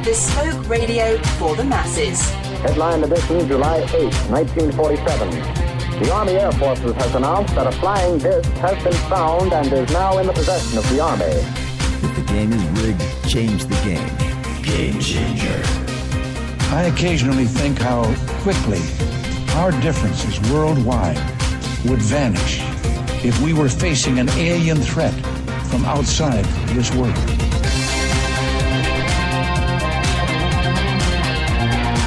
bespoke radio for the masses. Headline edition, July 8, 1947. The Army Air Forces has announced that a flying disc has been found and is now in the possession of the Army. If the game is rigged, change the game. Game changer. I occasionally think how quickly our differences worldwide would vanish if we were facing an alien threat from outside this world.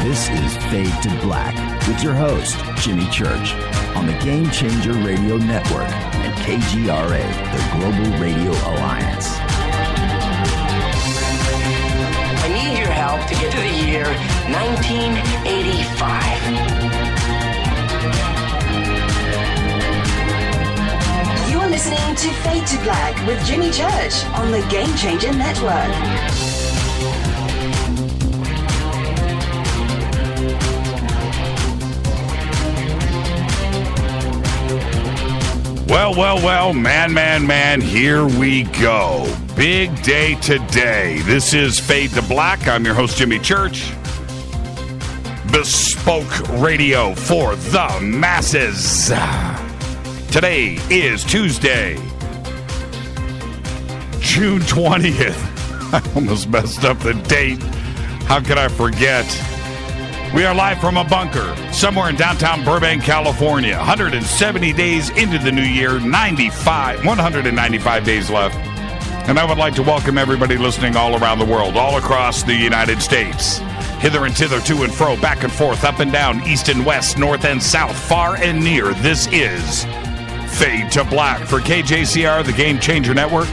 This is Fade to Black with your host, Jimmy Church, on the Game Changer Radio Network and KGRA, the Global Radio Alliance. I need your help to get to the year 1985. You're listening to Fade to Black with Jimmy Church on the Game Changer Network. Well, man, here we go. Big day today. This is Fade to Black. I'm your host, Jimmy Church. Bespoke radio for the masses. Today is Tuesday, June 20th. I almost messed up the date. How could I forget? We are live from a bunker somewhere in downtown Burbank, California. 170 days into the new year, 195 days left. And I would like to welcome everybody listening all around the world, all across the United States. Hither and thither, to and fro, back and forth, up and down, east and west, north and south, far and near. This is Fade to Black for KJCR, the Game Changer Network,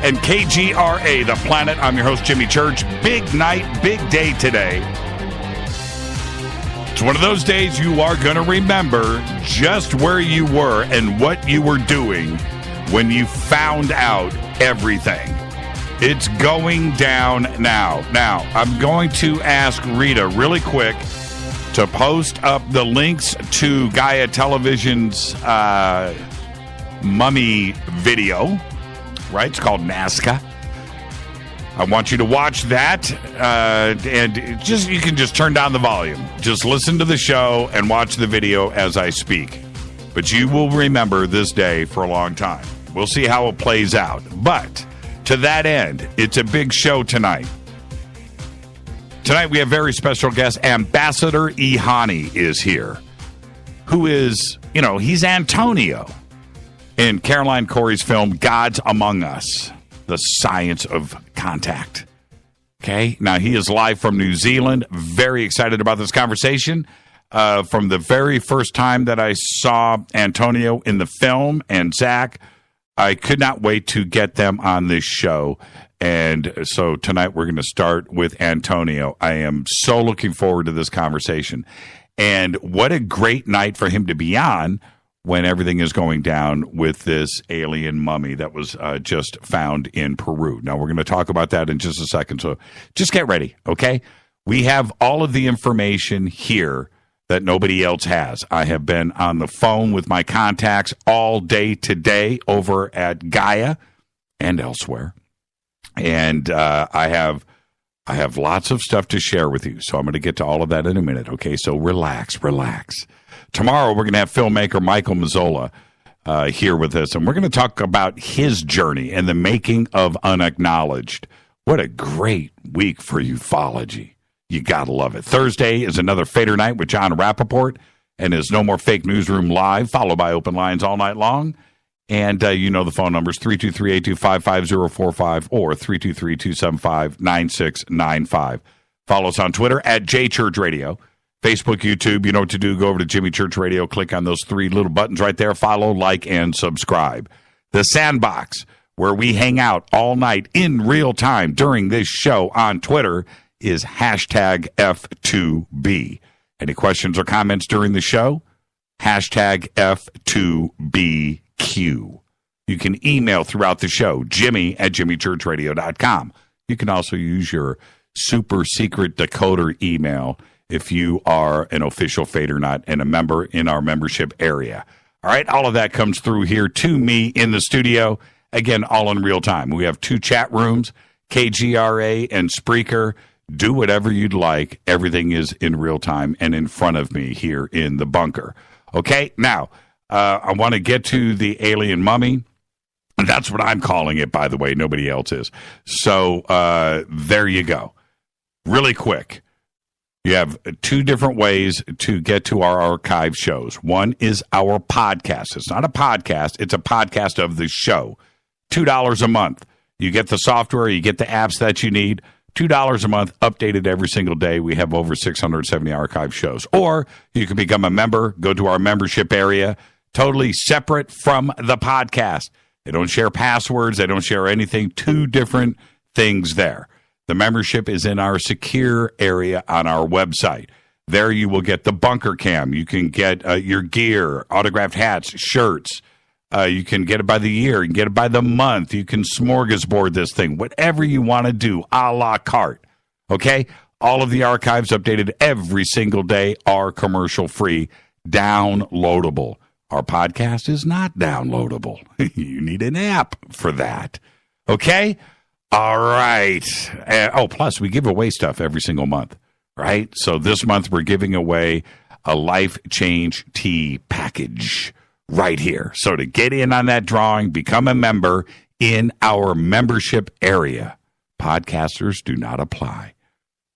and KGRA, the planet. I'm your host, Jimmy Church. Big night, big day today. It's one of those days you are going to remember just where you were and what you were doing when you found out everything. It's going down now. Now, I'm going to ask Rita really quick to post up the links to Gaia Television's mummy video, right? It's called Nazca. I want you to watch that, and you can just turn down the volume. Just listen to the show and watch the video as I speak. But you will remember this day for a long time. We'll see how it plays out. But to that end, it's a big show tonight. Tonight we have very special guest. Ambassidor EHANi is here, who is, he's Antonio in Caroline Corey's film Gods Among Us. The Science of Contact. Okay, now he is live from New Zealand. Very excited about this conversation. From the very first time that I saw Antonio in the film and Zach, I could not wait to get them on this show. And so tonight we're going to start with Antonio. I am so looking forward to this conversation. And what a great night for him to be on when everything is going down with this alien mummy that was just found in Peru. Now, we're going to talk about that in just a second, so just get ready, okay? We have all of the information here that nobody else has. I have been on the phone with my contacts all day today over at Gaia and elsewhere, and I have lots of stuff to share with you, so I'm going to get to all of that in a minute, okay? So relax. Tomorrow, we're going to have filmmaker Michael Mazzola here with us, and we're going to talk about his journey and the making of Unacknowledged. What a great week for ufology. You got to love it. Thursday is another Fader Night with John Rappaport and his No More Fake Newsroom Live, followed by Open Lines all night long. And the phone numbers 323-825-5045 or 323-275-9695. Follow us on Twitter at JChurchRadio. Facebook, YouTube, you know what to do. Go over to Jimmy Church Radio. Click on those three little buttons right there. Follow, like, and subscribe. The Sandbox, where we hang out all night in real time during this show on Twitter, is hashtag F2B. Any questions or comments during the show? Hashtag F2BQ. You can email throughout the show, Jimmy@JimmyChurchRadio.com. You can also use your super secret decoder email if you are an official Fadernaut and a member in our membership area. All right, all of that comes through here to me in the studio. Again, all in real time. We have two chat rooms, KGRA and Spreaker. Do whatever you'd like. Everything is in real time and in front of me here in the bunker. Okay, now, I want to get to the alien mummy. That's what I'm calling it, by the way. Nobody else is. So there you go. Really quick. You have two different ways to get to our archive shows. One is our podcast. It's not a podcast. It's a podcast of the show. $2 a month. You get the software. You get the apps that you need. $2 a month, updated every single day. We have over 670 archive shows. Or you can become a member, go to our membership area, totally separate from the podcast. They don't share passwords. They don't share anything. Two different things there. The membership is in our secure area on our website. There you will get the bunker cam. You can get your gear, autographed hats, shirts. You can get it by the year. You can get it by the month. You can smorgasbord this thing. Whatever you want to do, a la carte. Okay? All of the archives updated every single day are commercial-free, downloadable. Our podcast is not downloadable. You need an app for that. Okay? All right. Plus, we give away stuff every single month, right? So this month, we're giving away a Life Change Tea package right here. So to get in on that drawing, become a member in our membership area. Podcasters do not apply.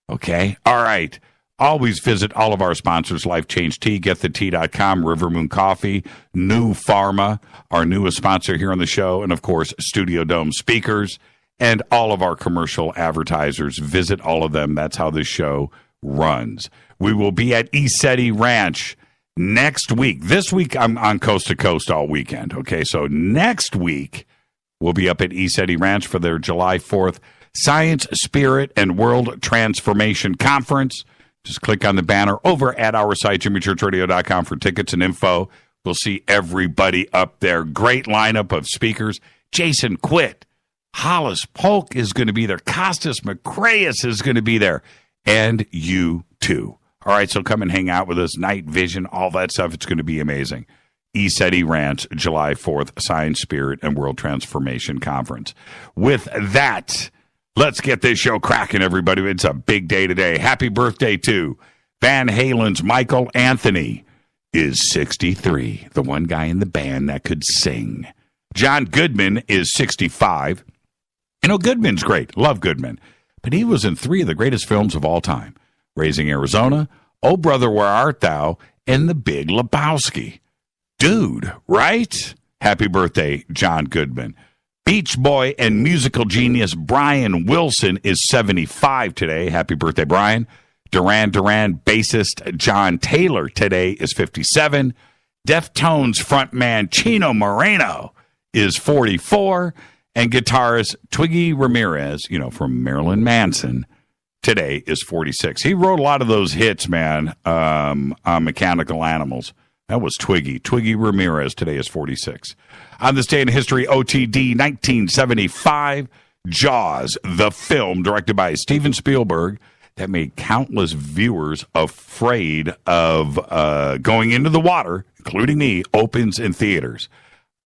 Okay? All right. Always visit all of our sponsors, Life Change Tea, GetTheTea.com, River Moon Coffee, New Pharma, our newest sponsor here on the show, and, of course, Studio Dome Speakers, and all of our commercial advertisers. Visit all of them. That's how this show runs. We will be at EHANi Ranch next week. This week, I'm on Coast to Coast all weekend. Okay, so next week, we'll be up at EHANi Ranch for their July 4th Science, Spirit, and World Transformation Conference. Just click on the banner over at our site, jimmychurchradio.com, for tickets and info. We'll see everybody up there. Great lineup of speakers. Jason Quitt, Hollis Polk is going to be there. Costas Macraeus is going to be there. And you too. All right, so come and hang out with us. Night vision, all that stuff. It's going to be amazing. EHANi Ranch, July 4th, Science, Spirit, and World Transformation Conference. With that, let's get this show cracking, everybody. It's a big day today. Happy birthday to Van Halen's Michael Anthony is 63, the one guy in the band that could sing. John Goodman is 65. You know, Goodman's great. Love Goodman. But he was in 3 of the greatest films of all time. Raising Arizona, Oh Brother, Where Art Thou, and The Big Lebowski. Dude, right? Happy birthday, John Goodman. Beach Boy and musical genius Brian Wilson is 75 today. Happy birthday, Brian. Duran Duran bassist John Taylor today is 57. Deftones frontman Chino Moreno is 44. And guitarist Twiggy Ramirez, from Marilyn Manson, today is 46. He wrote a lot of those hits, man, on Mechanical Animals. That was Twiggy. Twiggy Ramirez today is 46. On this day in history, OTD 1975, Jaws, the film directed by Steven Spielberg that made countless viewers afraid of going into the water, including me, opens in theaters.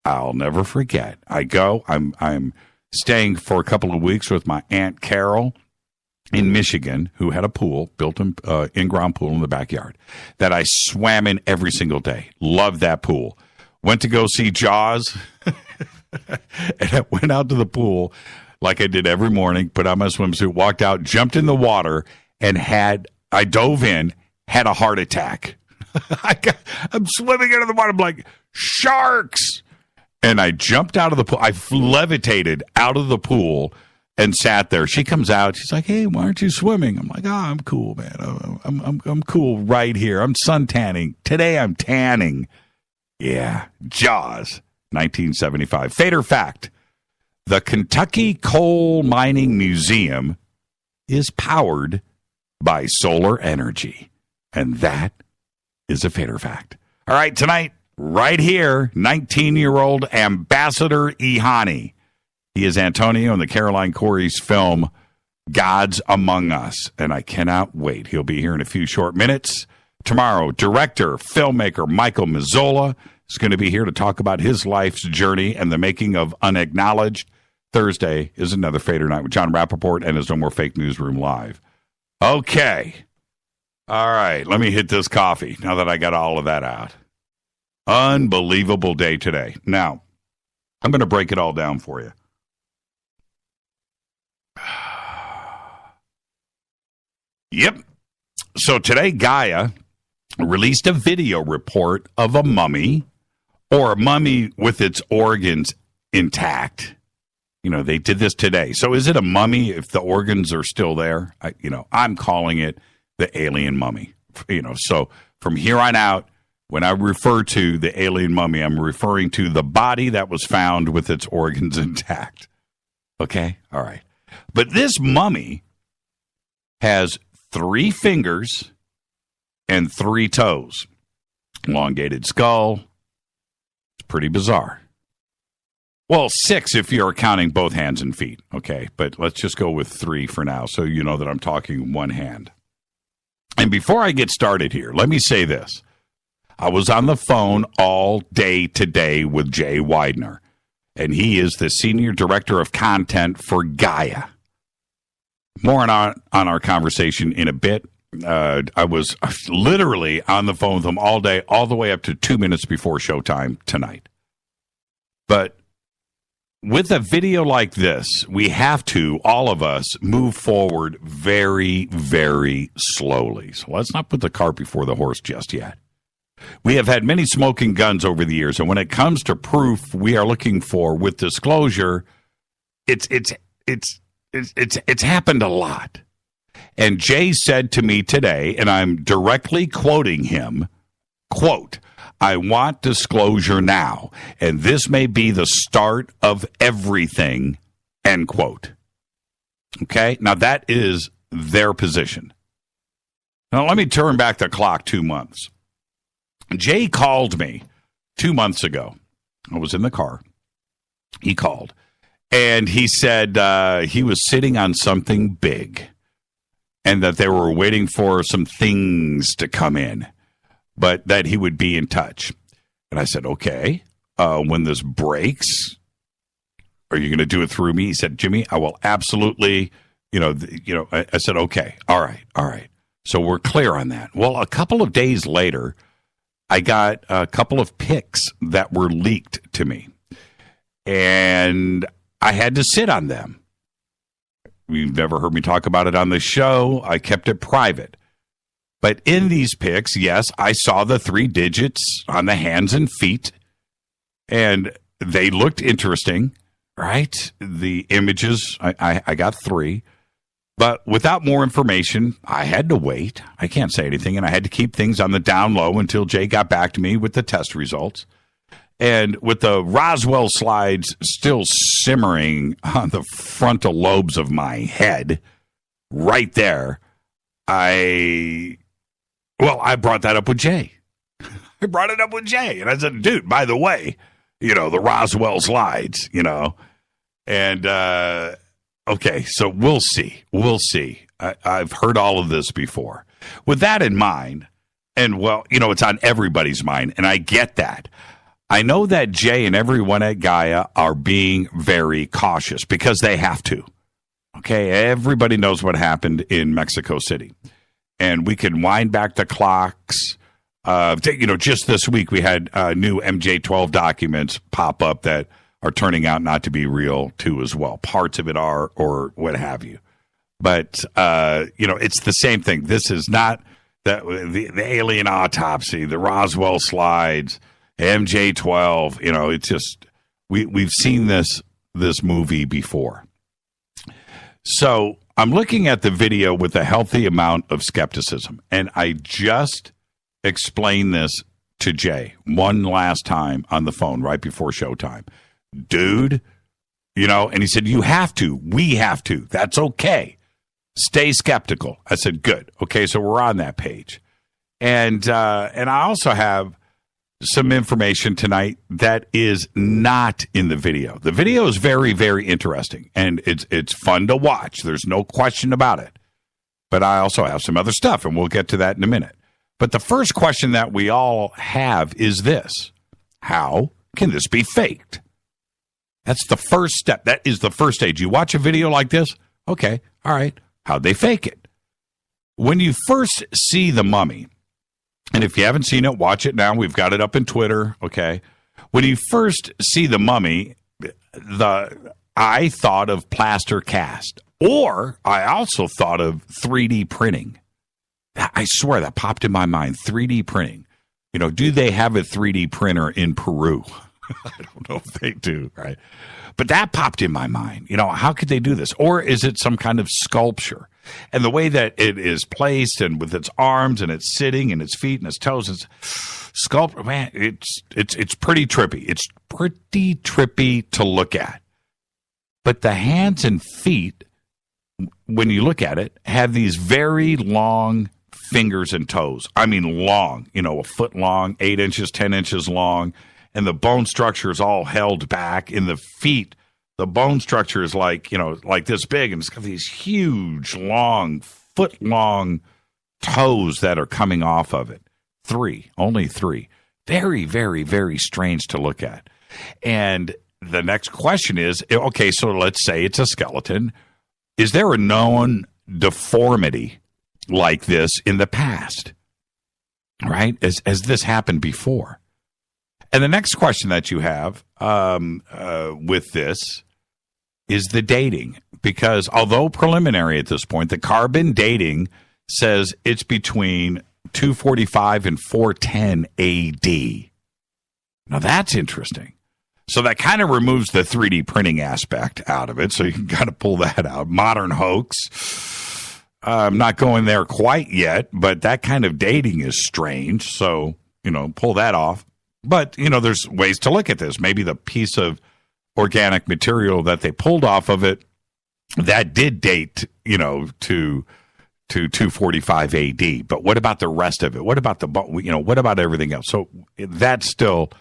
I'll never forget. I'm staying for a couple of weeks with my Aunt Carol in Michigan, who had a pool, built an in-ground pool in the backyard, that I swam in every single day. Loved that pool. Went to go see Jaws, and I went out to the pool like I did every morning, put on my swimsuit, walked out, jumped in the water, and I dove in, had a heart attack. I'm swimming under the water. I'm like, sharks! And I jumped out of the pool. I levitated out of the pool and sat there. She comes out. She's like, "Hey, why aren't you swimming?" I'm like, I'm cool, man. I'm cool right here. I'm sun tanning. Today I'm tanning. Yeah, Jaws, 1975. Fader fact, the Kentucky Coal Mining Museum is powered by solar energy. And that is a fader fact. All right, tonight, right here, 19-year-old Ambassador EHANi. He is Antonio in the Caroline Corey's film, Gods Among Us, and I cannot wait. He'll be here in a few short minutes. Tomorrow, director, filmmaker Michael Mazzola is going to be here to talk about his life's journey and the making of Unacknowledged. Thursday is another Fader Night with John Rappaport and his No More Fake Newsroom Live. Okay. All right. Let me hit this coffee now that I got all of that out. Unbelievable day today. Now, I'm going to break it all down for you. Yep. So today, Gaia released a video report of a mummy, or a mummy with its organs intact. You know, they did this today. So is it a mummy if the organs are still there? I'm calling it the alien mummy. So from here on out, when I refer to the alien mummy, I'm referring to the body that was found with its organs intact. Okay? All right. But this mummy has 3 fingers and 3 toes. Elongated skull. It's pretty bizarre. Well, 6 if you're counting both hands and feet. Okay, but let's just go with 3 for now so you know that I'm talking one hand. And before I get started here, let me say this. I was on the phone all day today with Jay Widener, and he is the Senior Director of Content for Gaia. More on our conversation in a bit. I was literally on the phone with him all day, all the way up to 2 minutes before showtime tonight. But with a video like this, we have to, all of us, move forward very, very slowly. So let's not put the cart before the horse just yet. We have had many smoking guns over the years, and when it comes to proof we are looking for with disclosure, it's happened a lot. And Jay said to me today, and I'm directly quoting him, quote, "I want disclosure now, and this may be the start of everything," end quote. Okay? Now, that is their position. Now, let me turn back the clock 2 months. Jay called me 2 months ago. I was in the car. He called, and he said he was sitting on something big and that they were waiting for some things to come in, but that he would be in touch. And I said, okay, when this breaks, are you going to do it through me? He said, Jimmy, I will absolutely, I said, okay, all right. So we're clear on that. Well, a couple of days later, I got a couple of pics that were leaked to me, and I had to sit on them. You've never heard me talk about it on the show. I kept it private. But in these pics, yes, I saw the 3 digits on the hands and feet, and they looked interesting, right? The images, I got 3. But without more information, I had to wait. I can't say anything, and I had to keep things on the down low until Jay got back to me with the test results. And with the Roswell slides still simmering on the frontal lobes of my head, right there, I brought that up with Jay. I brought it up with Jay. And I said, dude, by the way, the Roswell slides, And, okay, so we'll see. I've heard all of this before. With that in mind, and, it's on everybody's mind, and I get that. I know that Jay and everyone at Gaia are being very cautious because they have to. Okay, everybody knows what happened in Mexico City. And we can wind back the clocks. Just this week we had new MJ-12 documents pop up that are turning out not to be real, too, as well. Parts of it are, or what have you. But, it's the same thing. This is not the alien autopsy, the Roswell slides, MJ-12, it's just, we've seen this movie before. So I'm looking at the video with a healthy amount of skepticism, and I just explained this to Jay one last time on the phone right before showtime. Dude, and he said, you have to, we have to, that's okay. Stay skeptical. I said, good. Okay, so we're on that page. And I also have some information tonight that is not in the video. The video is very, very interesting, and it's fun to watch. There's no question about it. But I also have some other stuff, and we'll get to that in a minute. But the first question that we all have is this: how can this be faked? That's the first step. That is the first stage. You watch a video like this, okay, all right, how'd they fake it? when you first see the mummy, and if you haven't seen it, watch it now. We've got it up in Twitter, okay? When you first see the mummy, I thought of plaster cast, or I also thought of 3D printing. I swear that popped in my mind, 3D printing. You know, do they have a 3D printer in Peru? I don't know if they do, right? But that popped in my mind. You know, how could they do this? Or is it some kind of sculpture? And the way that it is placed and with its arms and its sitting and its feet and its toes, it's sculpt. Man, it's pretty trippy. It's pretty trippy to look at. But the hands and feet, when you look at it, have these very long fingers and toes. I mean, long, you know, a foot long, 8 inches, 10 inches long. And the bone structure is all held back. In the feet, the bone structure is like, you know, like this big. And it's got these huge, long, foot-long toes that are coming off of it. Only three. Very, very, very strange to look at. And the next question is, okay, so let's say it's a skeleton. Is there a known deformity like this in the past? Right? Has this happened before? And the next question that you have with this is the dating. Because although preliminary at this point, the carbon dating says it's between 245 and 410 AD. Now that's interesting. So that kind of removes the 3D printing aspect out of it. So you can kind of pull that out. Modern hoax. I'm not going there quite yet, but that kind of dating is strange. So, you know, pull that off. But, you know, there's ways to look at this. Maybe the piece of organic material that they pulled off of it, that did date, you know, to 245 AD. But what about the rest of it? What about what about everything else? So that still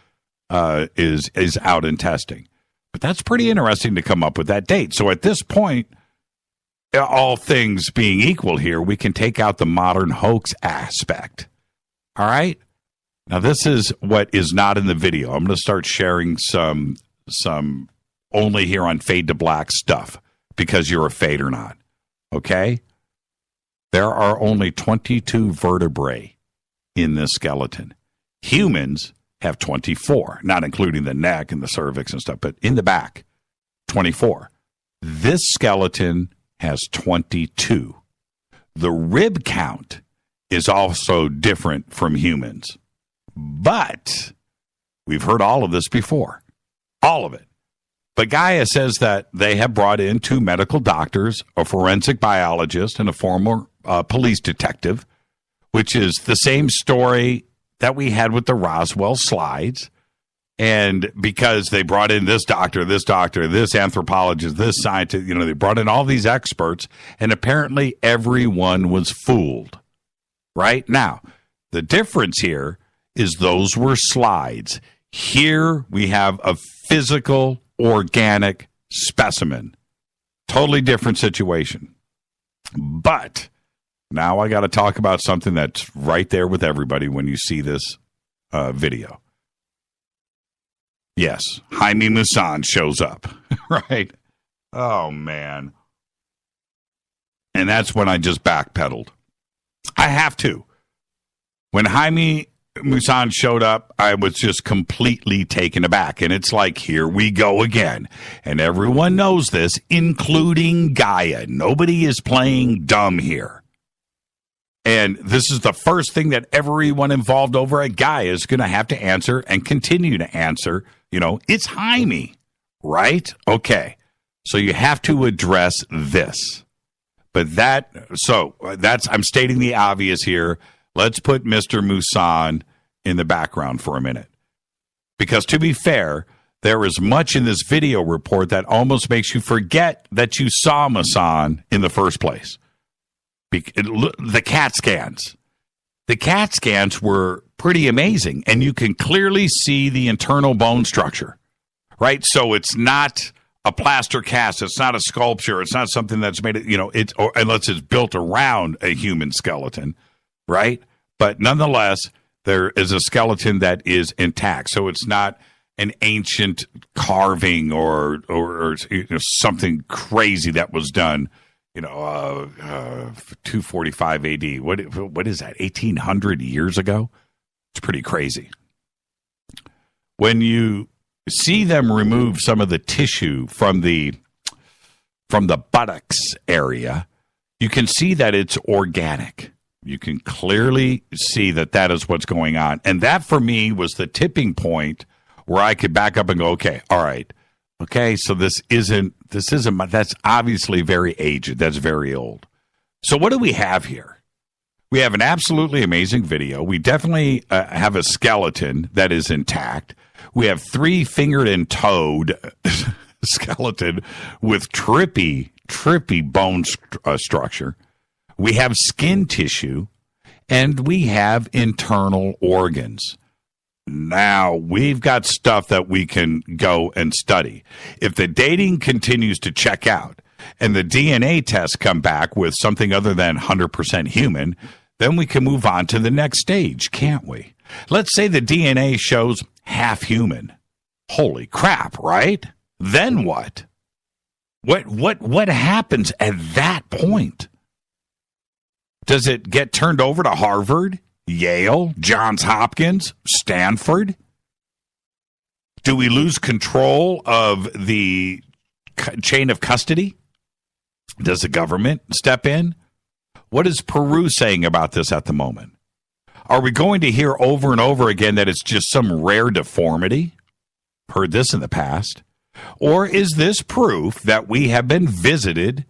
is out in testing. But that's pretty interesting to come up with that date. So at this point, all things being equal here, we can take out the modern hoax aspect. All right? Now, this is what is not in the video. I'm going to start sharing some only here on Fade to Black stuff because you're a fade or not. Okay? There are only 22 vertebrae in this skeleton. Humans have 24, not including the neck and the cervix and stuff, but in the back, 24. This skeleton has 22. The rib count is also different from humans. But we've heard all of this before. All of it. But Gaia says that they have brought in 2 medical doctors, a forensic biologist, and a former police detective, which is the same story that we had with the Roswell slides. And because they brought in this doctor, this anthropologist, this scientist, you know, they brought in all these experts, and apparently everyone was fooled. Right? Now, the difference here is those were slides. Here we have a physical, organic specimen. Totally different situation. But now I got to talk about something that's right there with everybody when you see this video. Yes, Jaime Maussan shows up, right? Oh, man. And that's when I just backpedaled. I have to. When Jaime Maussan showed up, I was just completely taken aback. And it's like, here we go again. And everyone knows this, including Gaia. Nobody is playing dumb here. And this is the first thing that everyone involved over at Gaia is going to have to answer and continue to answer. You know, it's Jaime, right? Okay. So you have to address this. But I'm stating the obvious here. Let's put Mr. Maussan in the background for a minute. Because to be fair, there is much in this video report that almost makes you forget that you saw Maussan in the first place. The CAT scans. The CAT scans were pretty amazing, and you can clearly see the internal bone structure, right? So it's not a plaster cast. It's not a sculpture. It's not something that's made, unless it's built around a human skeleton, right? But nonetheless, there is a skeleton that is intact. So it's not an ancient carving or something crazy that was done, 245 AD. What is that? 1800 years ago? It's pretty crazy. When you see them remove some of the tissue from the buttocks area, you can see that it's organic. You can clearly see that is what's going on. And that, for me, was the tipping point where I could back up and go, okay, all right. Okay, so this isn't, that's obviously very aged. That's very old. So what do we have here? We have an absolutely amazing video. We definitely have a skeleton that is intact. We have 3-fingered and toed skeleton with trippy bone structure. We have skin tissue, and we have internal organs. Now, we've got stuff that we can go and study. If the dating continues to check out and the DNA tests come back with something other than 100% human, then we can move on to the next stage, can't we? Let's say the DNA shows half human. Holy crap, right? Then what? What happens at that point? Does it get turned over to Harvard, Yale, Johns Hopkins, Stanford? Do we lose control of the chain of custody? Does the government step in? What is Peru saying about this at the moment? Are we going to hear over and over again that it's just some rare deformity? Heard this in the past. Or is this proof that we have been visited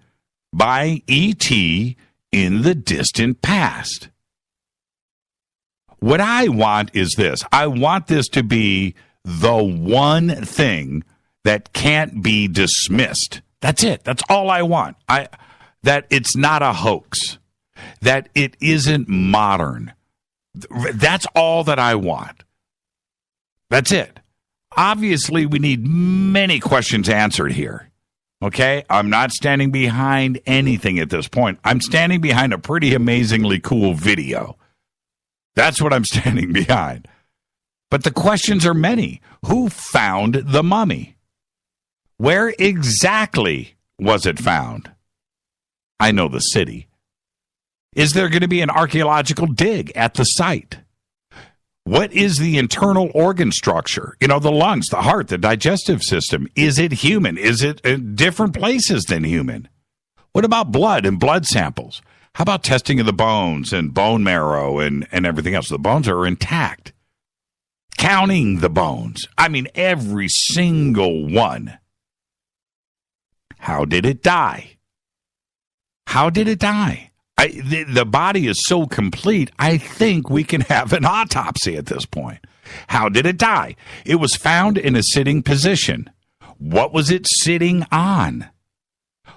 by E.T. in the distant past? What I want is this. I want this to be the one thing that can't be dismissed. That's it. That's all I want. That it's not a hoax. That it isn't modern. That's all that I want. That's it. Obviously, we need many questions answered here. Okay? I'm not standing behind anything at this point. I'm standing behind a pretty amazingly cool video. That's what I'm standing behind. But the questions are many. Who found the mummy? Where exactly was it found? I know the city. Is there going to be an archaeological dig at the site? What is the internal organ structure? The lungs, the heart, the digestive system. Is it human? Is it in different places than human? What about blood and blood samples? How about testing of the bones and bone marrow and everything else? The bones are intact. Counting the bones. I mean, every single one. How did it die? How did it die? The body is so complete, I think we can have an autopsy at this point. How did it die? It was found in a sitting position. What was it sitting on?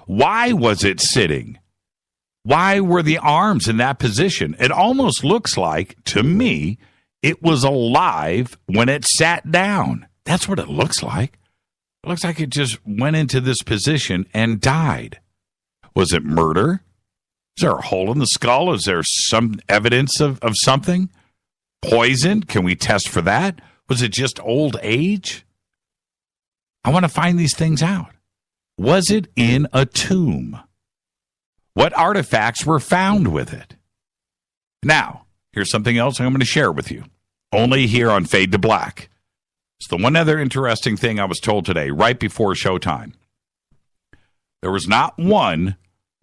Why was it sitting? Why were the arms in that position? It almost looks like, to me, it was alive when it sat down. That's what it looks like. It looks like it just went into this position and died. Was it murder? Is there a hole in the skull? Is there some evidence of something? Poison? Can we test for that? Was it just old age? I want to find these things out. Was it in a tomb? What artifacts were found with it? Now, here's something else I'm going to share with you. Only here on Fade to Black. It's the one other interesting thing I was told today, right before showtime. There was not one,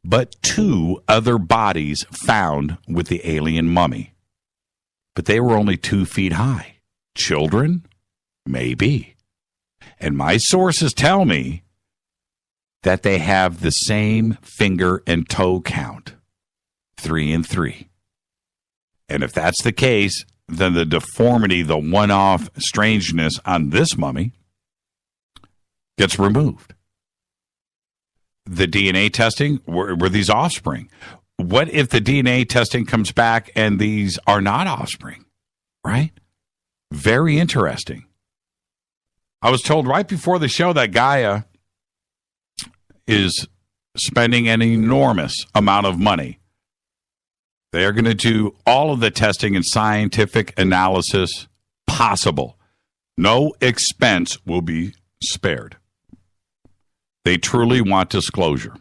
but 2 other bodies found with the alien mummy. But they were only 2 feet high. Children? Maybe. And my sources tell me that they have the same finger and toe count, 3 and 3. And if that's the case, then the deformity, the one-off strangeness on this mummy gets removed. The DNA testing, were these offspring? What if the DNA testing comes back and these are not offspring, right? Very interesting. I was told right before the show that Gaia is spending an enormous amount of money. They are going to do all of the testing and scientific analysis possible. No expense will be spared. They truly want disclosure.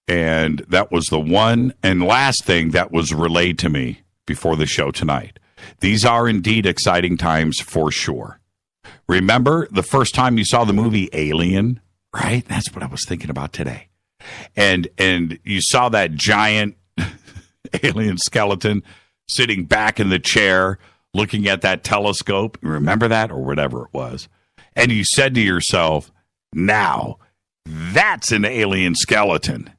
And that was the one and last thing that was relayed to me before the show tonight. These are indeed exciting times for sure. Remember the first time you saw the movie Alien, right? That's what I was thinking about today. And you saw that giant alien skeleton sitting back in the chair looking at that telescope. You remember that, or whatever it was? And you said to yourself, now, that's an alien skeleton.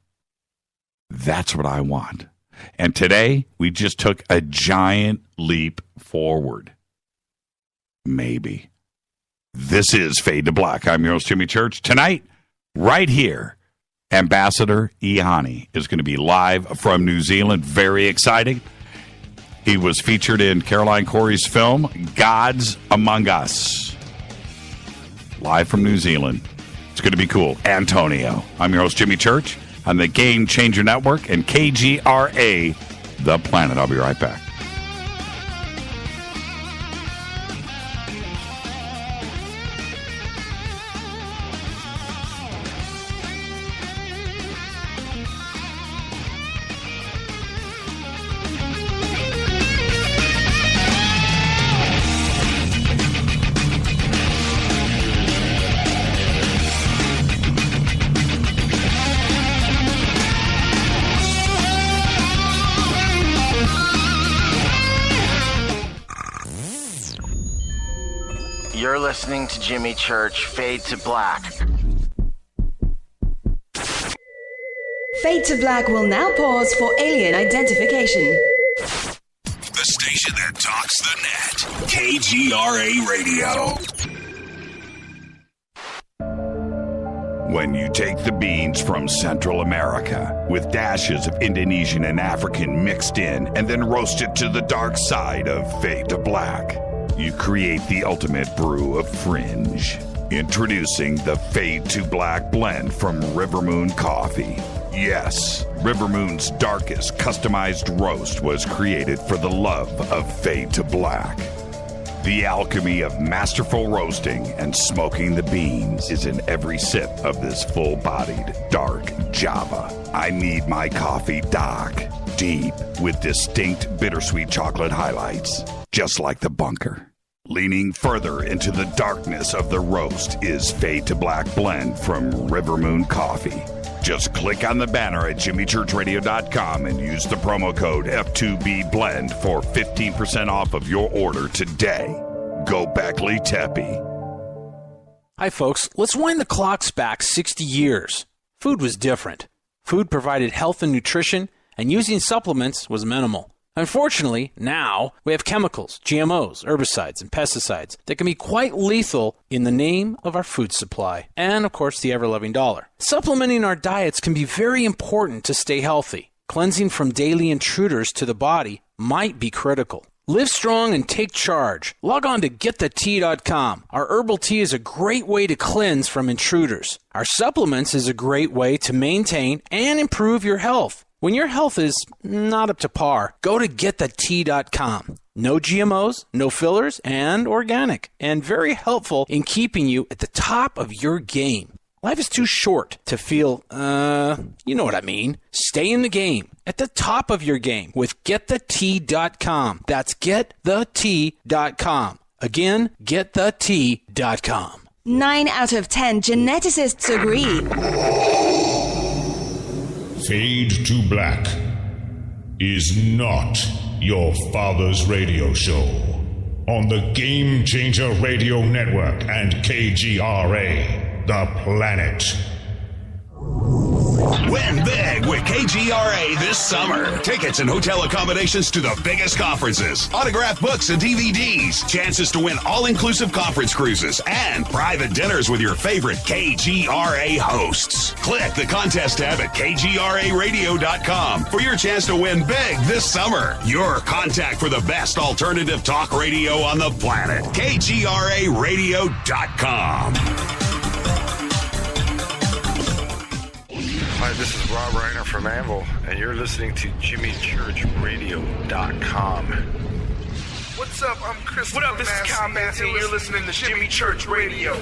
That's what I want. And today, we just took a giant leap forward. Maybe. This is Fade to Black. I'm your host, Jimmy Church. Tonight, right here, Ambassador EHANi is going to be live from New Zealand. Very exciting. He was featured in Caroline Corey's film, Gods Among Us. Live from New Zealand. It's going to be cool. Antonio. I'm your host, Jimmy Church, on the Game Changer Network and KGRA, The Planet. I'll be right back. You're listening to Jimmy Church, Fade to Black. Fade to Black will now pause for alien identification. The station that talks the net. KGRA Radio. When you take the beans from Central America with dashes of Indonesian and African mixed in and then roast it to the dark side of Fade to Black, you create the ultimate brew of fringe. Introducing the Fade to Black blend from Rivermoon Coffee. Yes, Rivermoon's darkest customized roast was created for the love of Fade to Black. The alchemy of masterful roasting and smoking the beans is in every sip of this full-bodied, dark Java. I need my coffee dark, deep, with distinct bittersweet chocolate highlights, just like the bunker. Leaning further into the darkness of the roast is Fade to Black blend from Rivermoon Coffee. Just click on the banner at jimmychurchradio.com and use the promo code F2BBLEND for 15% off of your order today. Go Beckley Teppy. Hi, folks. Let's wind the clocks back 60 years. Food was different. Food provided health and nutrition, and using supplements was minimal. Unfortunately, now we have chemicals, GMOs, herbicides, and pesticides that can be quite lethal in the name of our food supply and, of course, the ever-loving dollar. Supplementing our diets can be very important to stay healthy. Cleansing from daily intruders to the body might be critical. Live strong and take charge. Log on to getthetea.com. Our herbal tea is a great way to cleanse from intruders. Our supplements is a great way to maintain and improve your health. When your health is not up to par, go to getthetea.com. No GMOs, no fillers, and organic, and very helpful in keeping you at the top of your game. Life is too short to feel, you know what I mean. Stay in the game, at the top of your game with getthetea.com. That's getthetea.com. Again, getthetea.com. 9 out of 10 geneticists agree. Fade to Black is not your father's radio show on the Game Changer Radio Network and KGRA, The Planet. Win big with KGRA this summer. Tickets and hotel accommodations to the biggest conferences, autographed books and DVDs, chances to win all-inclusive conference cruises, and private dinners with your favorite KGRA hosts. Click the contest tab at KGRAradio.com for your chance to win big this summer. Your contact for the best alternative talk radio on the planet. KGRAradio.com. Hi, this is Rob Reiner from Anvil, and you're listening to JimmyChurchRadio.com. What's up? I'm Chris. What up? This is Kyle Massey, and you're listening to Jimmy Church Radio.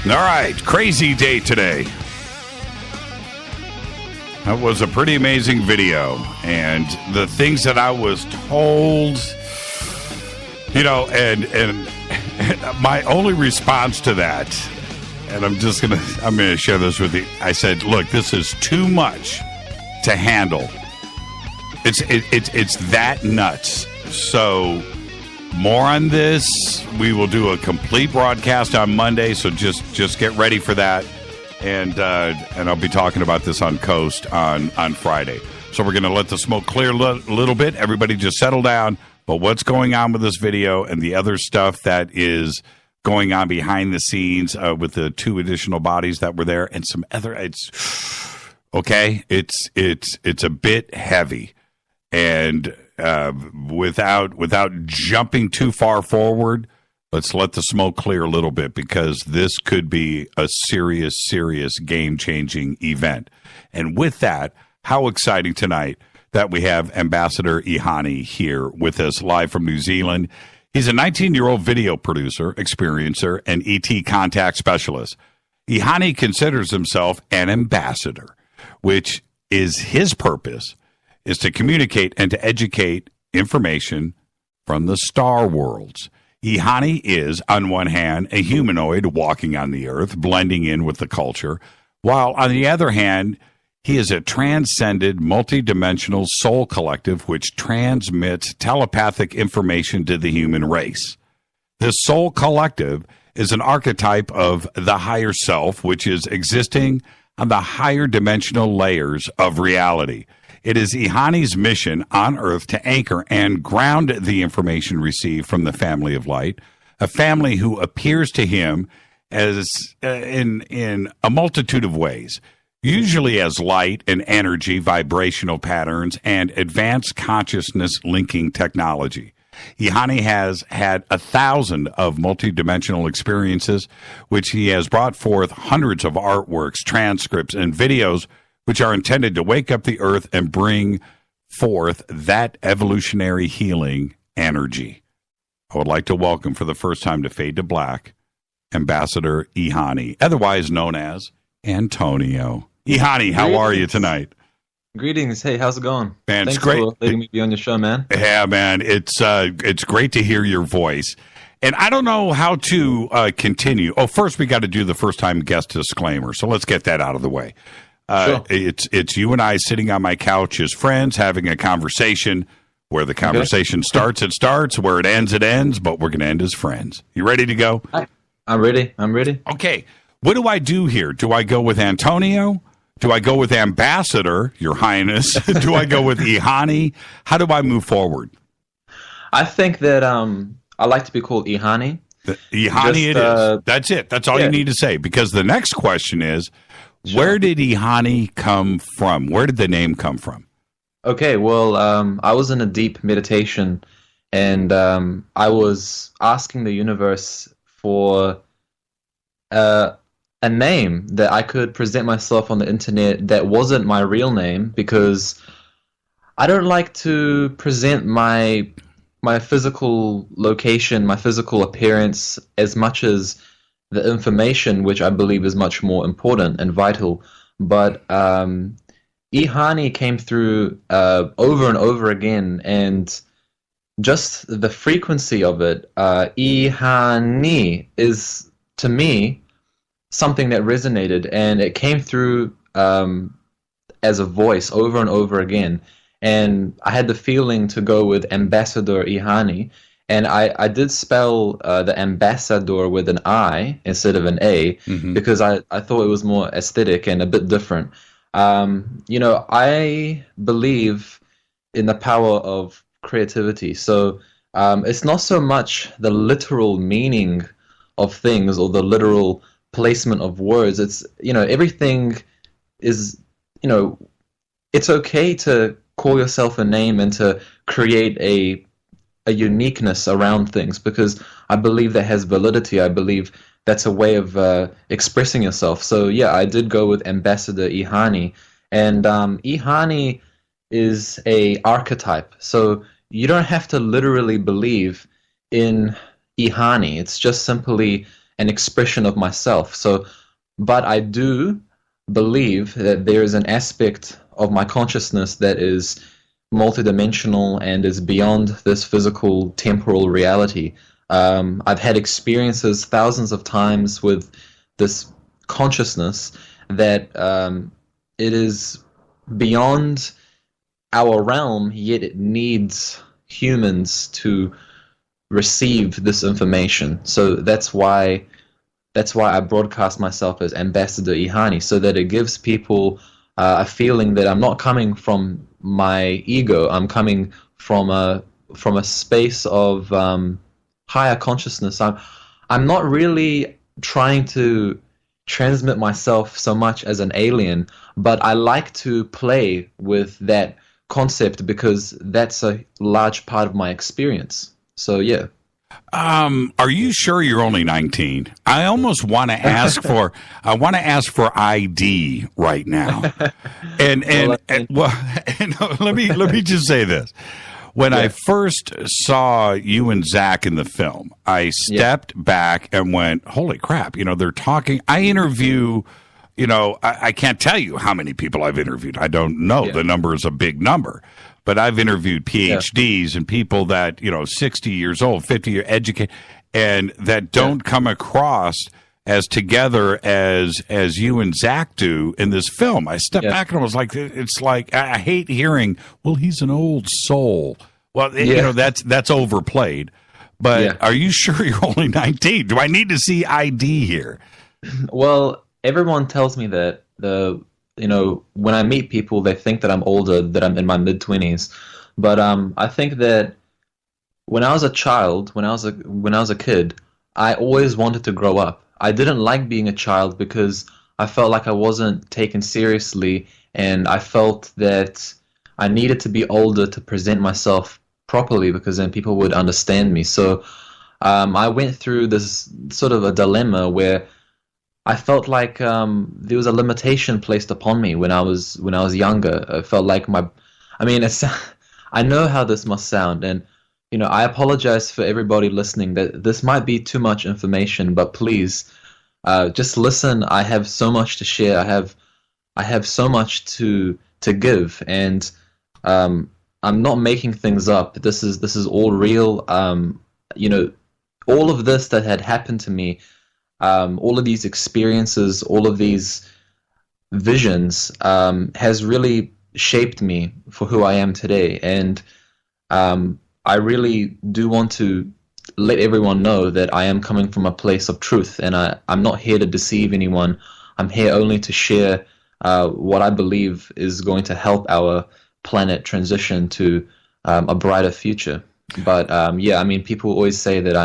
All right, crazy day today. That was a pretty amazing video, and the things that I was told, you know, and my only response to that, and I'm gonna share this with you. I said, look, this is too much to handle. It's that nuts. So more on this. We will do a complete broadcast on Monday, so just get ready for that. And I'll be talking about this on Coast on Friday. So we're going to let the smoke clear a little bit. Everybody just settle down. But what's going on with this video and the other stuff that is going on behind the scenes with the 2 additional bodies that were there and some other, it's a bit heavy. And without jumping too far forward, let's let the smoke clear a little bit, because this could be a serious game-changing event. And with that, how exciting tonight that we have Ambassidor EHANi here with us live from New Zealand. He's a 19-year-old video producer, experiencer, and ET contact specialist. EHANi considers himself an ambassador, which is his purpose, is to communicate and to educate information from the star worlds. EHANi is, on one hand, a humanoid walking on the earth, blending in with the culture, while on the other hand, he is a transcended, multidimensional soul collective which transmits telepathic information to the human race. This soul collective is an archetype of the higher self, which is existing on the higher dimensional layers of reality. It is EHANi's mission on Earth to anchor and ground the information received from the family of light, a family who appears to him as in a multitude of ways, usually as light and energy, vibrational patterns, and advanced consciousness linking technology. EHANi has had 1,000 of multidimensional experiences, which he has brought forth hundreds of artworks, transcripts, and videos which are intended to wake up the earth and bring forth that evolutionary healing energy. I would like to welcome for the first time to Fade to Black, Ambassidor EHANi, otherwise known as Antonio. EHANi, how are you tonight? Greetings. Hey, how's it going? Man, Thanks it's great. for letting me be on your show, man. Yeah, man, it's great to hear your voice. And I don't know how to continue. Oh, first we got to do the first-time guest disclaimer, so let's get that out of the way. Sure. It's you and I sitting on my couch as friends, having a conversation. Where the conversation starts, it starts. Where it ends, but we're going to end as friends. You ready to go? I'm ready. Okay. What do I do here? Do I go with Antonio? Do I go with Ambassador, Your Highness? Do I go with EHANi? How do I move forward? I think that I like to be called EHANi. EHANi it is. That's it. That's all you need to say. Because the next question is, where did EHANi come from? Where did the name come from? Okay, well, I was in a deep meditation, and I was asking the universe for a name that I could present myself on the internet that wasn't my real name, because I don't like to present my physical location, my physical appearance, as much as the information, which I believe is much more important and vital. But EHANi came through over and over again, and just the frequency of it, EHANi, is, to me, something that resonated, and it came through as a voice over and over again. And I had the feeling to go with Ambassidor EHANi, and I did spell the ambassador with an I instead of an A, because I thought it was more aesthetic and a bit different. I believe in the power of creativity. So it's not so much the literal meaning of things or the literal placement of words. It's, everything is, it's okay to call yourself a name and to create a uniqueness around things, because I believe that has validity. I believe that's a way of expressing yourself. So yeah, I did go with Ambassidor EHANi, and EHANi is a archetype. So you don't have to literally believe in EHANi. It's just simply an expression of myself. So, but I do believe that there is an aspect of my consciousness that is multidimensional and is beyond this physical temporal reality. I've had experiences thousands of times with this consciousness that it is beyond our realm, yet it needs humans to receive this information. So that's why I broadcast myself as Ambassador EHANi, so that it gives people a feeling that I'm not coming from my ego. I'm coming from a space of higher consciousness. I'm not really trying to transmit myself so much as an alien, but I like to play with that concept because that's a large part of my experience. So yeah. Are you sure you're only 19? I almost want to ask for ID right now. And let me just say this. When I first saw you and Zach in the film, I stepped back and went, holy crap, they're talking. I interview, I can't tell you how many people I've interviewed. I don't know. The number is a big number. But I've interviewed PhDs and people that, 60 years old, 50 years educated, and that don't come across as together as you and Zach do in this film. I stepped back and I was like, it's like, I hate hearing, well, he's an old soul. Well, that's overplayed. But are you sure you're only 19? Do I need to see ID here? Well, everyone tells me that when I meet people, they think that I'm older, that I'm in my mid-20s. But I think that when I was a child, when I was a kid, I always wanted to grow up. I didn't like being a child because I felt like I wasn't taken seriously, and I felt that I needed to be older to present myself properly because then people would understand me. So I went through this sort of a dilemma where I felt like there was a limitation placed upon me when I was younger. I felt like I know how this must sound, and I apologize for everybody listening that this might be too much information, but please just listen. I have so much to share. I have so much to give, and I'm not making things up. This is all real. All of this that had happened to me. All of these experiences, all of these visions has really shaped me for who I am today. And I really do want to let everyone know that I am coming from a place of truth, and I'm not here to deceive anyone. I'm here only to share what I believe is going to help our planet transition to a brighter future. But people always say that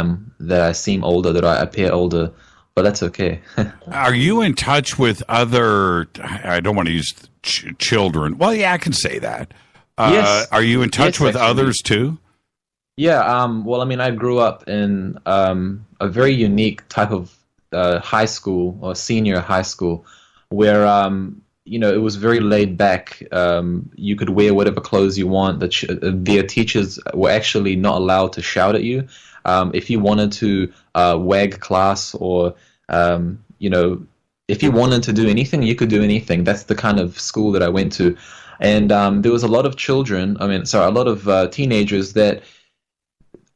I seem older, that I appear older. But that's okay. Are you in touch with other, I don't want to use children. Well, yeah, I can say that. Yes. Are you in touch with others too? Yeah. I grew up in a very unique type of high school or senior high school where, it was very laid back. You could wear whatever clothes you want. Their teachers were actually not allowed to shout at you. If you wanted to wag class or, if you wanted to do anything, you could do anything. That's the kind of school that I went to. And there was a lot of a lot of teenagers that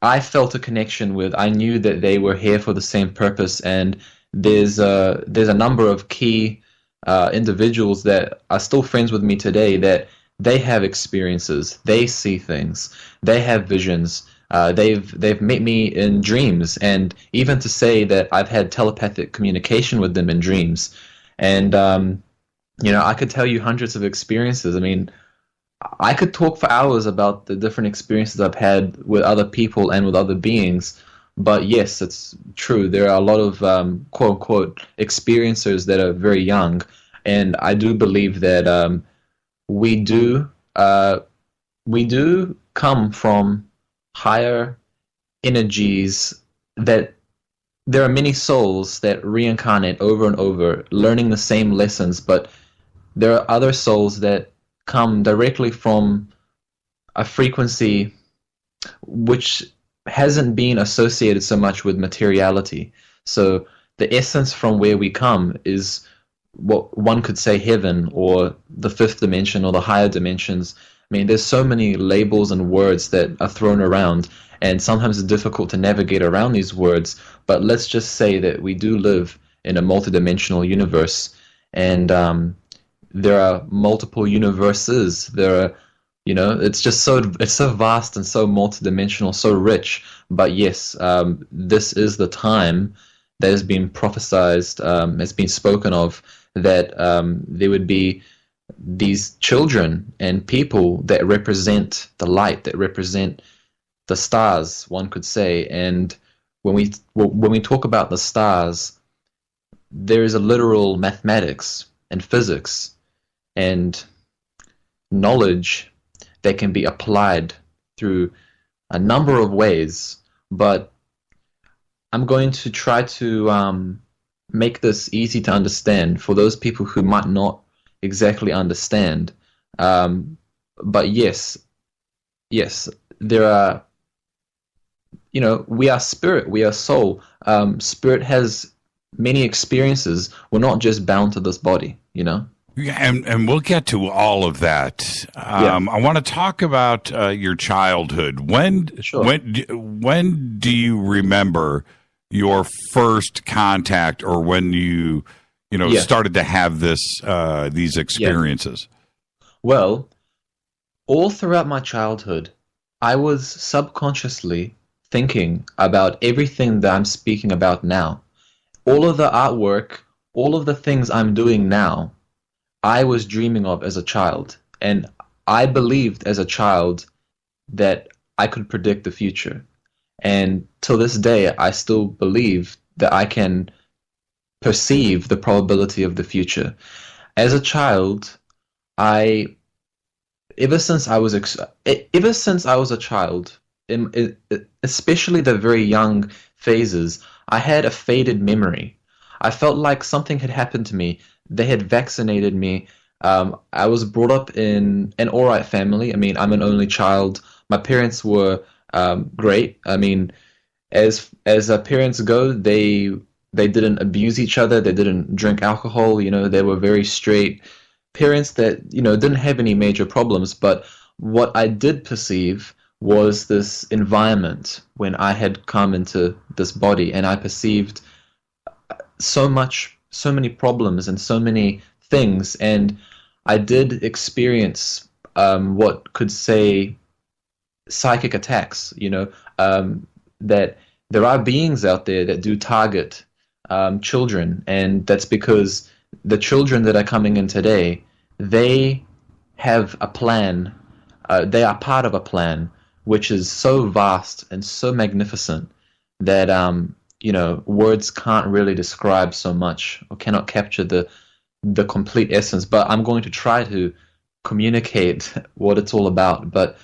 I felt a connection with. I knew that they were here for the same purpose. And there's a number of key individuals that are still friends with me today that they have experiences. They see things. They have visions. They've met me in dreams, and even to say that I've had telepathic communication with them in dreams. And I could tell you hundreds of experiences. I could talk for hours about the different experiences I've had with other people and with other beings. But yes, it's true. There are a lot of quote unquote experiencers that are very young, and I do believe that we do come from higher energies, that there are many souls that reincarnate over and over, learning the same lessons, but there are other souls that come directly from a frequency which hasn't been associated so much with materiality. So the essence from where we come is what one could say heaven or the fifth dimension or the higher dimensions. I mean, there's so many labels and words that are thrown around, and sometimes it's difficult to navigate around these words. But let's just say that we do live in a multidimensional universe, and there are multiple universes. There are, it's so vast and so multidimensional, so rich. But yes, this is the time that has been prophesized, has been spoken of, that there would be these children and people that represent the light, that represent the stars, one could say. And when we talk about the stars, there is a literal mathematics and physics and knowledge that can be applied through a number of ways. But I'm going to try to make this easy to understand for those people who might not exactly understand. But yes, there are, we are spirit, we are soul. Spirit has many experiences. We're not just bound to this body, Yeah, and we'll get to all of that. I want to talk about your childhood. When do you remember your first contact, or when you started to have these experiences? Well, all throughout my childhood, I was subconsciously thinking about everything that I'm speaking about now. All of the artwork, all of the things I'm doing now, I was dreaming of as a child. And I believed as a child that I could predict the future. And till this day, I still believe that I can perceive the probability of the future. As a child, ever since I was a child, especially the very young phases, I had a faded memory. I felt like something had happened to me. They had vaccinated me. I was brought up in an alright family. I mean, I'm an only child. My parents were great. I mean, as parents go, they didn't abuse each other. They didn't drink alcohol. They were very straight parents that didn't have any major problems. But what I did perceive was this environment when I had come into this body, and I perceived so many problems and so many things. And I did experience what could say psychic attacks, that there are beings out there that do target children, and that's because the children that are coming in today, they have a plan, they are part of a plan which is so vast and so magnificent that words can't really describe so much, or cannot capture the complete essence. But I'm going to try to communicate what it's all about. But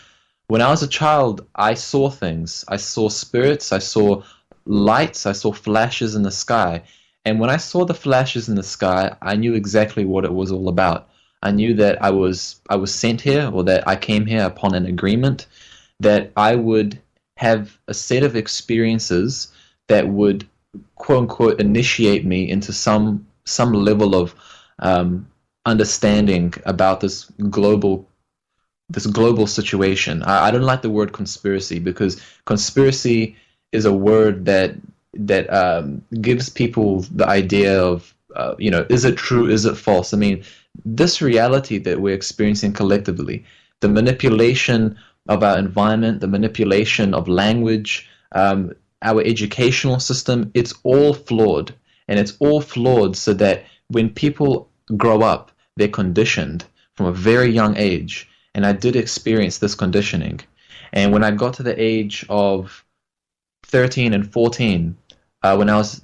when I was a child, I saw things. I saw spirits, I saw lights, I saw flashes in the sky. And when I saw the flashes in the sky, I knew exactly what it was all about. I knew that I was sent here, or that I came here upon an agreement, that I would have a set of experiences that would, quote unquote, initiate me into some level of understanding about this global situation. I don't like the word conspiracy, because conspiracy is a word that gives people the idea of is it true, is it false? I mean, this reality that we're experiencing collectively, the manipulation of our environment, the manipulation of language, our educational system, it's all flawed. And it's all flawed so that when people grow up, they're conditioned from a very young age. And I did experience this conditioning. And when I got to the age of 13 and 14, when I was,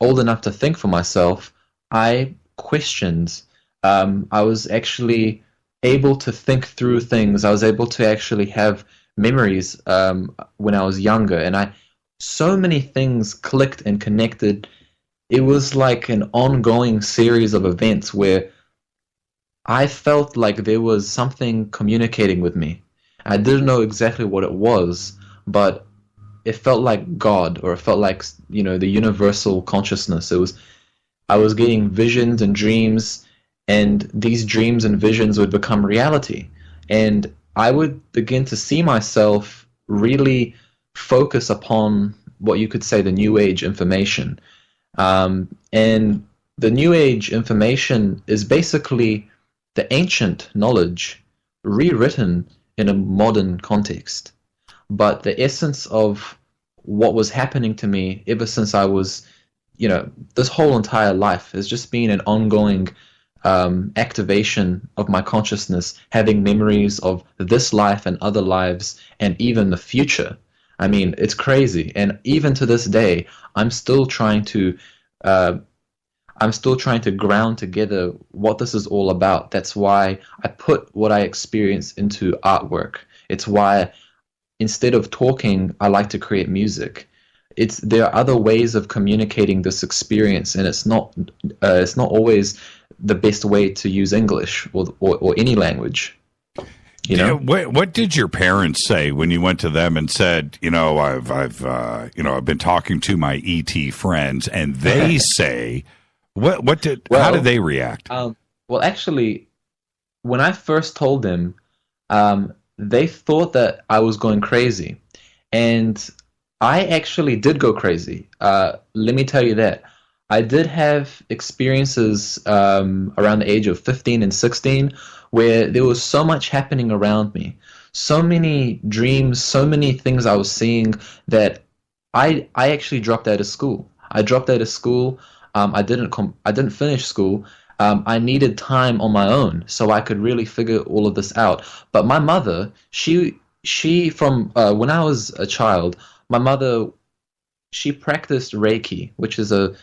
old enough to think for myself, I questioned. I was actually able to think through things. I was able to actually have memories when I was younger. And so many things clicked and connected. It was like an ongoing series of events where I felt like there was something communicating with me. I didn't know exactly what it was, but it felt like God, or it felt like, you know, the universal consciousness. I was getting visions and dreams, and these dreams and visions would become reality. And I would begin to see myself really focus upon what you could say the New Age information. And the New Age information is basically the ancient knowledge rewritten in a modern context. But the essence of what was happening to me ever since I was, you know, this whole entire life has just been an ongoing activation of my consciousness, having memories of this life and other lives and even the future. I mean, it's crazy. And even to this day, I'm still trying to ground together what this is all about. That's why I put what I experience into artwork. It's why instead of talking, I like to create music. There are other ways of communicating this experience, and it's not always the best way to use English or any language. You know, what did your parents say when you went to them and said, you know, I've been talking to my ET friends, and they say, how did they react? Well, actually, when I first told them, they thought that I was going crazy, and I actually did go crazy. Let me tell you that. I did have experiences around the age of 15 and 16 where there was so much happening around me, so many dreams, so many things I was seeing that I actually dropped out of school. I dropped out of school. I didn't finish school. I needed time on my own so I could really figure all of this out. But my mother, she from when I was a child, my mother, she practiced Reiki, which is a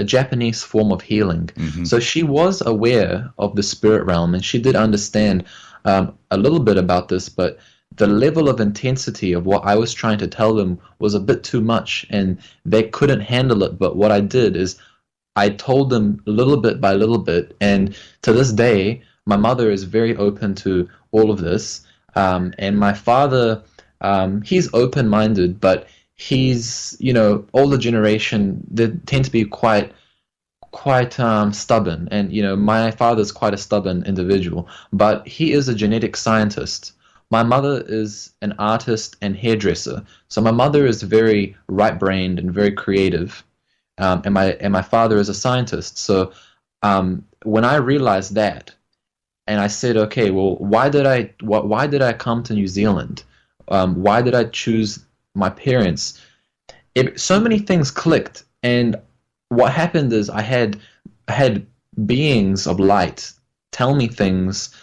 Japanese form of healing. Mm-hmm. So she was aware of the spirit realm, and she did understand a little bit about this, but the level of intensity of what I was trying to tell them was a bit too much, and they couldn't handle it. But what I did is I told them little bit by little bit, and to this day, my mother is very open to all of this, and my father, he's open-minded, but he's, you know, older generation, they tend to be quite stubborn, and, you know, my father's quite a stubborn individual, but he is a genetic scientist. My mother is an artist and hairdresser, so my mother is very right-brained and very creative, and my father is a scientist. So when I realized that, and I said, okay, well, why did I come to New Zealand? Why did I choose my parents? So many things clicked, and what happened is I had beings of light tell me things,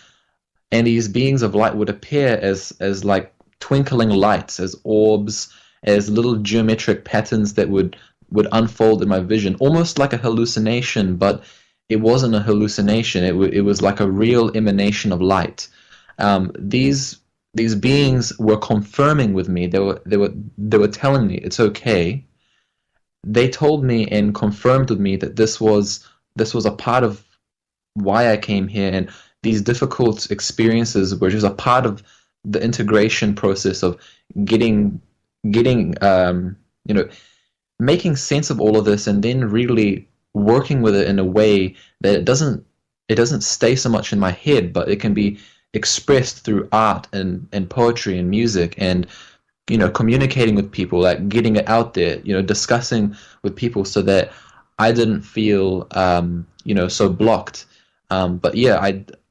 and these beings of light would appear as like twinkling lights, as orbs, as little geometric patterns that would unfold in my vision, almost like a hallucination, but it wasn't a hallucination. It was like a real emanation of light. These beings were confirming with me. They were telling me it's okay. They told me and confirmed with me that this was a part of why I came here, and these difficult experiences were just a part of the integration process of getting making sense of all of this, and then really working with it in a way that it doesn't stay so much in my head, but it can be expressed through art and poetry and music, and, you know, communicating with people, like getting it out there, you know, discussing with people, so that I didn't feel so blocked. But yeah,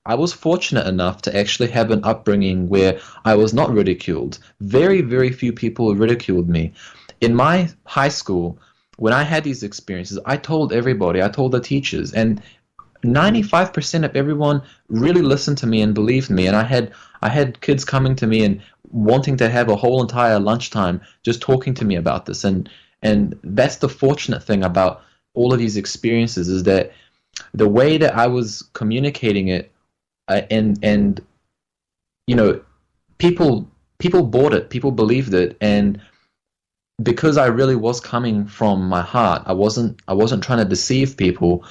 I was fortunate enough to actually have an upbringing where I was not ridiculed. Very, very few people ridiculed me. In my high school, when I had these experiences, I told everybody, I told the teachers, and 95% of everyone really listened to me and believed me. And I had kids coming to me and wanting to have a whole entire lunchtime just talking to me about this. And that's the fortunate thing about all of these experiences, is that the way that I was communicating it, and you know, people bought it, people believed it, and because I really was coming from my heart, I wasn't trying to deceive people.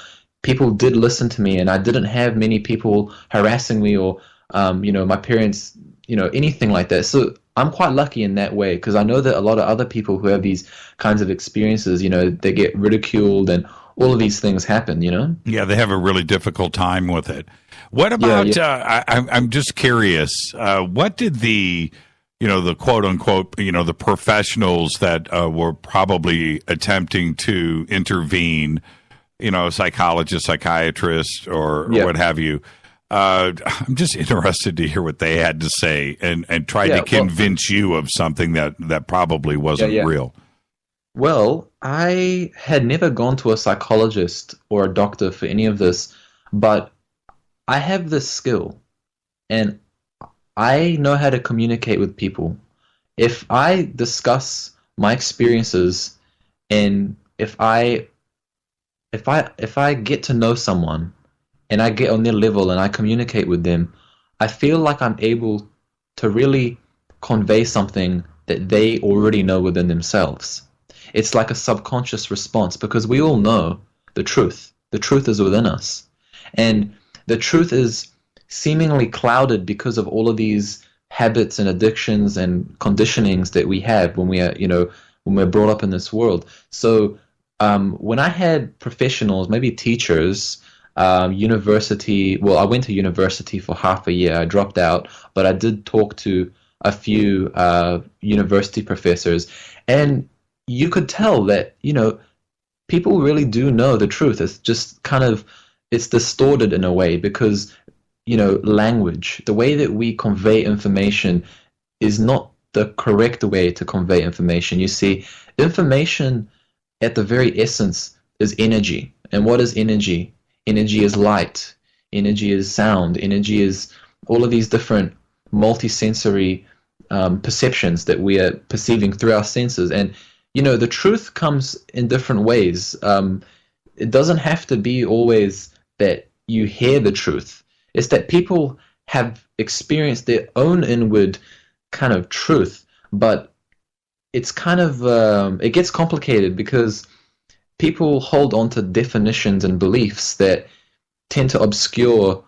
People did listen to me, and I didn't have many people harassing me or my parents, anything like that. So I'm quite lucky in that way, because I know that a lot of other people who have these kinds of experiences, they get ridiculed and all of these things happen, Yeah, they have a really difficult time with it. What about, I'm just curious, what did the quote unquote, the professionals that were probably attempting to intervene, psychologists, psychiatrists, or what have you, I'm just interested to hear what they had to say and try to convince you of something that probably wasn't real. Well, I had never gone to a psychologist or a doctor for any of this, but I have this skill, and I know how to communicate with people. If I discuss my experiences, and if I get to know someone, and I get on their level and I communicate with them, I feel like I'm able to really convey something that they already know within themselves. It's like a subconscious response, because we all know the truth. The truth is within us. And the truth is seemingly clouded because of all of these habits and addictions and conditionings that we have when we are, when we're brought up in this world. So when I had professionals, maybe teachers, university, well, I went to university for half a year. I dropped out, but I did talk to a few university professors, and you could tell that, people really do know the truth. It's just it's distorted in a way, because, language, the way that we convey information is not the correct way to convey information. You see, information at the very essence is energy. And what is energy? Energy is light. Energy is sound. Energy is all of these different multisensory perceptions that we are perceiving through our senses. And, the truth comes in different ways. It doesn't have to be always that you hear the truth. It's that people have experienced their own inward kind of truth, but it's it gets complicated, because people hold on to definitions and beliefs that tend to obscure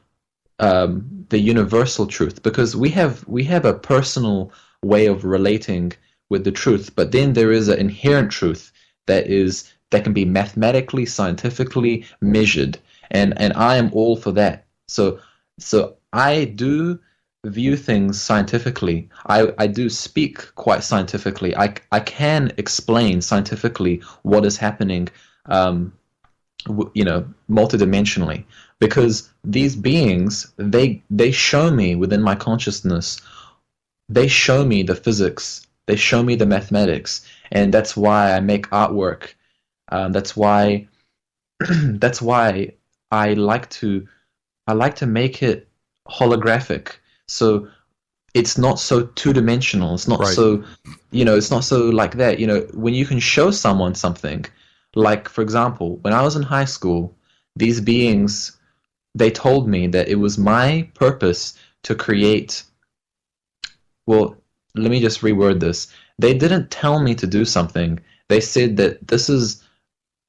the universal truth, because we have a personal way of relating with the truth, but then there is an inherent truth that can be mathematically, scientifically measured, and I am all for that. So I do view things scientifically. I do speak quite scientifically. I can explain scientifically what is happening, multidimensionally, because these beings, they show me within my consciousness. They show me the physics. They show me the mathematics, and that's why I make artwork. That's why I like to make it holographic. So it's not so two-dimensional. It's not so, it's not so like that. When you can show someone something, like, for example, when I was in high school, these beings, they told me that it was my purpose to create, well, let me just reword this. They didn't tell me to do something. They said that this is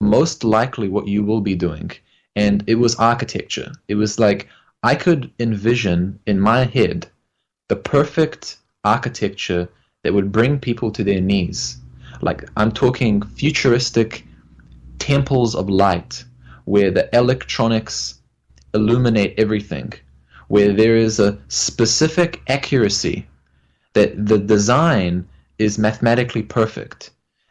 most likely what you will be doing. And it was architecture. It was like I could envision in my head the perfect architecture that would bring people to their knees. Like, I'm talking futuristic temples of light, where the electronics illuminate everything, where there is a specific accuracy, that the design is mathematically perfect,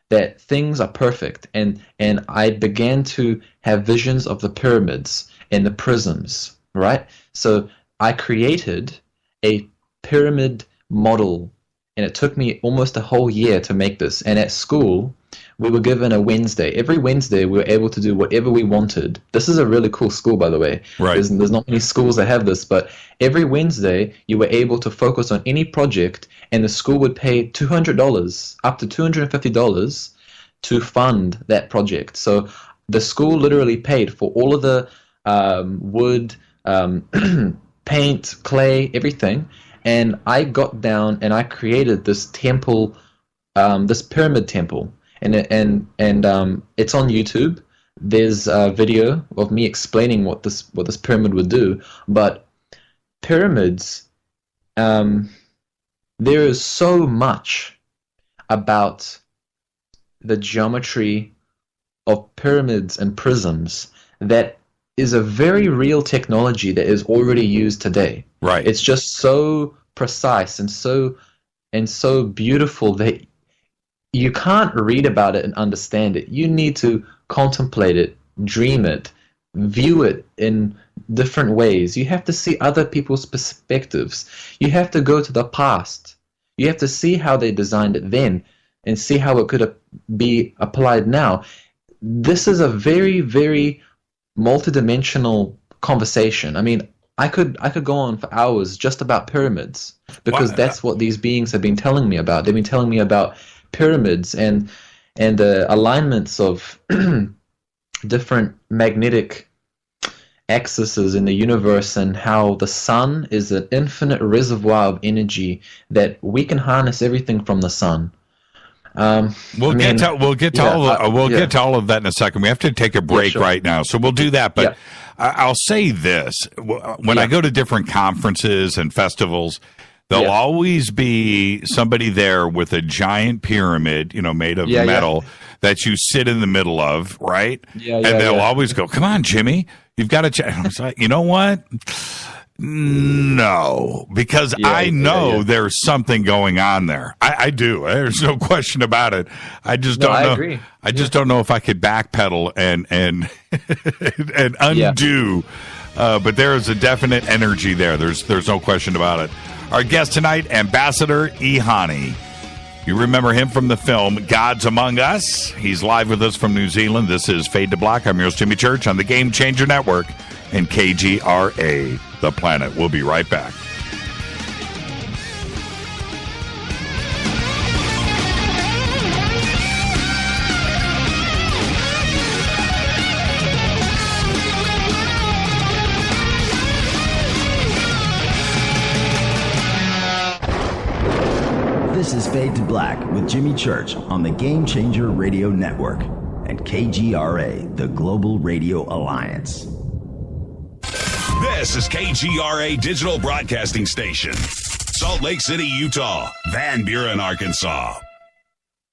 that things are perfect. And I began to have visions of the pyramids and the prisms, right? So I created a pyramid model, and it took me almost a whole year to make this. And at school, we were given a Wednesday. Every Wednesday, we were able to do whatever we wanted. This is a really cool school, by the way. Right. There's not many schools that have this, but every Wednesday, you were able to focus on any project, and the school would pay $200, up to $250, to fund that project. So the school literally paid for all of the wood, paint, clay, everything. And I got down and I created this temple, this pyramid temple. And it's on YouTube. There's a video of me explaining what this pyramid would do. But pyramids, there is so much about the geometry of pyramids and prisms that is a very real technology that is already used today. Right. It's just so precise and so beautiful that you can't read about it and understand it. You need to contemplate it, dream it, view it in different ways. You have to see other people's perspectives. You have to go to the past. You have to see how they designed it then and see how it could be applied now. This is a very, very multidimensional conversation. I mean, I could go on for hours just about pyramids because that's what these beings have been telling me about. They've been telling me about pyramids and the alignments of different magnetic axes in the universe and how the sun is an infinite reservoir of energy that we can harness everything from the sun. We'll get to all of that in a second. We have to take a break right now, so we'll do that. But I'll say this: when I go to different conferences and festivals, there'll always be somebody there with a giant pyramid, made of metal that you sit in the middle of, right? And they'll always go, "Come on, Jimmy, you've got to check." I was like, you know what? No, because I know there's something going on there. I do. There's no question about it. I just don't know. I agree. I just don't know if I could backpedal and undo. But there is a definite energy there. There's no question about it. Our guest tonight, Ambassidor EHANi. You remember him from the film Gods Among Us. He's live with us from New Zealand. This is Fade to Black. I'm your host, Jimmy Church, on the Game Changer Network and KGRA, The Planet. We'll be right back. This is Fade to Black with Jimmy Church on the Game Changer Radio Network and KGRA, the Global Radio Alliance. This is KGRA Digital Broadcasting Station, Salt Lake City, Utah, Van Buren, Arkansas.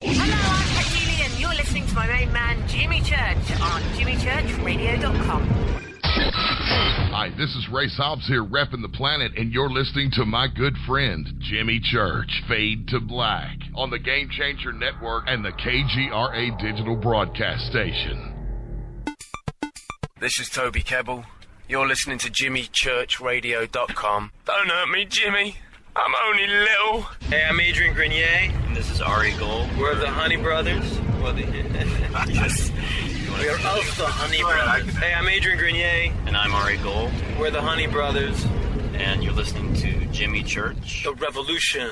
Hello, I'm Kathleen. You're listening to my main man, Jimmy Church, on jimmychurchradio.com. Hi, this is Ray Hobbs here, repping the planet, and you're listening to my good friend, Jimmy Church, Fade to Black, on the Game Changer Network and the KGRA Digital Broadcast Station. This is Toby Kebbell. You're listening to jimmychurchradio.com. Don't hurt me, Jimmy. I'm only little. Hey, I'm Adrian Grenier. And this is Ari Gold. We're the Honey Brothers. Yes. We're of the Honey Brothers. Hey, I'm Adrian Grenier. And I'm Ari Gold. We're the Honey Brothers. And you're listening to Jimmy Church. The Revolution.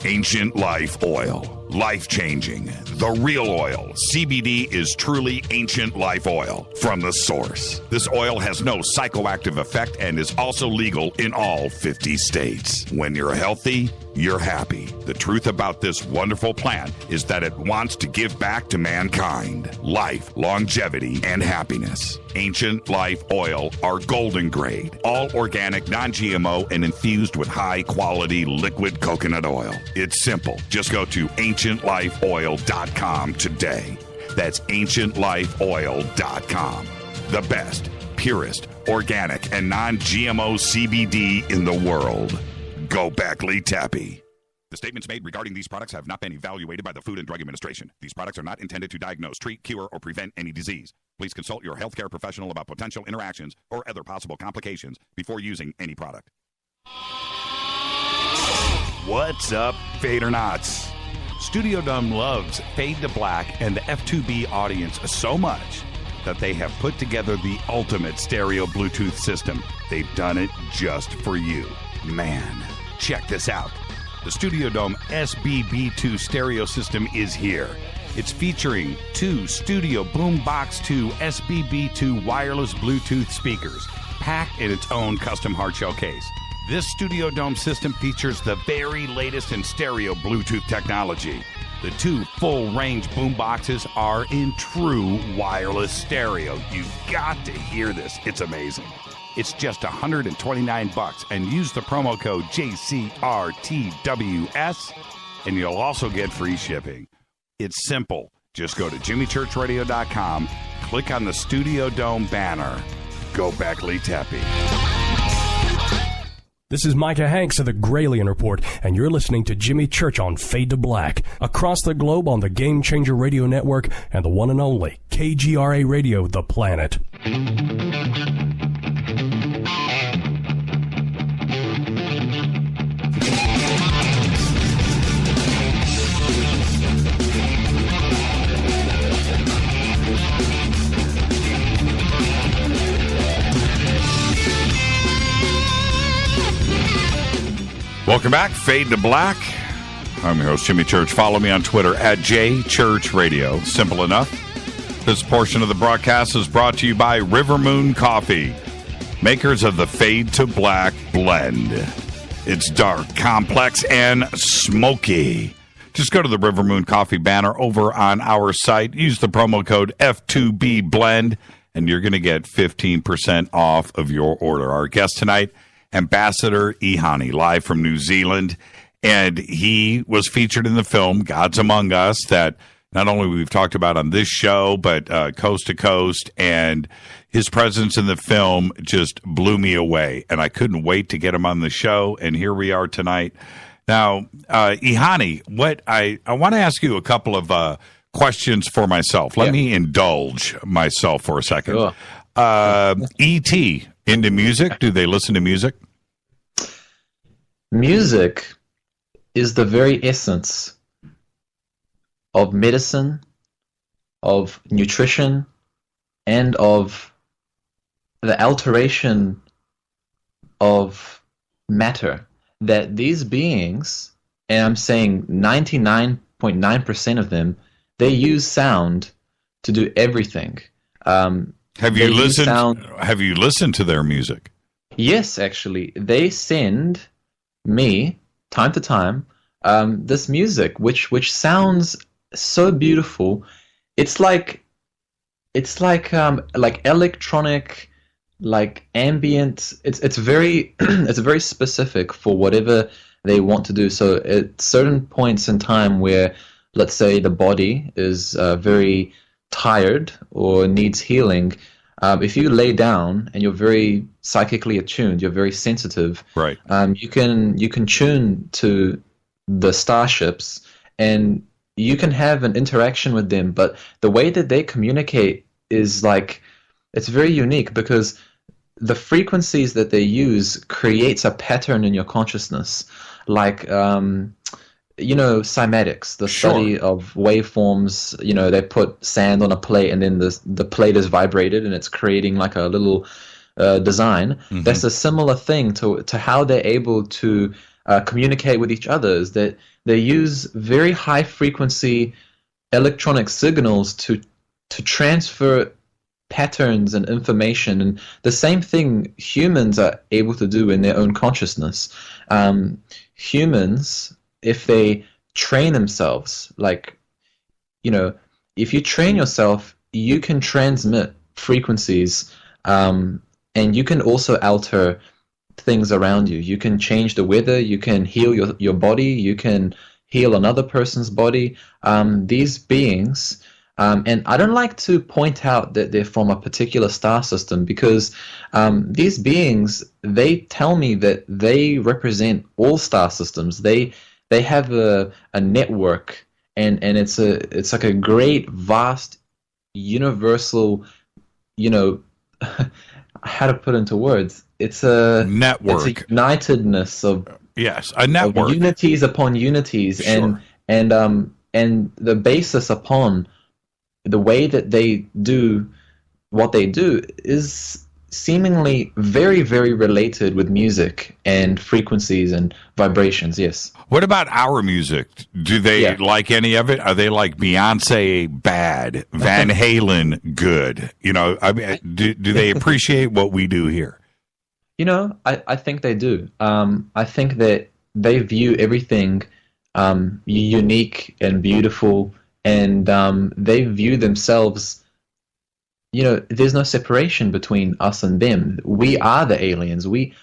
Ancient Life Oil. Life-changing. The real oil. CBD is truly ancient life oil from the source. This oil has no psychoactive effect and is also legal in all 50 states. When you're healthy, you're happy. The truth about this wonderful plant is that it wants to give back to mankind life, longevity, and happiness. Ancient Life Oil are golden grade, all organic, non-GMO, and infused with high-quality liquid coconut oil. It's simple. Just go to ancientlifeoil.com today. That's ancientlifeoil.com. The best, purest, organic, and non-GMO CBD in the world. Go Beckley Tappy. The statements made regarding these products have not been evaluated by the Food and Drug Administration. These products are not intended to diagnose, treat, cure, or prevent any disease. Please consult your healthcare professional about potential interactions or other possible complications before using any product. What's up, Fadernauts? Studio Dome loves Fade to Black and the F2B audience so much that they have put together the ultimate stereo Bluetooth system. They've done it just for you. Man, check this out. The Studio Dome SBB2 stereo system is here. It's featuring two Studio Boombox 2 SBB2 wireless Bluetooth speakers, packed in its own custom hard shell case. This Studio Dome system features the very latest in stereo Bluetooth technology. The two full-range boomboxes are in true wireless stereo. You've got to hear this. It's amazing. It's just $129 and use the promo code JCRTWS and you'll also get free shipping. It's simple. Just go to jimmychurchradio.com, click on the Studio Dome banner. Go Beckley Tepe. This is Micah Hanks of the Gralien Report, and you're listening to Jimmy Church on Fade to Black, across the globe on the Game Changer Radio Network and the one and only KGRA Radio, The Planet. Welcome back, Fade to Black. I'm your host, Jimmy Church. Follow me on Twitter at JChurchRadio. Simple enough. This portion of the broadcast is brought to you by River Moon Coffee, makers of the Fade to Black blend. It's dark, complex, and smoky. Just go to the River Moon Coffee banner over on our site. Use the promo code F2BBLEND, and you're going to get 15% off of your order. Our guest tonight, Ambassador EHANi, live from New Zealand, and he was featured in the film Gods Among Us that not only we've talked about on this show, but Coast to Coast, and his presence in the film just blew me away, and I couldn't wait to get him on the show, and here we are tonight. Now, EHANi, what I want to ask you a couple of questions for myself. Let me indulge myself for a second. Sure. E.T., into music? Do they listen to music? Music is the very essence of medicine, of nutrition, and of the alteration of matter that these beings, and I'm saying 99.9% of them, they use sound to do everything. Have you listened to their music? Yes, actually. They send me, time to time, this music, which sounds so beautiful. It's like electronic, like ambient. It's very it's very specific for whatever they want to do. So at certain points in time where, let's say, the body is very tired or needs healing, if you lay down and you're very psychically attuned, you're very sensitive, right? You can tune to the starships and you can have an interaction with them. But the way that they communicate is it's very unique because the frequencies that they use creates a pattern in your consciousness, cymatics, the study of waveforms. They put sand on a plate and then the plate is vibrated and it's creating like a little design. Mm-hmm. That's a similar thing to how they're able to communicate with each other, is that they use very high frequency electronic signals to transfer patterns and information, and the same thing humans are able to do in their own consciousness. Humans, if they train themselves, if you train yourself, you can transmit frequencies, and you can also alter things around you. You can change the weather, you can heal your body, you can heal another person's body. These beings, and I don't like to point out that they're from a particular star system, because these beings, they tell me that they represent all star systems. They have a network, and it's like a great, vast, universal, how to put into words. It's a network. It's a unitedness of a network, of unities upon unities, sure. and the basis upon the way that they do what they do is seemingly very, very related with music and frequencies and vibrations. Yes. What about our music? Do they like any of it? Are they like Beyonce bad, Van Halen good? Do they appreciate what we do here? I think they do. I think that they view everything unique and beautiful, and they view themselves there's no separation between us and them. We are the aliens. We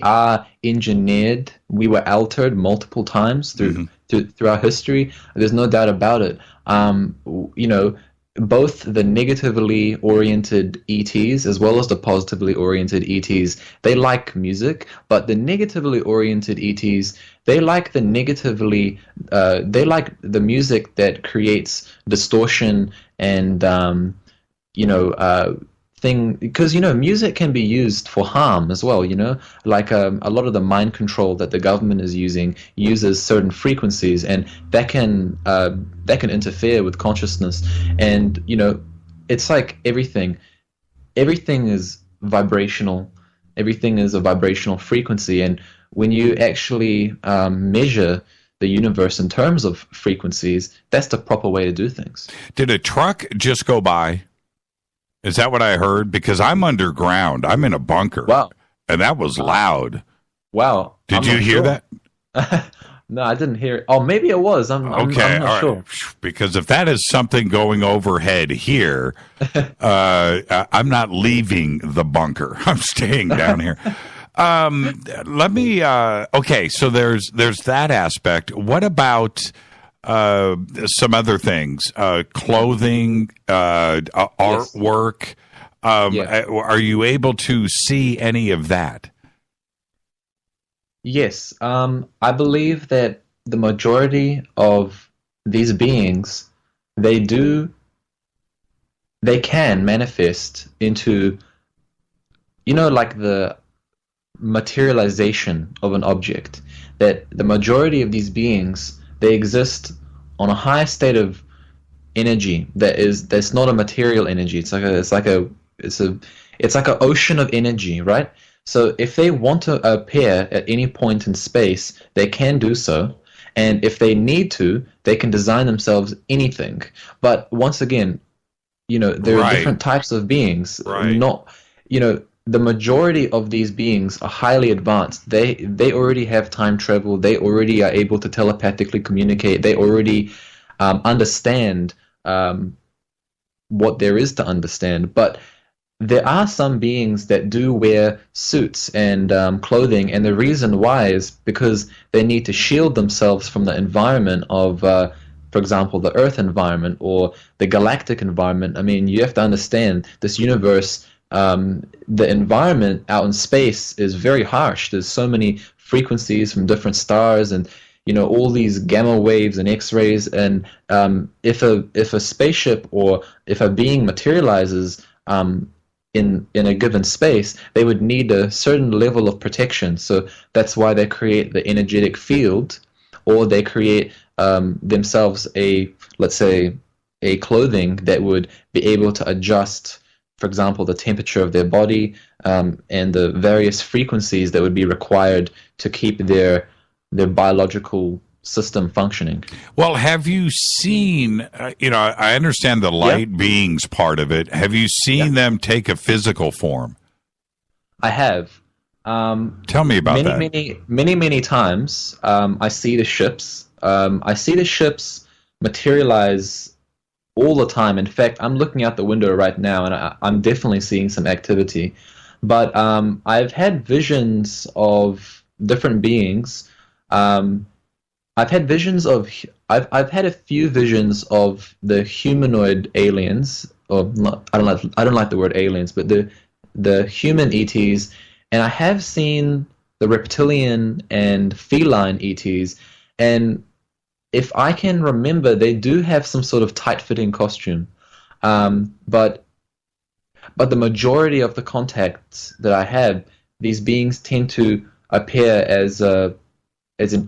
are engineered. We were altered multiple times through our history. There's no doubt about it. Both the negatively oriented ETs as well as the positively oriented ETs, they like music, but the negatively oriented ETs, they like the music that creates distortion and because music can be used for harm as well. Like a lot of the mind control that the government is using uses certain frequencies, and that can interfere with consciousness. And it's like everything is vibrational. Everything is a vibrational frequency, and when you actually measure the universe in terms of frequencies, that's the proper way to do things. Did a truck just go by? Is that what I heard? Because I'm underground. I'm in a bunker. Wow. And that was loud. Wow. Did you hear that? No, I didn't hear it. Oh, maybe it was. I'm not sure. Because if that is something going overhead here, I'm not leaving the bunker. I'm staying down here. Let me. Okay, so there's that aspect. What about some other things? Clothing, artwork. Are you able to see any of that? Yes, I believe that the majority of these beings, they can manifest into, like the materialization of an object. That the majority of these beings, they exist on a high state of energy that's not a material energy. It's like an ocean of energy, right? So if they want to appear at any point in space, they can do so. And if they need to, they can design themselves anything. But once again, there are different types of beings. Right. The majority of these beings are highly advanced. They already have time travel. They already are able to telepathically communicate. They already understand what there is to understand. But there are some beings that do wear suits and clothing, and the reason why is because they need to shield themselves from the environment of, for example, the Earth environment or the galactic environment. I mean, you have to understand this universe. The environment out in space is very harsh. There's so many frequencies from different stars, and all these gamma waves and X-rays. And if a spaceship or if a being materializes in a given space, they would need a certain level of protection. So that's why they create the energetic field, or they create themselves let's say a clothing that would be able to adjust, for example, the temperature of their body and the various frequencies that would be required to keep their biological system functioning. Well, have you seen, I understand the light beings part of it. Have you seen them take a physical form? I have. Tell me about that. Many times. I see the ships. I see the ships materialize all the time. In fact, I'm looking out the window right now, and I'm definitely seeing some activity. But I've had visions of different beings. I've had visions of. I've had a few visions of the humanoid aliens, or not, I don't like the word aliens, but the human ETs, and I have seen the reptilian and feline ETs, and if I can remember, they do have some sort of tight-fitting costume, but the majority of the contacts that I have, these beings tend to appear as an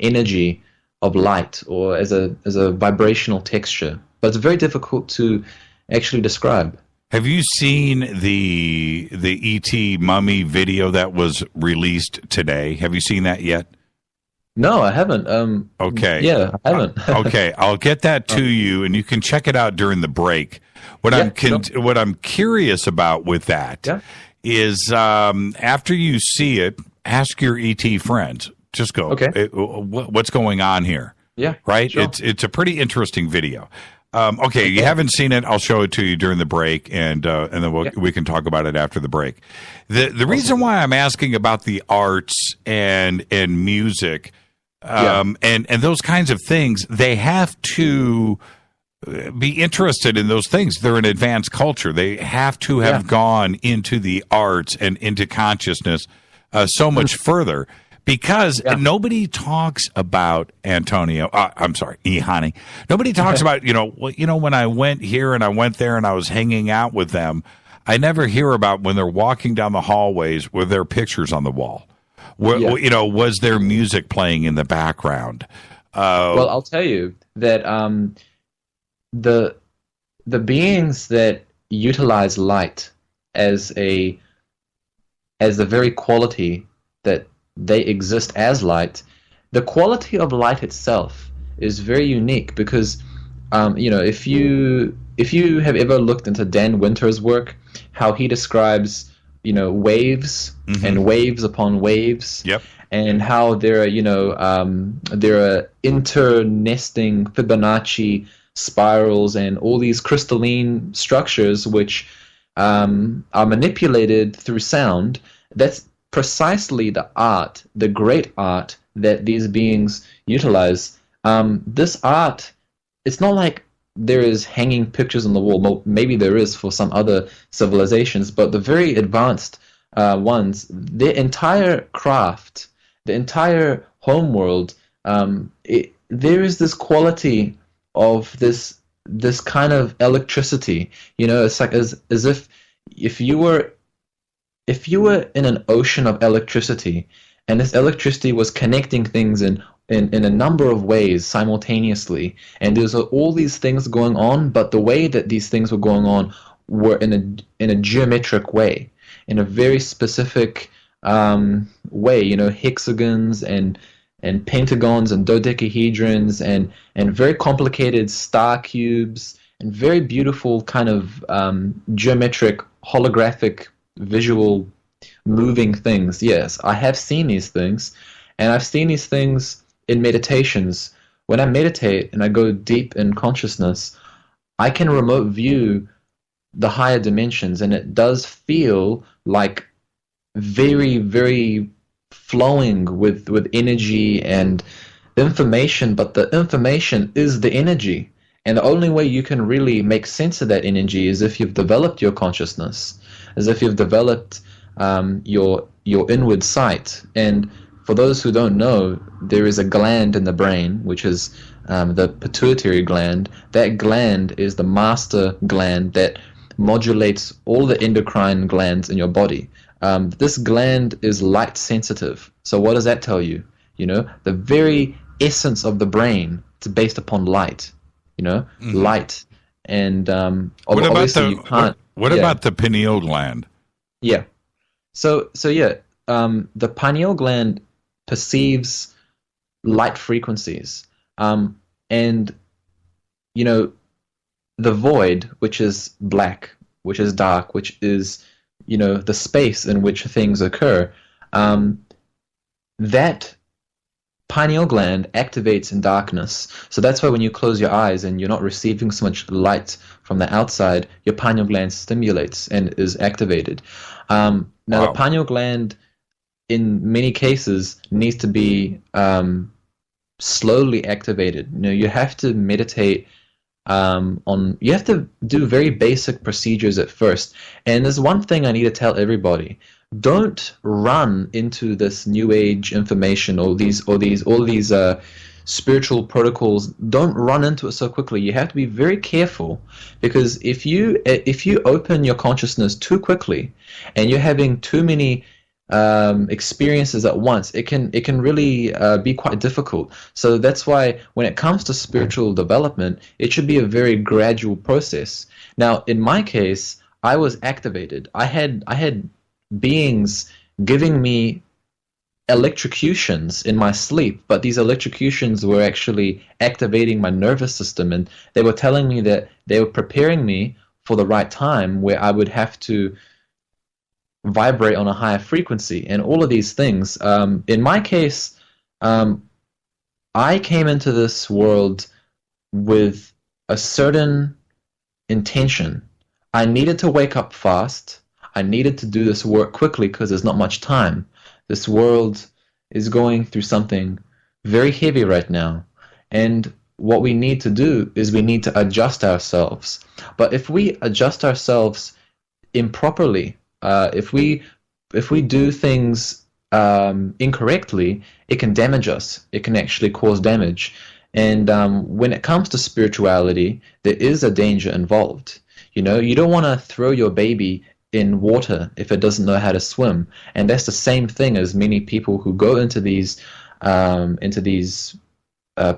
energy of light, or as a vibrational texture, but it's very difficult to actually describe. Have you seen the ET mummy video that was released today? Have you seen that yet? No, I haven't. Okay. Yeah, I haven't. Okay, I'll get that to you, and you can check it out during the break. What I'm curious about with that is after you see it, ask your ET friends. Just go, okay, what's going on here? Yeah. Right? Sure. It's a pretty interesting video. Okay, you haven't seen it. I'll show it to you during the break, and then we can talk about it after the break. The reason why I'm asking about the arts and music and those kinds of things, they have to be interested in those things. They're an advanced culture. They have to have gone into the arts and into consciousness so much further. Because nobody talks about EHANi. Nobody talks about, when I went here and I went there and I was hanging out with them, I never hear about when they're walking down the hallways with their pictures on the wall. Was there music playing in the background? Well, I'll tell you that the beings that utilize light as the very quality that they exist as light, the quality of light itself is very unique because, if you have ever looked into Dan Winter's work, how he describes, waves and waves upon waves, and how there are internesting Fibonacci spirals and all these crystalline structures which are manipulated through sound. That's precisely the great art that these beings utilize. This art, it's not like there is hanging pictures on the wall. Well, maybe there is for some other civilizations, but the very advanced ones, their entire craft, the entire homeworld, there is this quality of this kind of electricity. It's like as if you were in an ocean of electricity, and this electricity was connecting things in a number of ways simultaneously, and there's all these things going on, but the way that these things were going on were in a geometric way, in a very specific way, hexagons and pentagons and dodecahedrons and very complicated star cubes and very beautiful kind of geometric holographic visual moving things. Yes, I have seen these things, and I've seen these things in meditations. When I meditate and I go deep in consciousness, I can remote view the higher dimensions, and it does feel like very, very flowing with energy and information, but the information is the energy, and the only way you can really make sense of that energy is if you've developed your consciousness, as if you've developed your inward sight. And for those who don't know, there is a gland in the brain, which is the pituitary gland. That gland is the master gland that modulates all the endocrine glands in your body. This gland is light sensitive. So what does that tell you? The very essence of the brain is based upon light. Light. And what obviously about the pineal gland? Yeah. So the pineal gland perceives light frequencies, and the void, which is black, which is dark, which is the space in which things occur, that pineal gland activates in darkness. So that's why when you close your eyes and you're not receiving so much light from the outside, your pineal gland stimulates and is activated. Now, the pineal gland, in many cases, needs to be slowly activated. You have to meditate you have to do very basic procedures at first. And there's one thing I need to tell everybody: don't run into this new age information or all these spiritual protocols. Don't run into it so quickly. You have to be very careful, because if you open your consciousness too quickly and you're having too many experiences at once, it can really be quite difficult. So that's why when it comes to spiritual development, it should be a very gradual process. Now, in my case, I was activated. I had beings giving me electrocutions in my sleep, but these electrocutions were actually activating my nervous system, and they were telling me that they were preparing me for the right time where I would have to vibrate on a higher frequency and all of these things. In my case, I came into this world with a certain intention. I needed to wake up fast. I needed to do this work quickly because there's not much time. This world is going through something very heavy right now. And what we need to do is we need to adjust ourselves. But if we adjust ourselves improperly, if we do things incorrectly, it can damage us. It can actually cause damage. And when it comes to spirituality, there is a danger involved. You know, you don't want to throw your baby in water if it doesn't know how to swim. And that's the same thing as many people who go into these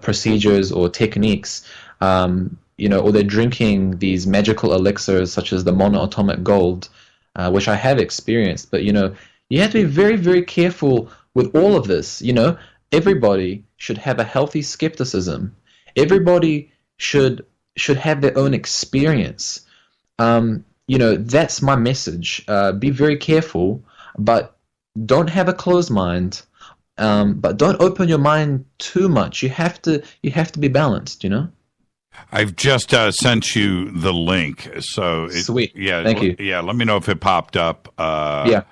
procedures or techniques, you know, or they're drinking these magical elixirs such as the Monatomic gold, which I have experienced. But, you know, you have to be very, very careful with all of this. You know, everybody should have a healthy skepticism. Everybody should have their own experience. You know, that's my message. Be very careful, but don't have a closed mind. But don't open your mind too much. You have to be balanced, you know? I've just sent you the link. So sweet. Yeah. Thank you. Yeah. Let me know if it popped up. Yeah.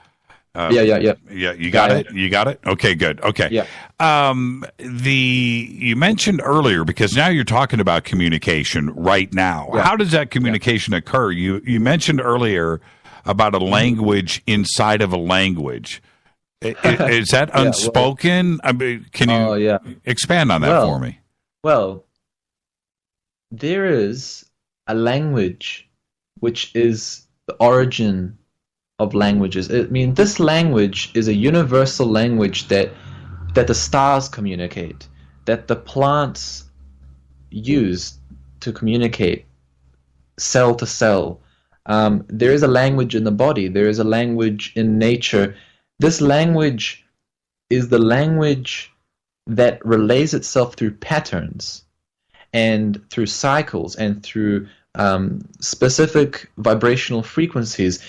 Yeah. You got it? You got it? Okay, good. Okay. Yeah. You mentioned earlier, because now you're talking about communication right now. Yeah. How does that communication occur? You mentioned earlier about a language inside of a language. Is that unspoken? I mean, can you expand on that for me? Well, there is a language which is the origin of languages. I mean, this language is a universal language that the stars communicate, that the plants use to communicate cell to cell. There is a language in the body. There is a language in nature. This language is the language that relays itself through patterns and through cycles and through specific vibrational frequencies.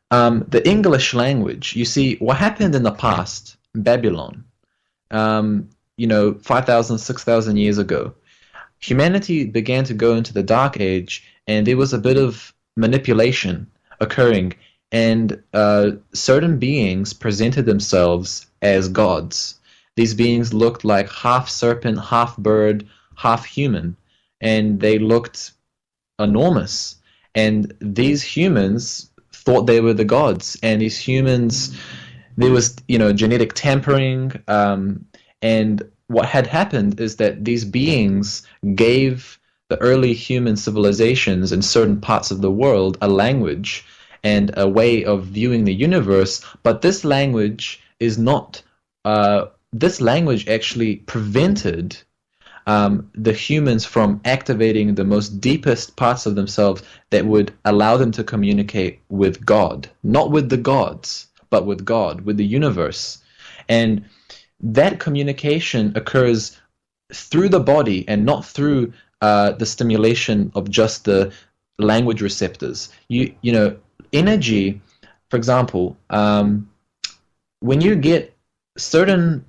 The English language, you see, what happened in the past, Babylon, 5,000, 6,000 years ago, humanity began to go into the Dark Age, and there was a bit of manipulation occurring. And certain beings presented themselves as gods. These beings looked like half serpent, half bird, half human, and they looked enormous. And these humans thought they were the gods. And these humans, there was, genetic tampering. And what had happened is that these beings gave the early human civilizations in certain parts of the world a language and a way of viewing the universe, but this language is not. This language actually prevented the humans from activating the most deepest parts of themselves that would allow them to communicate with God, not with the gods, but with God, with the universe. And that communication occurs through the body and not through the stimulation of just the language receptors. Energy, for example, when you get certain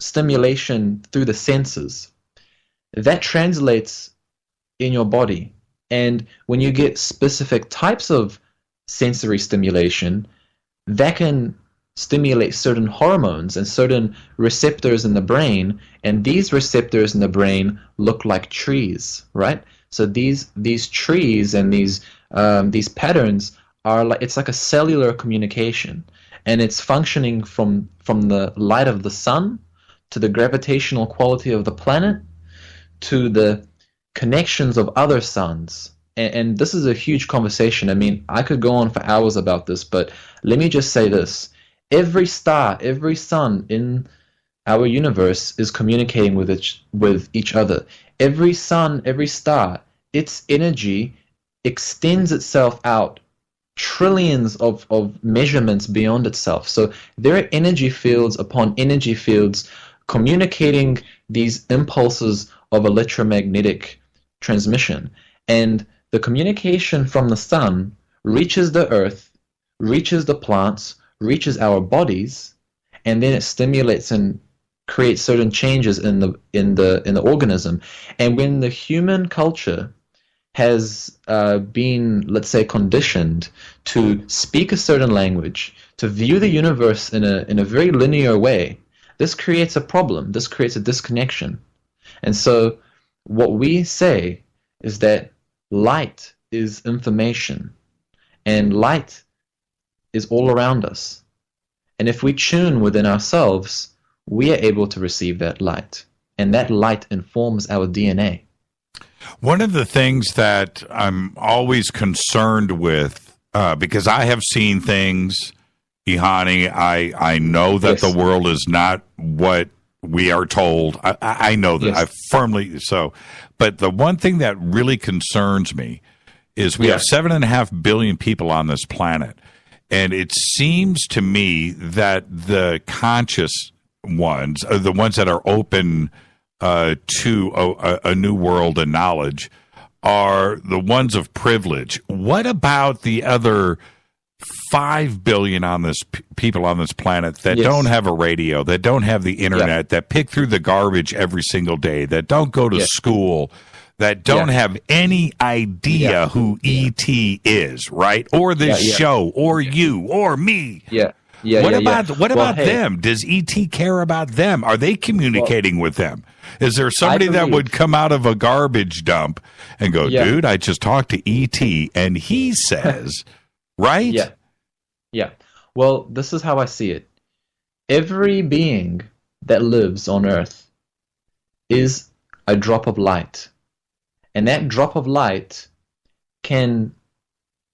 stimulation through the senses, that translates in your body. And when you get specific types of sensory stimulation, that can stimulate certain hormones and certain receptors in the brain, and these receptors in the brain look like trees, right? So these trees and these patterns are like, it's like a cellular communication, and it's functioning from the light of the sun to the gravitational quality of the planet to the connections of other suns. And this is a huge conversation. I mean, I could go on for hours about this, but let me just say this. Every star, every sun in our universe is communicating with each other. Every sun, every star, its energy extends itself out trillions of measurements beyond itself. So there are energy fields upon energy fields communicating these impulses of electromagnetic transmission. And the communication from the sun reaches the earth, reaches the plants, reaches our bodies, and then it stimulates and creates certain changes in the organism. And when the human culture has been, let's say, conditioned to speak a certain language, to view the universe in a very linear way, this creates a problem. This creates a disconnection. And so what we say is that light is information, and light is all around us. And if we tune within ourselves, we are able to receive that light, and that light informs our DNA. One of the things that I'm always concerned with, because I have seen things, EHANi, I know that the world is not what we are told. I know that. I firmly so. But the one thing that really concerns me is we have 7.5 billion people on this planet. And it seems to me that the conscious ones, the ones that are open to a new world and knowledge, are the ones of privilege. What about the other 5 billion people on this planet that don't have a radio, that don't have the internet, that pick through the garbage every single day, that don't go to school, that don't have any idea who E.T. is, right? Or this show, or you, or me. What about them? Does E.T. care about them? Are they communicating with them? Is there somebody that would come out of a garbage dump and go, dude, I just talked to E.T. and he says, right? Yeah. Well, this is how I see it. Every being that lives on Earth is a drop of light. And that drop of light can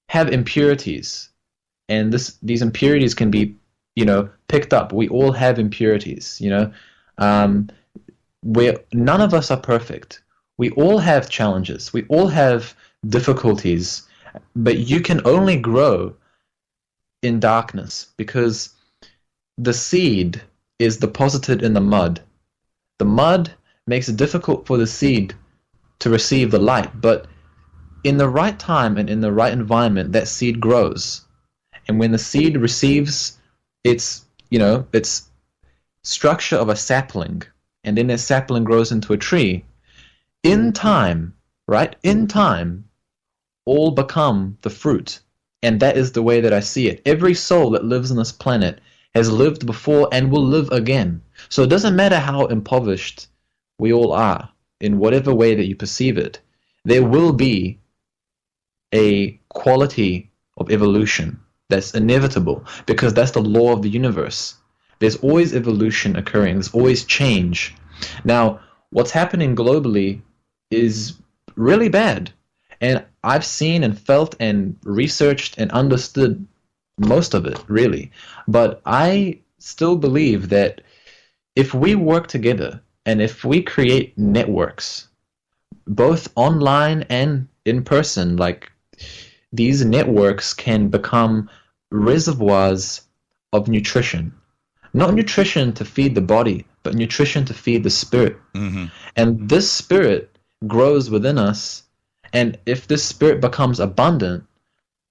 have impurities. And these impurities can be, picked up. We all have impurities, where none of us are perfect. We all have challenges. We all have difficulties. But you can only grow in darkness because the seed is deposited in the mud. The mud makes it difficult for the seed to receive the light, but in the right time and in the right environment, that seed grows. And when the seed receives its structure of a sapling, and then that sapling grows into a tree, in time, all become the fruit. And that is the way that I see it. Every soul that lives on this planet has lived before and will live again. So it doesn't matter how impoverished we all are, in whatever way that you perceive it, there will be a quality of evolution that's inevitable, because that's the law of the universe. There's always evolution occurring. There's always change. Now, what's happening globally is really bad. And I've seen and felt and researched and understood most of it, really. But I still believe that if we work together and if we create networks, both online and in person, like these networks can become reservoirs of nutrition. Not nutrition to feed the body, but nutrition to feed the spirit. Mm-hmm. And this spirit grows within us. And if this spirit becomes abundant,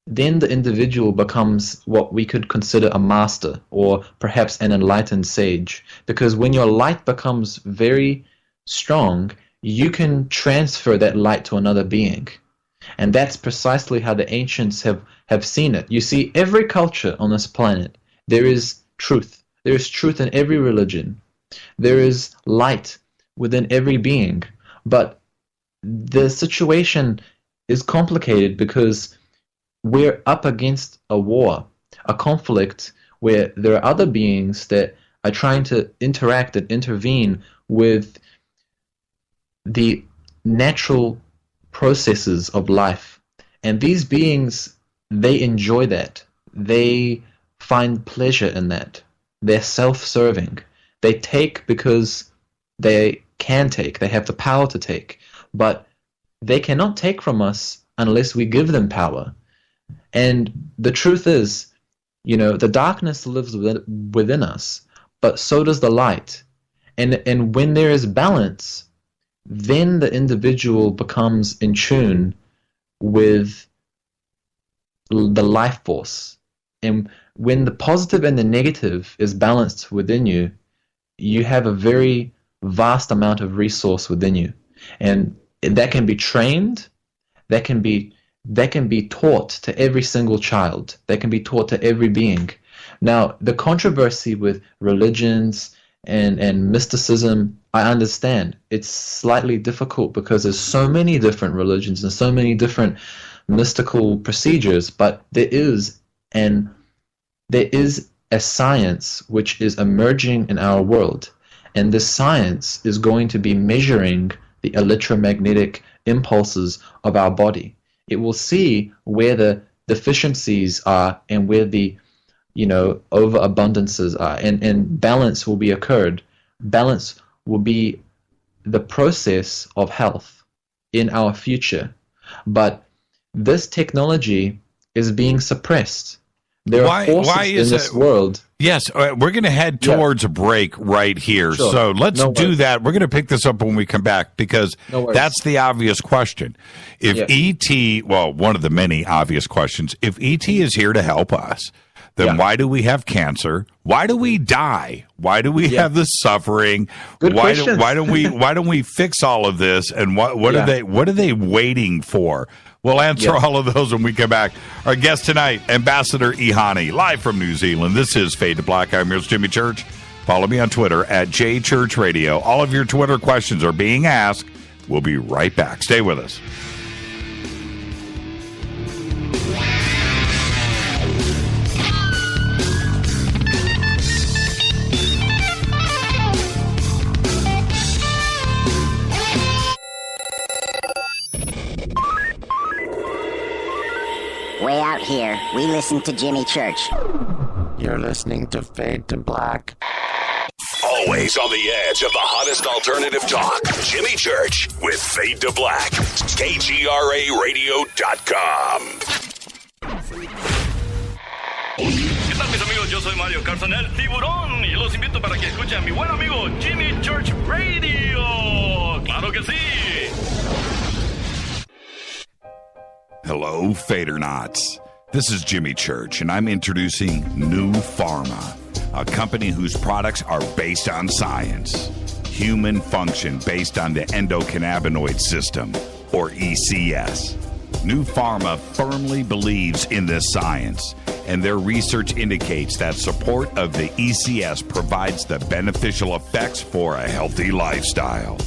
then the individual becomes what we could consider a master, or perhaps an enlightened sage. Because when your light becomes very strong, you can transfer that light to another being. And that's precisely how the ancients have seen it. You see, every culture on this planet, there is truth. There is truth in every religion. There is light within every being. But the situation is complicated because we're up against a war, a conflict where there are other beings that are trying to interact and intervene with the natural processes of life. And these beings, they enjoy that. They find pleasure in that. They're self-serving. They take because they can take. They have the power to take. But they cannot take from us unless we give them power. And the truth is, the darkness lives within us, but so does the light. And when there is balance, then the individual becomes in tune with the life force. And when the positive and the negative is balanced within you, you have a very vast amount of resource within you. And that can be trained, that can be taught to every single child, that can be taught to every being. Now, the controversy with religions and mysticism, I understand. It's slightly difficult because there's so many different religions and so many different mystical procedures, but there is a science which is emerging in our world, and this science is going to be measuring the electromagnetic impulses of our body. It will see where the deficiencies are and where the overabundances are, and balance will be occurred. Balance will be the process of health in our future. But this technology is being suppressed. There are forces in this world. Yes, we're going to head towards a break right here. Sure. So let's do that. We're going to pick this up when we come back, because that's the obvious question. If E.T., one of the many obvious questions, if E.T. is here to help us, then why do we have cancer? Why do we die? Why do we have the suffering? Why don't we fix all of this? And what are they waiting for? We'll answer all of those when we come back. Our guest tonight, Ambassador EHANi, live from New Zealand. This is Fade to Black. I'm yours, Jimmy Church. Follow me on Twitter at JChurchRadio. All of your Twitter questions are being asked. We'll be right back. Stay with us. Way out here, we listen to Jimmy Church. You're listening to Fade to Black. Always on the edge of the hottest alternative talk. Jimmy Church with Fade to Black. KGRARadio.com. ¿Qué tal, mis amigos? Yo soy Mario Carson, el tiburón, y los invito para que escuchen a mi buen amigo Jimmy Church Radio. ¡Claro que sí! Hello, Fadernauts. This is Jimmy Church, and I'm introducing New Pharma, a company whose products are based on science. Human function based on the endocannabinoid system, or ECS. New Pharma firmly believes in this science, and their research indicates that support of the ECS provides the beneficial effects for a healthy lifestyle.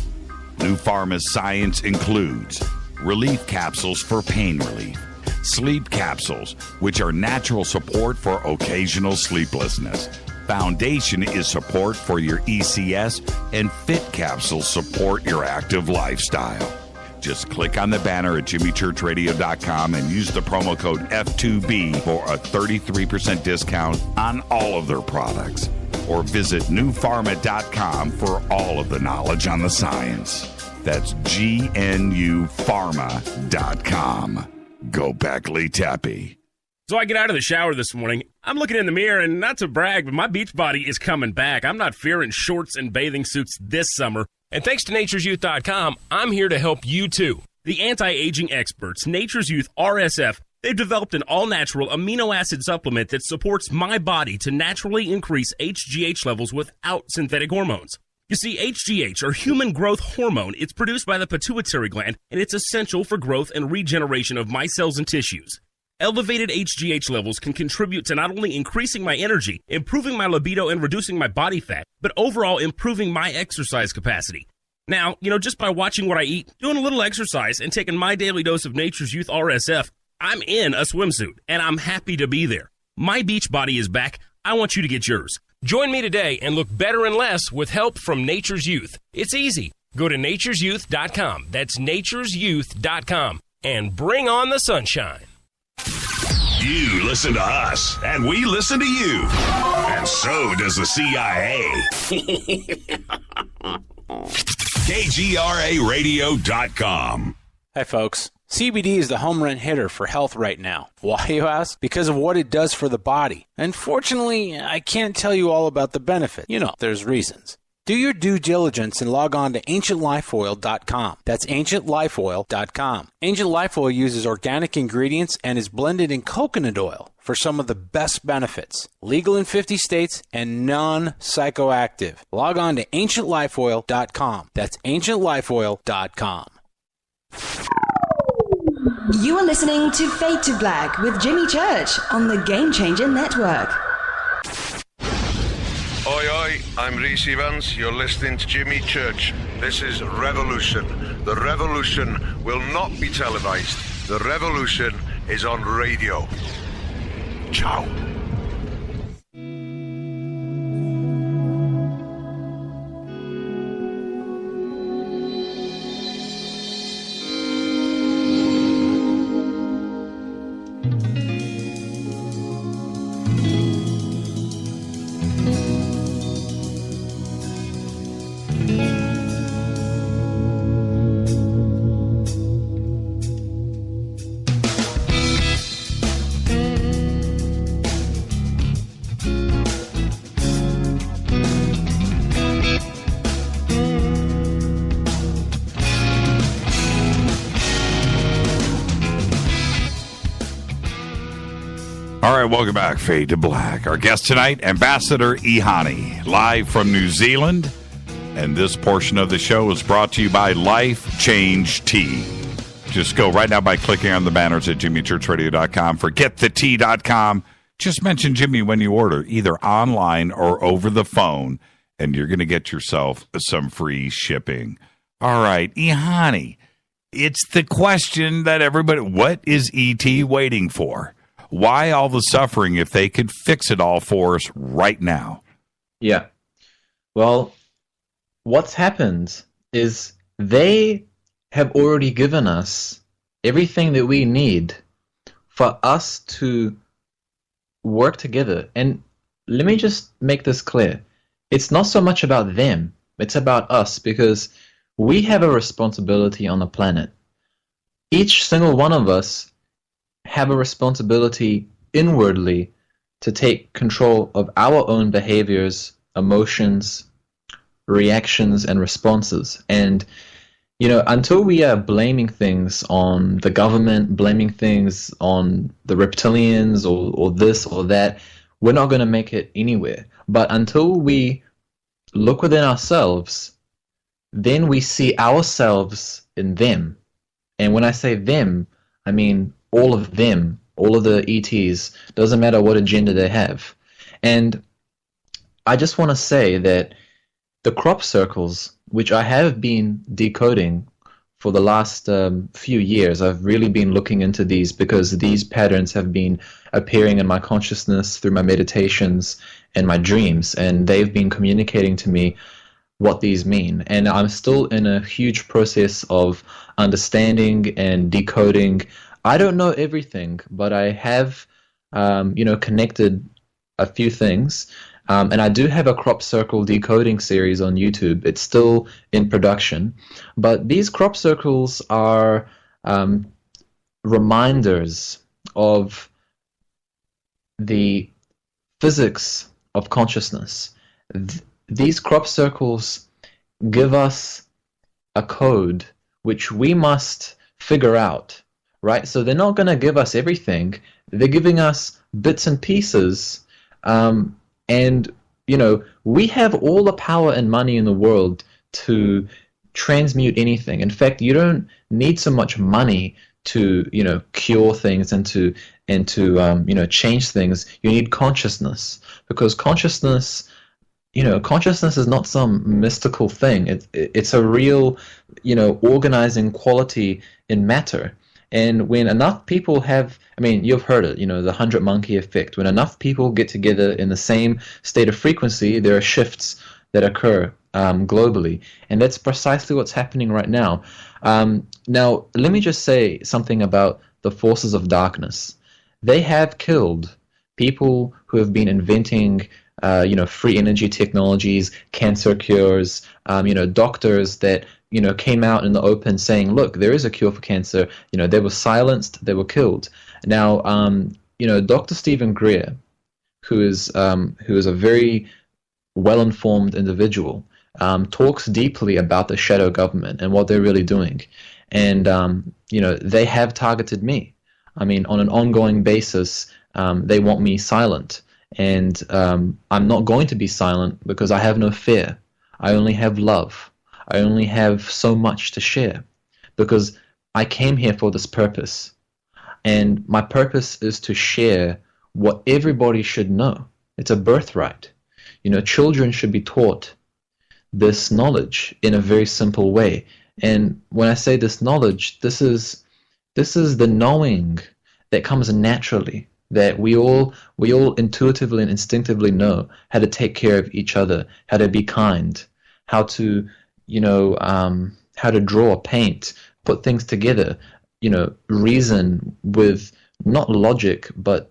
New Pharma's science includes relief capsules for pain relief, sleep capsules, which are natural support for occasional sleeplessness. Foundation is support for your ECS, and Fit capsules support your active lifestyle. Just click on the banner at jimmychurchradio.com and use the promo code F2B for a 33% discount on all of their products. Or visit newpharma.com for all of the knowledge on the science. That's GNUpharma.com. Go back, Lee Tappy. So I get out of the shower this morning. I'm looking in the mirror, and not to brag, but my beach body is coming back. I'm not fearing shorts and bathing suits this summer. And thanks to naturesyouth.com, I'm here to help you too. The anti-aging experts, Nature's Youth RSF, they've developed an all-natural amino acid supplement that supports my body to naturally increase HGH levels without synthetic hormones. You see, HGH, or human growth hormone, it's produced by the pituitary gland, and it's essential for growth and regeneration of my cells and tissues. Elevated HGH levels can contribute to not only increasing my energy, improving my libido, and reducing my body fat, but overall improving my exercise capacity. Now, just by watching what I eat, doing a little exercise, and taking my daily dose of Nature's Youth RSF, I'm in a swimsuit, and I'm happy to be there. My beach body is back. I want you to get yours. Join me today and look better and less with help from Nature's Youth. It's easy. Go to naturesyouth.com. That's naturesyouth.com. And bring on the sunshine. You listen to us, and we listen to you. And so does the CIA. KGRARadio.com. Hi, folks. CBD is the home run hitter for health right now. Why, you ask? Because of what it does for the body. Unfortunately, I can't tell you all about the benefit. There's reasons. Do your due diligence and log on to ancientlifeoil.com. That's ancientlifeoil.com. Ancient Life Oil uses organic ingredients and is blended in coconut oil for some of the best benefits. Legal in 50 states and non-psychoactive. Log on to ancientlifeoil.com. That's ancientlifeoil.com. You are listening to Fade to Black with Jimmy Church on the Game Changer Network. Oi, oi, I'm Reese Evans. You're listening to Jimmy Church. This is Revolution. The revolution will not be televised. The revolution is on radio. Ciao. All right, welcome back, Fade to Black. Our guest tonight, Ambassador EHANi, live from New Zealand. And this portion of the show is brought to you by Life Change Tea. Just go right now by clicking on the banners at jimmychurchradio.com. Forget the tea.com. Just mention Jimmy when you order, either online or over the phone, and you're going to get yourself some free shipping. All right, EHANi, it's the question that everybody, what is ET waiting for? Why all the suffering if they could fix it all for us right now? Yeah. Well, what's happened is they have already given us everything that we need for us to work together. And let me just make this clear. It's not so much about them. It's about us, because we have a responsibility on the planet. Each single one of us have a responsibility inwardly to take control of our own behaviors, emotions, reactions, and responses. And, you know, until we are blaming things on the government, blaming things on the reptilians or this or that, we're not going to make it anywhere. But until we look within ourselves, then we see ourselves in them. And when I say them, I mean all of them, all of the ETs, doesn't matter what agenda they have. And I just want to say that the crop circles, which I have been decoding for the last few years, I've really been looking into these because these patterns have been appearing in my consciousness through my meditations and my dreams, and they've been communicating to me what these mean. And I'm still in a huge process of understanding and decoding. I don't know everything, but I have, connected a few things. And I do have a crop circle decoding series on YouTube. It's still in production. But these crop circles are reminders of the physics of consciousness. These crop circles give us a code which we must figure out. Right, so they're not going to give us everything. They're giving us bits and pieces, and we have all the power and money in the world to transmute anything. In fact, you don't need so much money to cure things and to change things. You need consciousness, because consciousness is not some mystical thing. It's a real organizing quality in matter. And when enough people have, you've heard it, the 100 monkey effect. When enough people get together in the same state of frequency, there are shifts that occur globally. And that's precisely what's happening right now. Now, let me just say something about the forces of darkness. They have killed people who have been inventing free energy technologies, cancer cures, doctors that came out in the open saying, look, there is a cure for cancer. They were silenced, they were killed. Now, Dr. Stephen Greer, who is a very well-informed individual, talks deeply about the shadow government and what they're really doing. And, they have targeted me. On an ongoing basis, they want me silent. And I'm not going to be silent because I have no fear. I only have love. I only have so much to share because I came here for this purpose. And my purpose is to share what everybody should know. It's a birthright. Children should be taught this knowledge in a very simple way. And when I say this knowledge, this is the knowing that comes naturally, that we all intuitively and instinctively know how to take care of each other, how to be kind, how to how to draw, paint, put things together, reason with not logic, but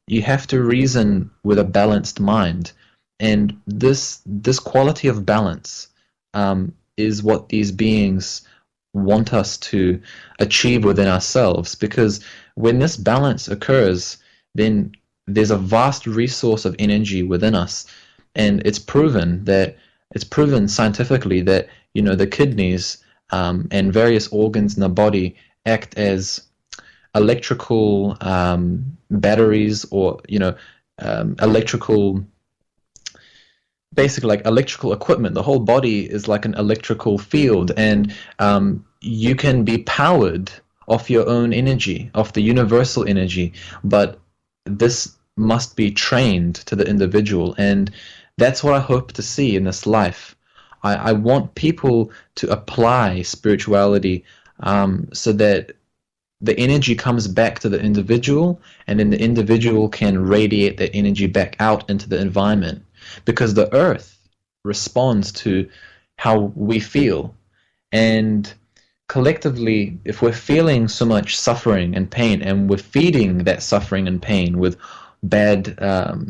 you have to reason with a balanced mind. And this quality of balance is what these beings want us to achieve within ourselves, because when this balance occurs, then there's a vast resource of energy within us, and it's proven scientifically that the kidneys and various organs in the body act as electrical batteries, or electrical, basically like electrical equipment. The whole body is like an electrical field, and you can be powered off your own energy, off the universal energy, but this must be trained to the individual, and that's what I hope to see in this life. I want people to apply spirituality so that the energy comes back to the individual, and then the individual can radiate that energy back out into the environment, because the earth responds to how we feel. And collectively, if we're feeling so much suffering and pain, and we're feeding that suffering and pain with bad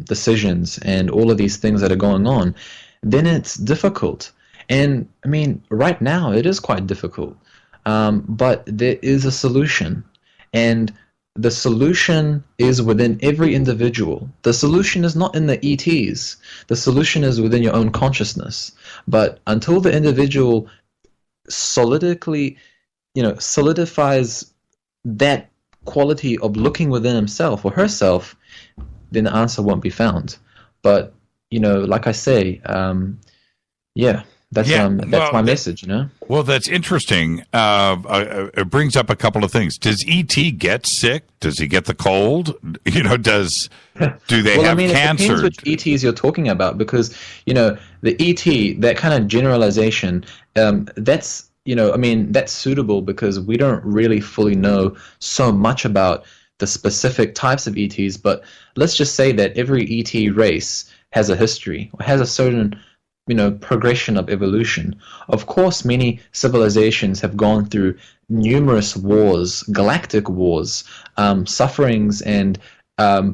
decisions and all of these things that are going on, then it's difficult. And I mean, right now it is quite difficult, but there is a solution, and the solution is within every individual. The solution is not in the ETs. The solution is within your own consciousness. But until the individual solidifies that quality of looking within himself or herself, then the answer won't be found. But like I say, that's my message. Well, that's interesting. It brings up a couple of things. Does ET get sick? Does he get the cold? Do they have cancer? It depends which ETs you're talking about, because the ET, that kind of generalization, that's that's suitable because we don't really fully know so much about the specific types of ETs. But let's just say that every ET race has a history, or has a certain progression of evolution. Of course, many civilizations have gone through numerous wars, galactic wars, sufferings, and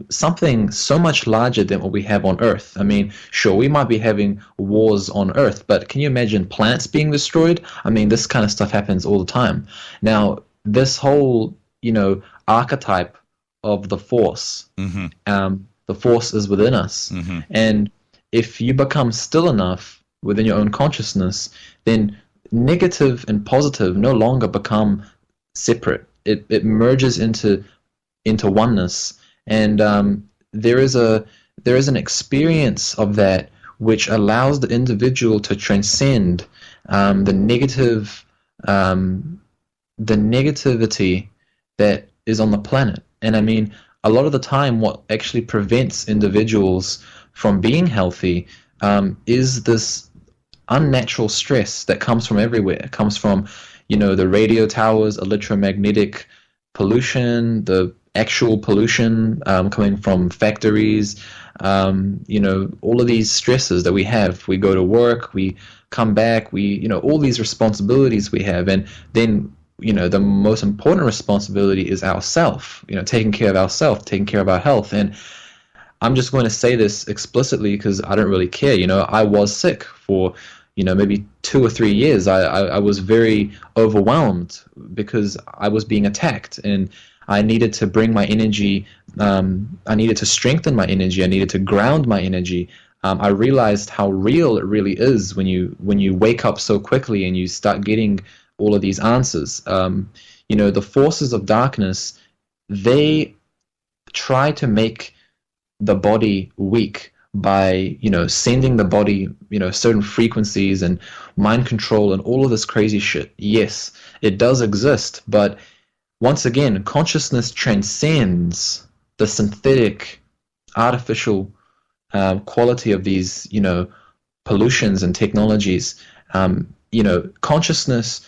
something so much larger than what we have on Earth. I mean, sure, we might be having wars on Earth, but can you imagine planets being destroyed? I mean, this kind of stuff happens all the time. Now, this whole, archetype of the Force, the Force is within us. And if you become still enough within your own consciousness, then negative and positive no longer become separate. It merges into oneness, and there is an experience of that which allows the individual to transcend the negativity that is on the planet. And I mean, a lot of the time, what actually prevents individuals from being healthy is this unnatural stress that comes from everywhere. It comes from, the radio towers, electromagnetic pollution, the actual pollution coming from factories, all of these stresses that we have. We go to work, we come back, all these responsibilities we have, and then the most important responsibility is ourself, taking care of ourself, taking care of our health. And I'm just going to say this explicitly because I don't really care. I was sick for, maybe 2 or 3 years. I was very overwhelmed because I was being attacked, and I needed to bring my energy, I needed to strengthen my energy, I needed to ground my energy. I realized how real it really is when you wake up so quickly and you start getting all of these answers. The forces of darkness, they try to make the body weak by sending the body certain frequencies and mind control and all of this crazy shit. Yes, it does exist, but once again, consciousness transcends the synthetic, artificial quality of these, pollutions and technologies. Consciousness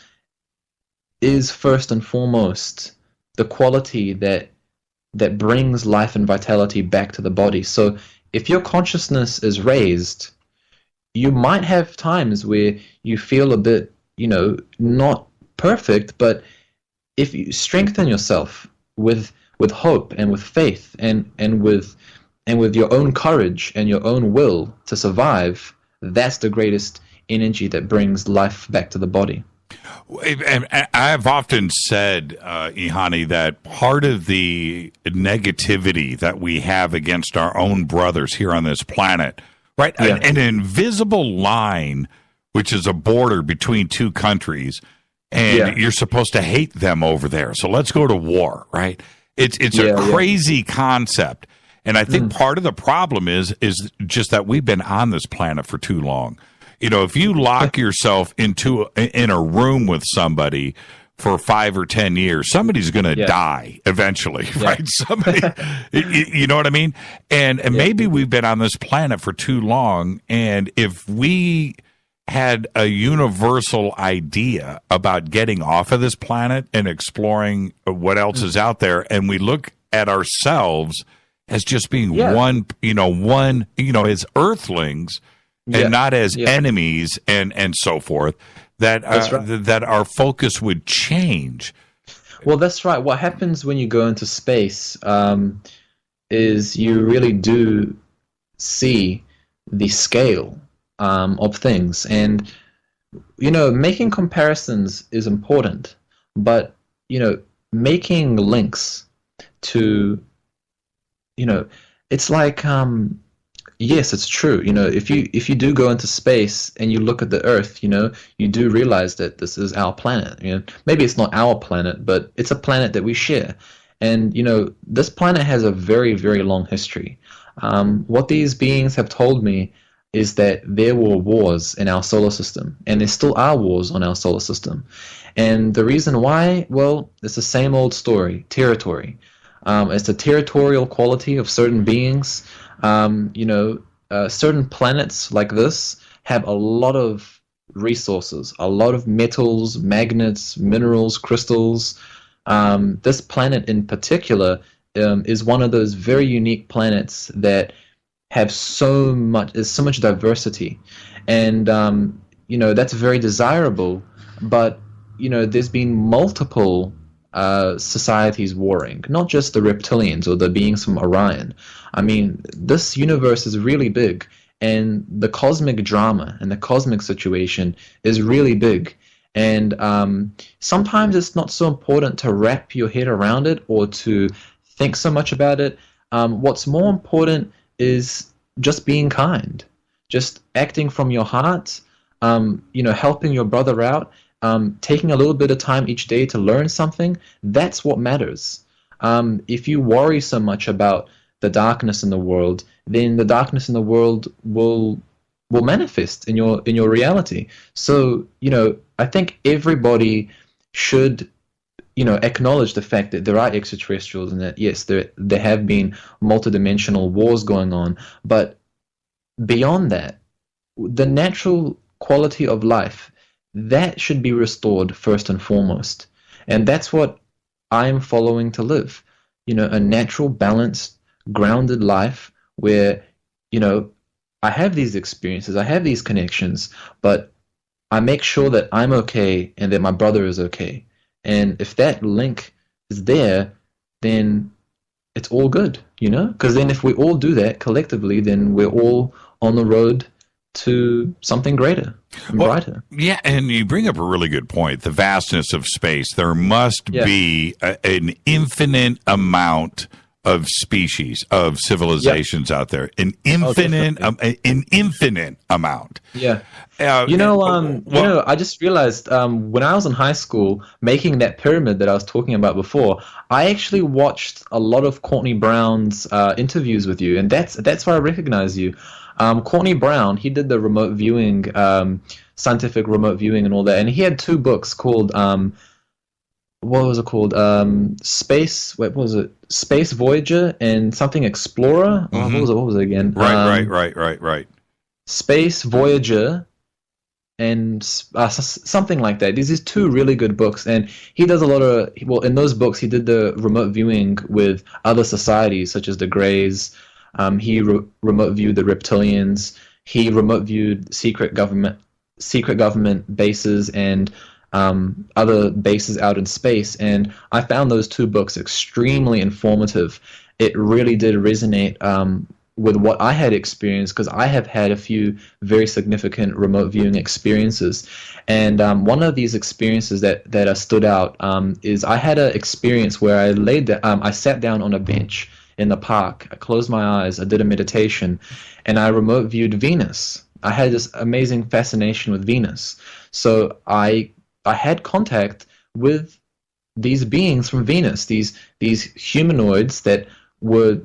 is first and foremost the quality that brings life and vitality back to the body. So if your consciousness is raised, you might have times where you feel a bit, not perfect, but if you strengthen yourself with hope and with faith and with your own courage and your own will to survive, that's the greatest energy that brings life back to the body. And I've often said, EHANi, that part of the negativity that we have against our own brothers here on this planet, right? Yeah. An invisible line, which is a border between two countries, and you're supposed to hate them over there. So let's go to war, right? It's a crazy concept. And I think part of the problem is just that we've been on this planet for too long. If you lock yourself in a room with somebody for 5 or 10 years, somebody's going to die eventually, right? Somebody, you know what I mean? And maybe we've been on this planet for too long. And if we had a universal idea about getting off of this planet and exploring what else is out there, and we look at ourselves as just being one, as earthlings, and not as enemies and so forth, that our focus would change. Well, that's right. What happens when you go into space is you really do see the scale of things. And, making comparisons is important, but, making links to, it's like... yes, it's true. If you do go into space and you look at the Earth, you do realize that this is our planet. Maybe it's not our planet, but it's a planet that we share. And this planet has a very, very long history. What these beings have told me is that there were wars in our solar system, and there still are wars on our solar system. And the reason why, well, it's the same old story: territory. It's the territorial quality of certain beings. Certain planets like this have a lot of resources, a lot of metals, magnets, minerals, crystals. This planet in particular is one of those very unique planets that have so much diversity, and that's very desirable. But there's been multiple societies warring, not just the reptilians or the beings from Orion. I mean, this universe is really big, and the cosmic drama and the cosmic situation is really big. And sometimes it's not so important to wrap your head around it or to think so much about it. What's more important is just being kind, just acting from your heart, helping your brother out, taking a little bit of time each day to learn something. That's what matters. If you worry so much about the darkness in the world, then the darkness in the world will manifest in your reality. So, I think everybody should, acknowledge the fact that there are extraterrestrials and that, yes, there have been multidimensional wars going on. But beyond that, the natural quality of life, that should be restored first and foremost. And that's what I'm following to live. A natural, balanced, grounded life where, I have these experiences, I have these connections, but I make sure that I'm okay and that my brother is okay. And if that link is there, then it's all good, Because then if we all do that collectively, then we're all on the road to something greater and brighter. Yeah, and you bring up a really good point, the vastness of space. There must be an infinite amount of species, of civilizations out there. An infinite amount. Yeah. I just realized when I was in high school, making that pyramid that I was talking about before, I actually watched a lot of Courtney Brown's interviews with you, and that's why I recognize you. Courtney Brown, he did the remote viewing, scientific remote viewing and all that, and he had 2 books called what was it called? Space. What was it? Space Voyager and something Explorer. Mm-hmm. What was it again? Right. Space Voyager and something like that. These are two really good books, and he does a lot of. Well, in those books, he did the remote viewing with other societies such as the Greys. He remote viewed the Reptilians. He remote viewed secret government bases and other bases out in space, and I found those two books extremely informative. It really did resonate with what I had experienced, because I have had a few very significant remote viewing experiences, and one of these experiences that stood out is I had an experience where I sat down on a bench in the park, I closed my eyes, I did a meditation, and I remote viewed Venus. I had this amazing fascination with Venus, so I had contact with these beings from Venus, these humanoids that were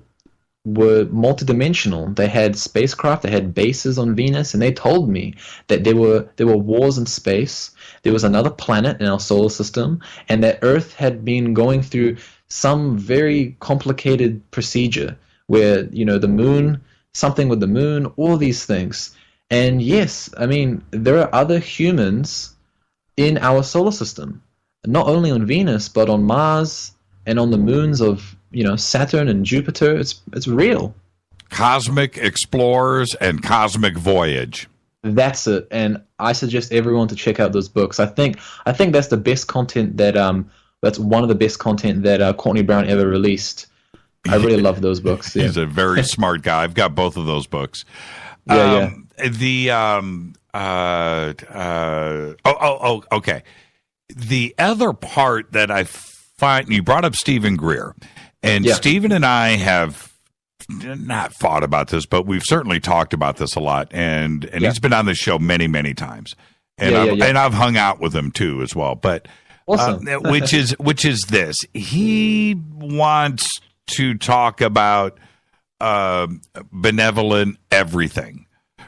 multidimensional. They had spacecraft, they had bases on Venus, and they told me that there were wars in space, there was another planet in our solar system, and that Earth had been going through some very complicated procedure where, the moon, something with the moon, all these things. And yes, I mean, there are other humans in our solar system, not only on Venus, but on Mars and on the moons of, Saturn and Jupiter. It's real. Cosmic Explorers and Cosmic Voyage. That's it. And I suggest everyone to check out those books. I think that's the best content that's one of the best content that Courtney Brown ever released. I really love those books. Yeah. He's a very smart guy. I've got both of those books. Yeah. Okay. The other part that I find, you brought up Stephen Greer, and Stephen and I have not fought about this, but we've certainly talked about this a lot, and he's been on this show many, many times, and I've hung out with him too as well. But awesome. which is this? He wants to talk about benevolent everything.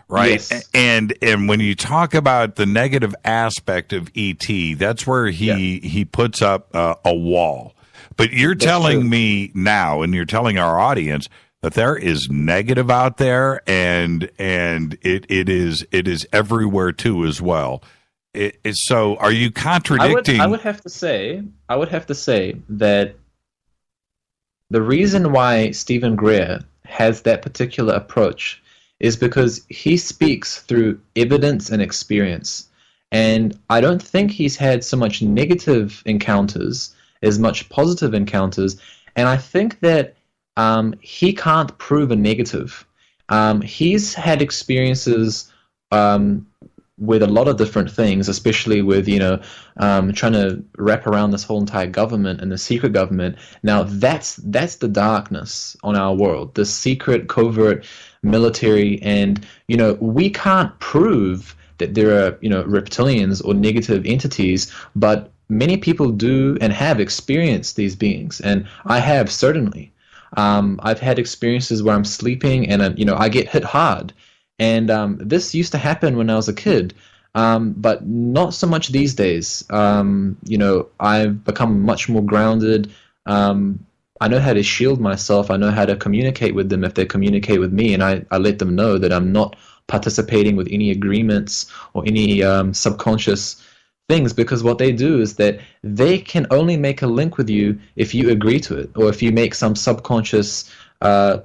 Right. Yes. And when you talk about the negative aspect of ET, that's where he puts up a wall. But you're telling me now, and you're telling our audience, that there is negative out there, and it is everywhere too as well. So are you contradicting? I would have to say that the reason why Stephen Greer has that particular approach is because he speaks through evidence and experience. And I don't think he's had so much negative encounters as much positive encounters. And I think that he can't prove a negative. He's had experiences with a lot of different things, especially with, trying to wrap around this whole entire government and the secret government. Now, that's the darkness on our world, the secret, covert military, and we can't prove that there are reptilians or negative entities, but many people do and have experienced these beings, and I have certainly. I've had experiences where I'm sleeping and I get hit hard, and this used to happen when I was a kid, but not so much these days. I've become much more grounded. I know how to shield myself. I know how to communicate with them if they communicate with me, and I let them know that I'm not participating with any agreements or any subconscious things, because what they do is that they can only make a link with you if you agree to it, or if you make some subconscious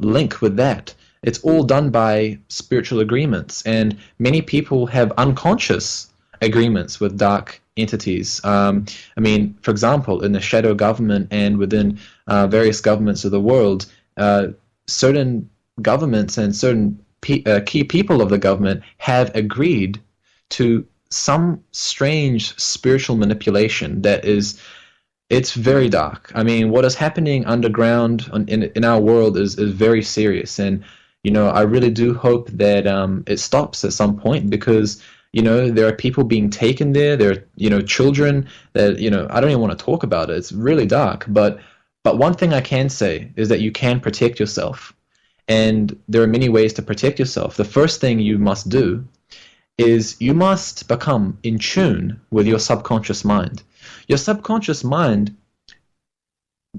link with that. It's all done by spiritual agreements, and many people have unconscious agreements with dark entities. For example, in the shadow government and within various governments of the world, certain governments and certain key people of the government have agreed to some strange spiritual manipulation it's very dark. What is happening underground in our world is very serious, and I really do hope that it stops at some point, because there are people being taken there. There are, children that, I don't even want to talk about it. It's really dark. But one thing I can say is that you can protect yourself. And there are many ways to protect yourself. The first thing you must do is you must become in tune with your subconscious mind. your subconscious mind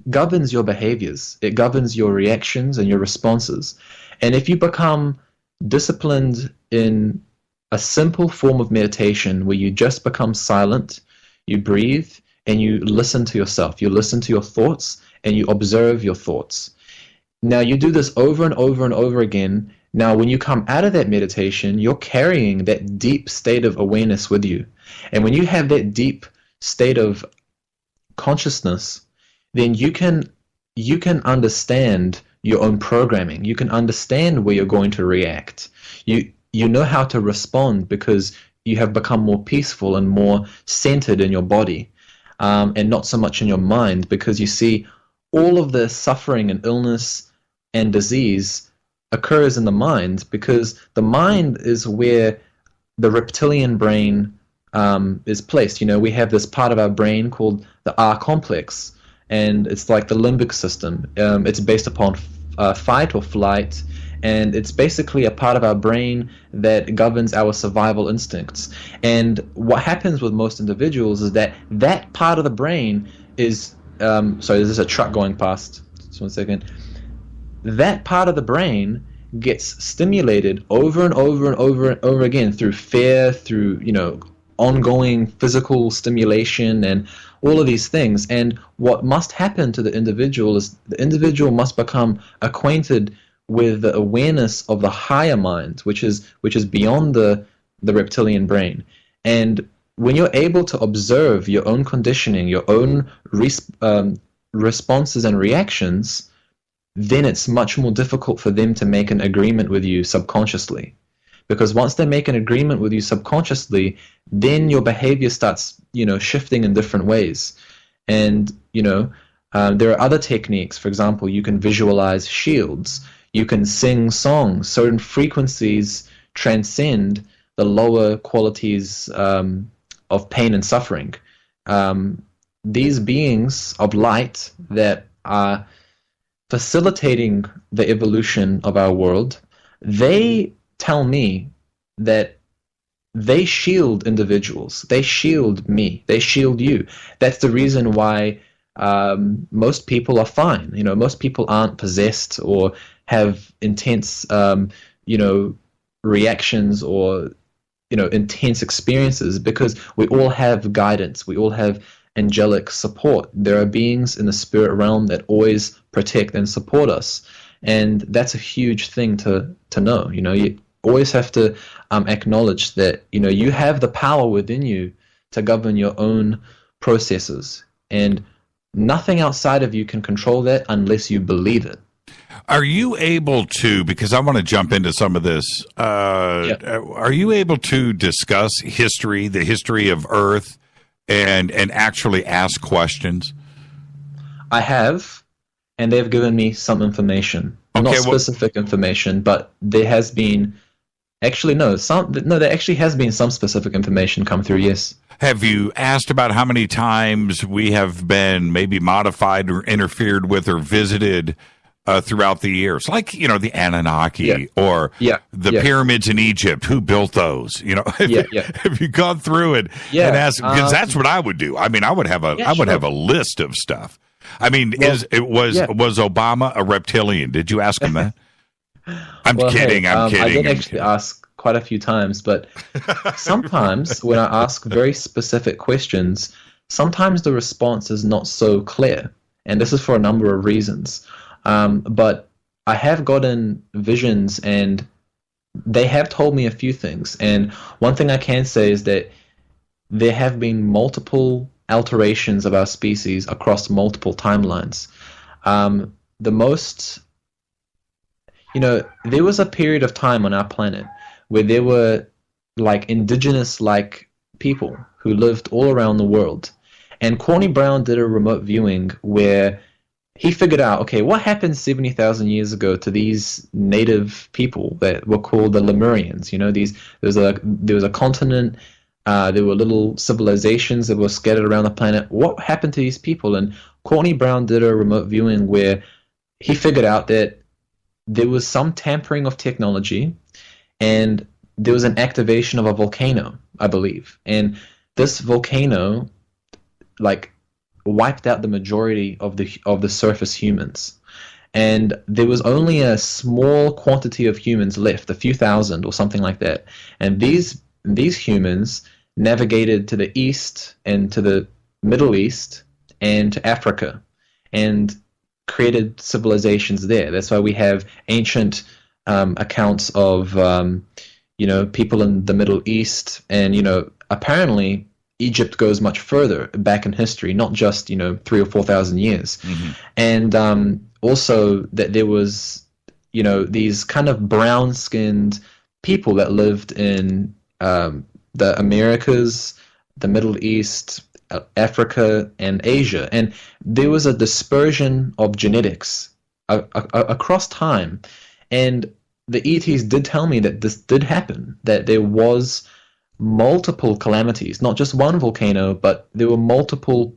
governs your behaviors. It governs your reactions and your responses. And if you become disciplined in a simple form of meditation where you just become silent, you breathe, and you listen to yourself. You listen to your thoughts, and you observe your thoughts. Now, you do this over and over and over again. Now, when you come out of that meditation, you're carrying that deep state of awareness with you. And when you have that deep state of consciousness, then you can understand your own programming. You can understand where you're going to react. You know how to respond because you have become more peaceful and more centered in your body, and not so much in your mind, because you see all of the suffering and illness and disease occurs in the mind, because the mind is where the reptilian brain is placed. We have this part of our brain called the R complex, and it's like the limbic system. It's based upon fight or flight, and it's basically a part of our brain that governs our survival instincts. And what happens with most individuals is that that part of the brain is sorry, there's a truck going past. Just 1 second. That part of the brain gets stimulated over and over and over and over again through fear, through ongoing physical stimulation, and all of these things. And what must happen to the individual is the individual must become acquainted with the awareness of the higher mind, which is beyond the reptilian brain. And when you're able to observe your own conditioning, your own responses and reactions, then it's much more difficult for them to make an agreement with you subconsciously. Because once they make an agreement with you subconsciously, then your behavior starts, shifting in different ways. And, there are other techniques. For example, you can visualize shields. You can sing songs. Certain frequencies transcend the lower qualities of pain and suffering. These beings of light that are facilitating the evolution of our world, they tell me that they shield individuals. They shield me. They shield you. That's the reason why most people are fine. Most people aren't possessed or have intense, reactions or, intense experiences, because we all have guidance. We all have angelic support. There are beings in the spirit realm that always protect and support us. And that's a huge thing to know. You always have to acknowledge that, you have the power within you to govern your own processes. And nothing outside of you can control that unless you believe it. Are you able to, because I want to jump into some of this, are you able to discuss history, the history of Earth, and actually ask questions? I have, and they've given me some information. Okay, not specific information, but there has been, there actually has been some specific information come through, yes. Have you asked about how many times we have been maybe modified or interfered with or visited throughout the years, like the Anunnaki or the pyramids in Egypt? Who built those? Have you gone through it and asked? Because that's what I would do. I mean, I would have a list of stuff. I mean, was Obama a reptilian? Did you ask him that? I'm kidding. Hey, I'm kidding. I did actually ask quite a few times, but sometimes when I ask very specific questions, sometimes the response is not so clear, and this is for a number of reasons. But I have gotten visions, and they have told me a few things. And one thing I can say is that there have been multiple alterations of our species across multiple timelines. The most, there was a period of time on our planet where there were like indigenous people who lived all around the world. And Corny Brown did a remote viewing where he figured out, okay, what happened 70,000 years ago to these native people that were called the Lemurians? There was a continent, there were little civilizations that were scattered around the planet. What happened to these people? And Courtney Brown did a remote viewing where he figured out that there was some tampering of technology, and there was an activation of a volcano, I believe. And this volcano like wiped out the majority of the surface humans, and there was only a small quantity of humans left, a few thousand or something like that. And these humans navigated to the east and to the Middle East and to Africa, and created civilizations there. That's why we have ancient accounts of people in the Middle East, and apparently Egypt goes much further back in history, not just 3,000 or 4,000 years. Mm-hmm. And also that there was these kind of brown-skinned people that lived in the Americas, the Middle East, Africa, and Asia, and there was a dispersion of genetics across time. And the ETs did tell me that this did happen, that there was multiple calamities, not just one volcano, but there were multiple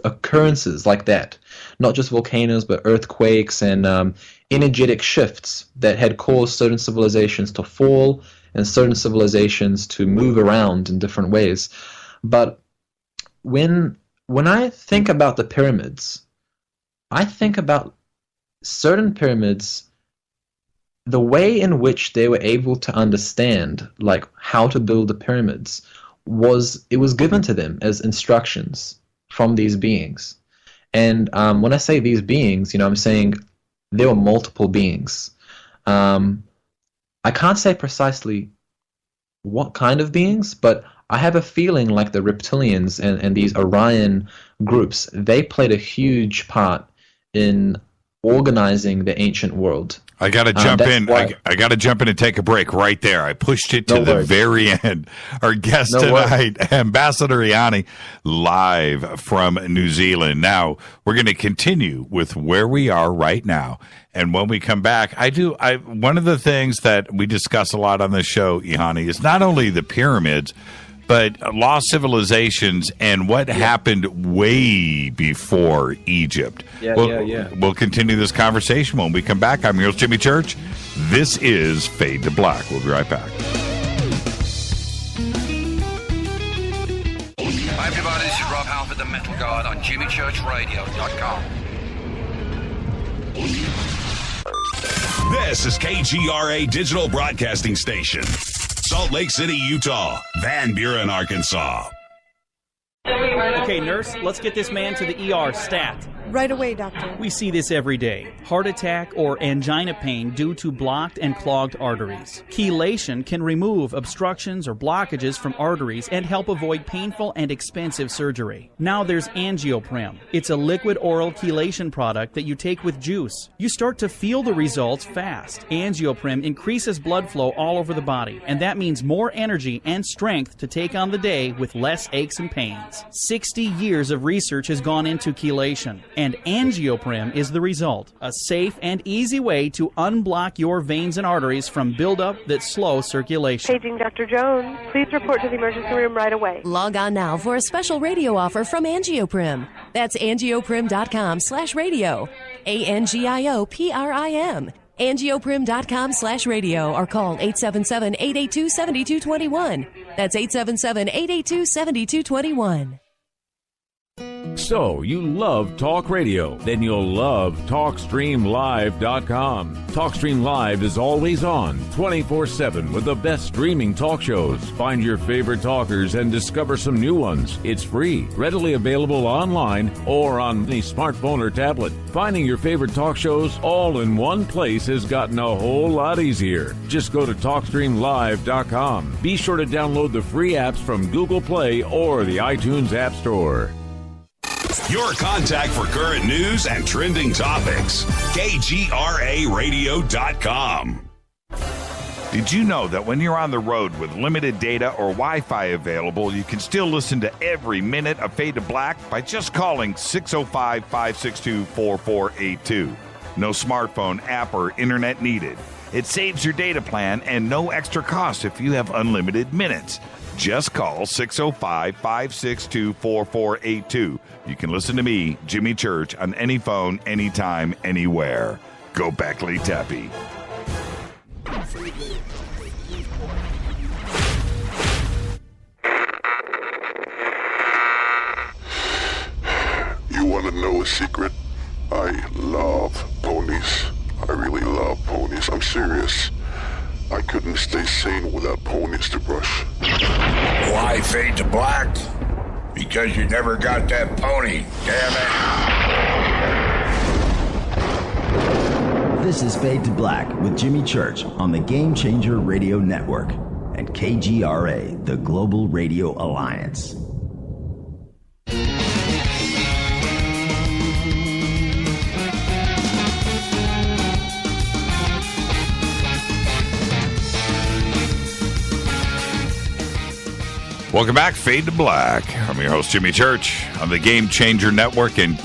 occurrences like that, not just volcanoes, but earthquakes and energetic shifts that had caused certain civilizations to fall and certain civilizations to move around in different ways. But when I think about the pyramids, I think about certain pyramids, the way in which they were able to understand like how to build the pyramids was given to them as instructions from these beings. And when I say these beings, I'm saying there were multiple beings. I can't say precisely what kind of beings, but I have a feeling like the reptilians and these Orion groups, they played a huge part in organizing the ancient world. I got to jump in. I got to jump in and take a break right there. I pushed it to the very end. Our guest tonight, Ambassador EHANi, live from New Zealand. Now, we're going to continue with where we are right now. And when we come back, one of the things that we discuss a lot on the show, EHANi, is not only the pyramids, but lost civilizations and what happened way before Egypt. We'll continue this conversation when we come back. I'm your host, Jimmy Church. This is Fade to Black. We'll be right back. Hi, everybody. This is Rob Halford, the Metal Guard, on JimmyChurchRadio.com. This is KGRA Digital Broadcasting Station. Salt Lake City, Utah. Van Buren, Arkansas. Okay, nurse, let's get this man to the ER stat. Right away, doctor. We see this every day. Heart attack or angina pain due to blocked and clogged arteries. Chelation can remove obstructions or blockages from arteries and help avoid painful and expensive surgery. Now there's Angioprim. It's a liquid oral chelation product that you take with juice. You start to feel the results fast. Angioprim increases blood flow all over the body, and that means more energy and strength to take on the day with less aches and pains. 60 years of research has gone into chelation, and Angioprim is the result. A safe and easy way to unblock your veins and arteries from buildup that slow circulation. Paging Dr. Jones. Please report to the emergency room right away. Log on now for a special radio offer from Angioprim. That's angioprim.com/radio. ANGIOPRIM. Angioprim.com/radio or call 877-882-7221. That's 877-882-7221. So, you love talk radio? Then you'll love TalkStreamLive.com. TalkStream Live is always on, 24/7 with the best streaming talk shows. Find your favorite talkers and discover some new ones. It's free, readily available online or on any smartphone or tablet. Finding your favorite talk shows all in one place has gotten a whole lot easier. Just go to TalkStreamLive.com. Be sure to download the free apps from Google Play or the iTunes App Store. Your contact for current news and trending topics. KGRARadio.com. Did you know that when you're on the road with limited data or Wi-Fi available, you can still listen to every minute of Fade to Black by just calling 605-562-4482. No smartphone, app, or internet needed. It saves your data plan and no extra cost if you have unlimited minutes. Just call 605-562-4482. You can listen to me, Jimmy Church, on any phone, anytime, anywhere. Go Beckley Teppy. you want to know a secret? I love ponies. I really love ponies. I'm serious. I couldn't stay sane without ponies to brush. Why fade to black? Because you never got that pony, damn it. This is Fade to Black with Jimmy Church on the Game Changer Radio Network and KGRA, the Global Radio Alliance. Welcome back, Fade to Black. I'm your host, Jimmy Church, on the Game Changer Network and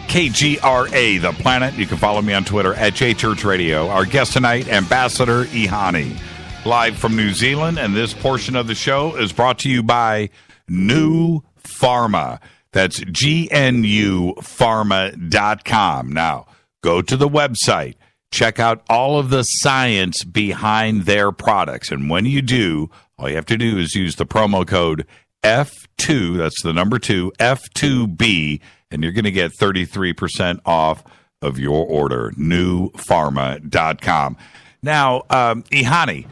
KGRA, the planet. You can follow me on Twitter at JChurchRadio. Our guest tonight, Ambassador EHANi, live from New Zealand. And this portion of the show is brought to you by New Pharma. That's GNUpharma.com. Now, go to the website. Check out all of the science behind their products. And when you do, all you have to do is use the promo code F2, that's the number 2, F2B, and you're going to get 33% off of your order, newpharma.com. Now, EHANi,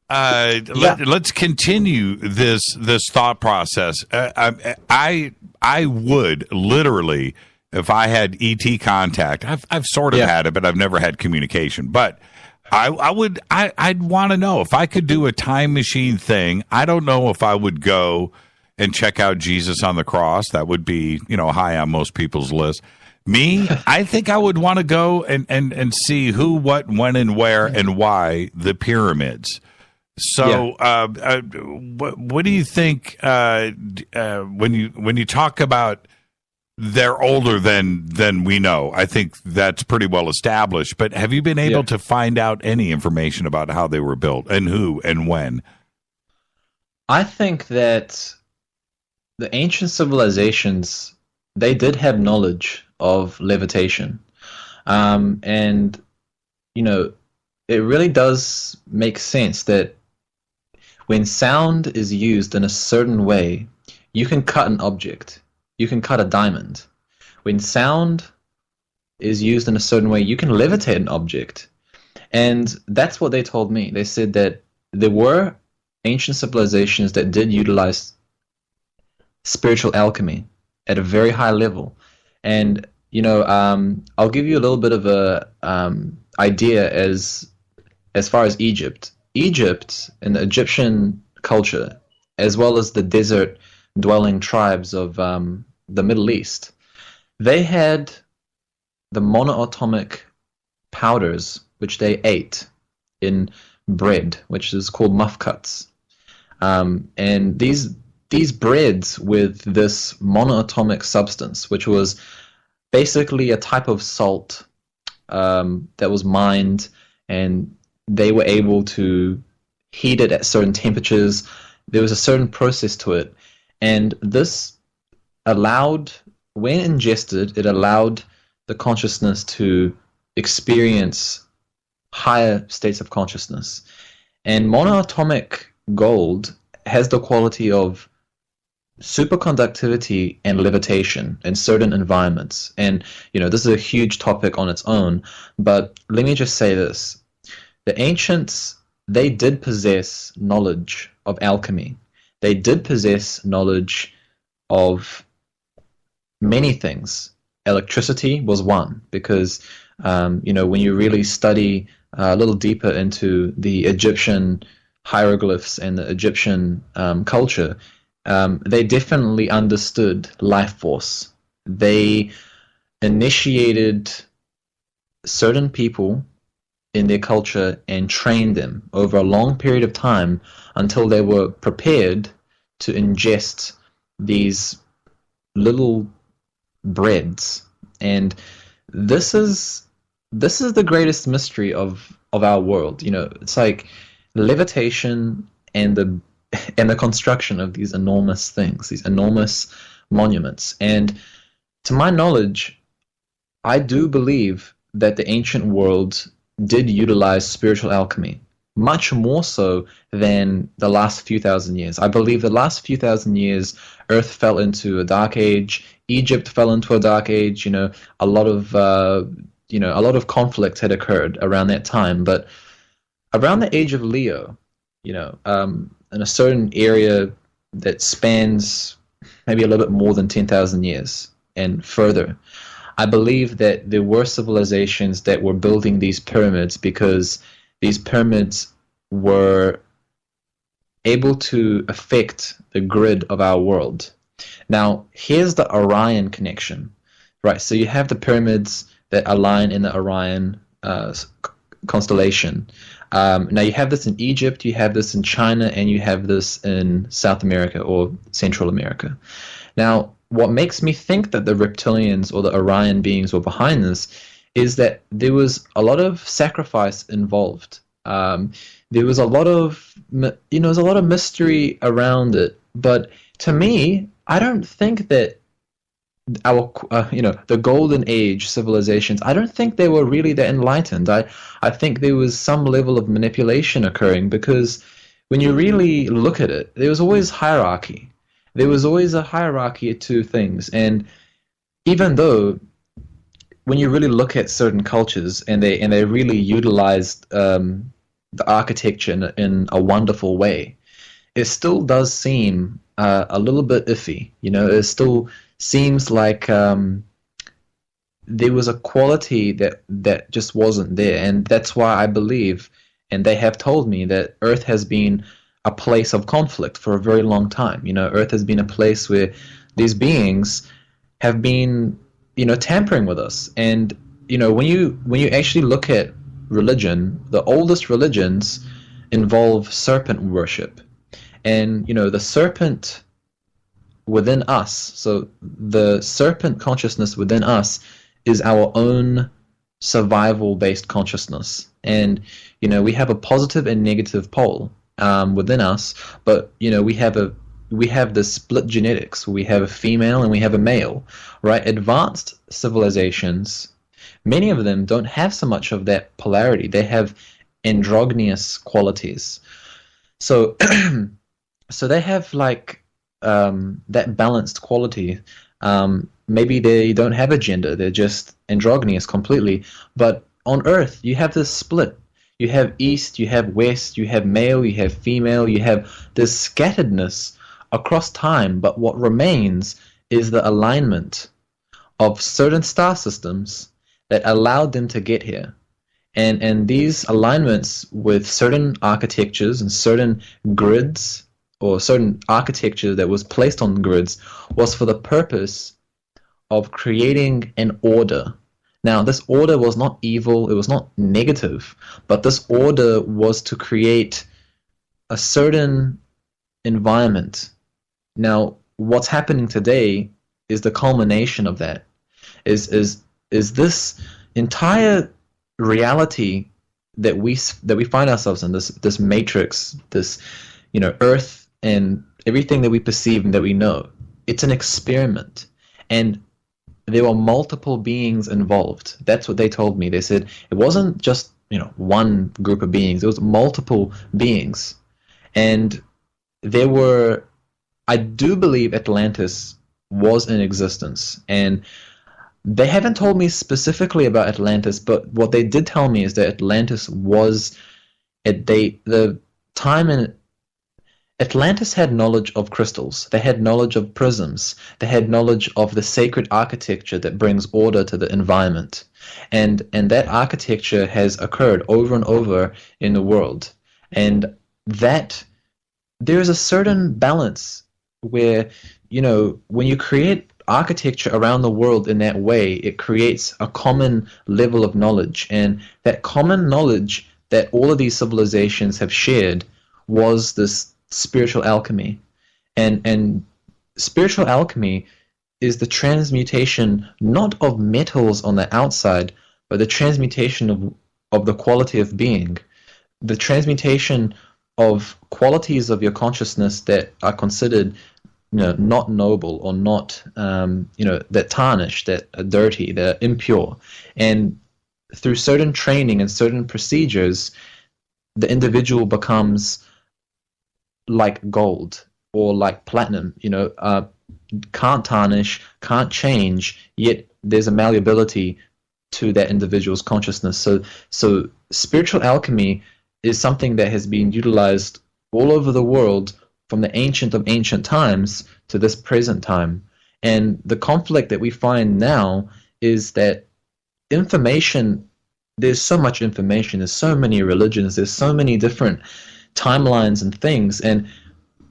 let's continue this thought process. I would literally, if I had ET contact, I've sort of had it, but I've never had communication. But I'd want to know if I could do a time machine thing. I don't know if I would go and check out Jesus on the cross. That would be, high on most people's list. Me, I think I would want to go and see who, what, when, and where, and why the pyramids. So, what do you think when you talk about they're older than we know? I think that's pretty well established. But have you been able to find out any information about how they were built and who and when? I think that the ancient civilizations, they did have knowledge of levitation. And, it really does make sense that when sound is used in a certain way, you can cut an object. You can cut a diamond. When sound is used in a certain way, you can levitate an object. And that's what they told me. They said that there were ancient civilizations that did utilize spiritual alchemy at a very high level. And, I'll give you a little bit of a idea as far as Egypt. Egypt and the Egyptian culture, as well as the desert-dwelling tribes of the Middle East, they had the monoatomic powders, which they ate in bread, which is called mufcuts. And these breads with this monoatomic substance, which was basically a type of salt that was mined, and they were able to heat it at certain temperatures. There was a certain process to it. And this allowed, when ingested, it allowed the consciousness to experience higher states of consciousness. And monoatomic gold has the quality of superconductivity and levitation in certain environments. And, this is a huge topic on its own, but let me just say this. The ancients, they did possess knowledge of alchemy. They did possess knowledge of many things. Electricity was one, because, when you really study a little deeper into the Egyptian hieroglyphs and the Egyptian culture, they definitely understood life force. They initiated certain people in their culture and trained them over a long period of time until they were prepared to ingest these little breads. And this is the greatest mystery of our world. It's like levitation and the construction of these enormous things, these enormous monuments. And to my knowledge, I do believe that the ancient world did utilize spiritual alchemy. much more so than the last few thousand years. I believe the last few thousand years, Earth fell into a dark age. Egypt fell into a dark age. A lot of conflict had occurred around that time. But around the age of Leo, in a certain area that spans maybe a little bit more than 10,000 years and further, I believe that there were civilizations that were building these pyramids because these pyramids were able to affect the grid of our world. Now, here's the Orion connection, right? So you have the pyramids that align in the Orion constellation. Now, you have this in Egypt, you have this in China, and you have this in South America or Central America. Now, what makes me think that the reptilians or the Orion beings were behind this is that there was a lot of sacrifice involved. There was a lot of, mystery around it. But to me, I don't think that our, the golden age civilizations, I don't think they were really that enlightened. I think there was some level of manipulation occurring because when you really look at it, there was always hierarchy. There was always a hierarchy to things. And even though when you really look at certain cultures and they really utilized the architecture in a wonderful way, it still does seem a little bit iffy. It still seems like there was a quality that just wasn't there. And that's why I believe, and they have told me, that Earth has been a place of conflict for a very long time. Earth has been a place where these beings have been, tampering with us. And, when you actually look at religion, the oldest religions involve serpent worship. And, the serpent within us, so the serpent consciousness within us is our own survival-based consciousness. And, we have a positive and negative pole within us, but we have the split genetics. We have a female and we have a male, right? Advanced civilizations, many of them don't have so much of that polarity. They have androgynous qualities. So so they have like that balanced quality. Maybe they don't have a gender. They're just androgynous completely. But on Earth, you have this split. You have East, you have West, you have male, you have female, you have this scatteredness across time, but what remains is the alignment of certain star systems that allowed them to get here. And these alignments with certain architectures and certain grids, or certain architecture that was placed on grids, was for the purpose of creating an order. Now, this order was not evil, it was not negative, but this order was to create a certain environment. Now, what's happening today is the culmination of that. Is this entire reality that we find ourselves in, this matrix, this Earth and everything that we perceive and that we know. It's an experiment, and there were multiple beings involved. That's what they told me. They said it wasn't just one group of beings. It was multiple beings, and there were. I do believe Atlantis was in existence, and they haven't told me specifically about Atlantis, but what they did tell me is that Atlantis was the time in Atlantis had knowledge of crystals. They had knowledge of prisms. They had knowledge of the sacred architecture that brings order to the environment. And that architecture has occurred over and over in the world. And that there is a certain balance where, when you create architecture around the world in that way, it creates a common level of knowledge. And that common knowledge that all of these civilizations have shared was this spiritual alchemy. And spiritual alchemy is the transmutation not of metals on the outside, but the transmutation of the quality of being, the transmutation of qualities of your consciousness that are considered not noble or not that tarnished, that are dirty, that are impure. And through certain training and certain procedures, the individual becomes like gold or like platinum, can't tarnish, can't change, yet there's a malleability to that individual's consciousness. So spiritual alchemy is something that has been utilized all over the world from the ancient of ancient times to this present time. And the conflict that we find now is that information, there's so much information, there's so many religions, there's so many different timelines and things, and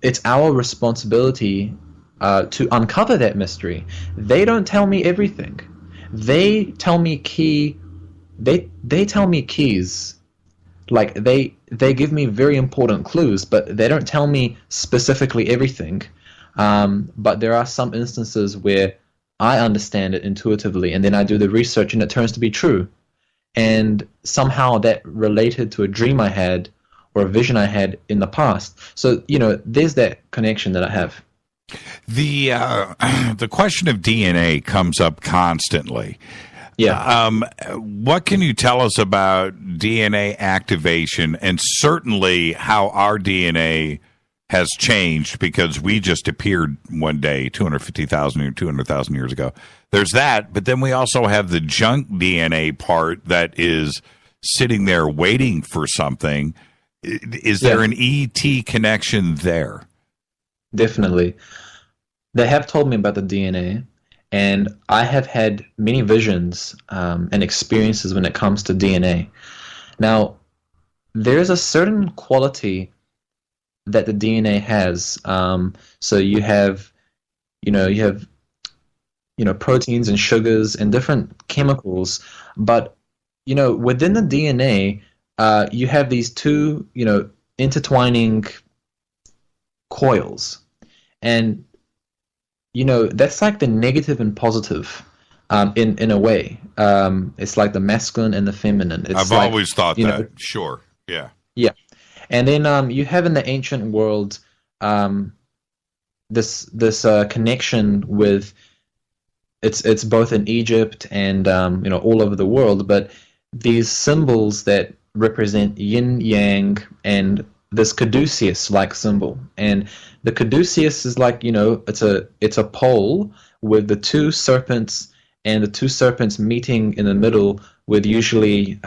it's our responsibility to uncover that mystery. They don't tell me everything. They tell me they tell me keys. Like they give me very important clues, but they don't tell me specifically everything. But there are some instances where I understand it intuitively, and then I do the research and it turns to be true. And somehow that related to a dream I had or a vision I had in the past. So, there's that connection that I have. The question of DNA comes up constantly. Yeah. What can you tell us about DNA activation, and certainly how our DNA has changed because we just appeared one day 250,000 or 200,000 years ago? There's that, but then we also have the junk DNA part that is sitting there waiting for something. Is there an ET connection there? Definitely. They have told me about the DNA, and I have had many visions and experiences when it comes to DNA. Now, there is a certain quality that the DNA has. So you have proteins and sugars and different chemicals, but within the DNA, you have these two intertwining coils, and that's like the negative and positive in a way. It's like the masculine and the feminine. I've always thought that. Sure. Yeah. Yeah. And then you have in the ancient world this connection with it's both in Egypt and all over the world, but these symbols that represent yin yang and this caduceus-like symbol. And the caduceus is like, it's a pole with the two serpents, and the two serpents meeting in the middle with usually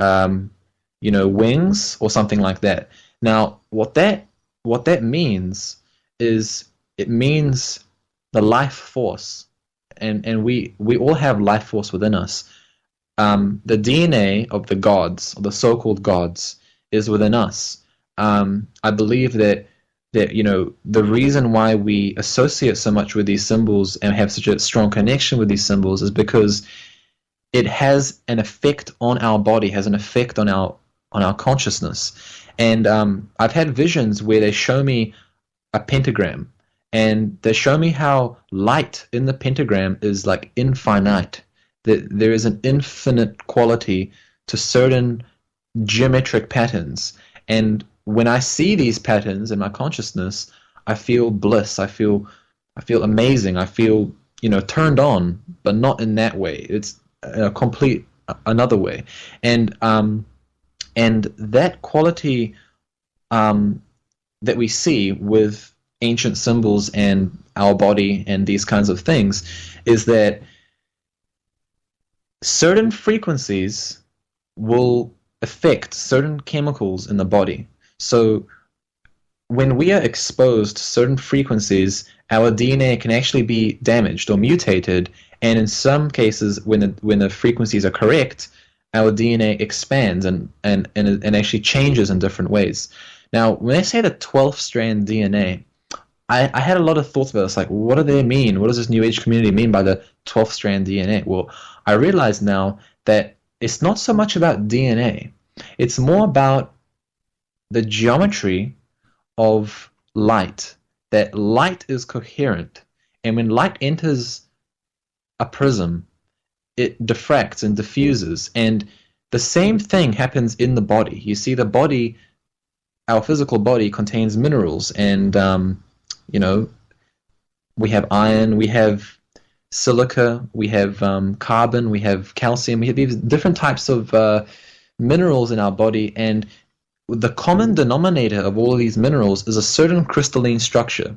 wings or something like that. Now, what that means is it means the life force, and we all have life force within us. The DNA of the gods, or the so-called gods, is within us. I believe that the reason why we associate so much with these symbols and have such a strong connection with these symbols is because it has an effect on our body, has an effect on our consciousness. And I've had visions where they show me a pentagram, and they show me how light in the pentagram is like infinite. That there is an infinite quality to certain geometric patterns. And when I see these patterns in my consciousness, I feel bliss. I feel amazing. I feel turned on, but not in that way. It's a complete another way. And that quality that we see with ancient symbols and our body and these kinds of things is that certain frequencies will affect certain chemicals in the body. So when we are exposed to certain frequencies, our DNA can actually be damaged or mutated, and in some cases, when the frequencies are correct, our DNA expands and actually changes in different ways. Now, when I say the 12th strand DNA, I had a lot of thoughts about this, like, what do they mean? What does this New Age community mean by the 12th strand DNA? Well, I realize now that it's not so much about DNA. It's more about the geometry of light, that light is coherent. And when light enters a prism, it diffracts and diffuses. And the same thing happens in the body. You see, the body, our physical body, contains minerals. And, we have iron, we have silica, we have carbon, we have calcium, we have these different types of minerals in our body. And the common denominator of all of these minerals is a certain crystalline structure.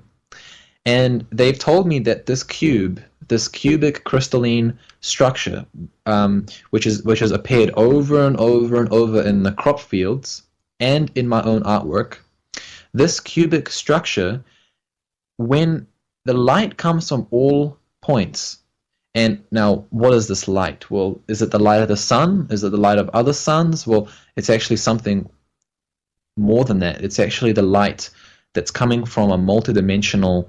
And they've told me that this cubic crystalline structure, which has appeared over and over and over in the crop fields and in my own artwork, this cubic structure, when the light comes from all points, and now what is this light? Well, is it the light of the sun? Is it the light of other suns? Well, it's actually something more than that. It's actually the light that's coming from a multidimensional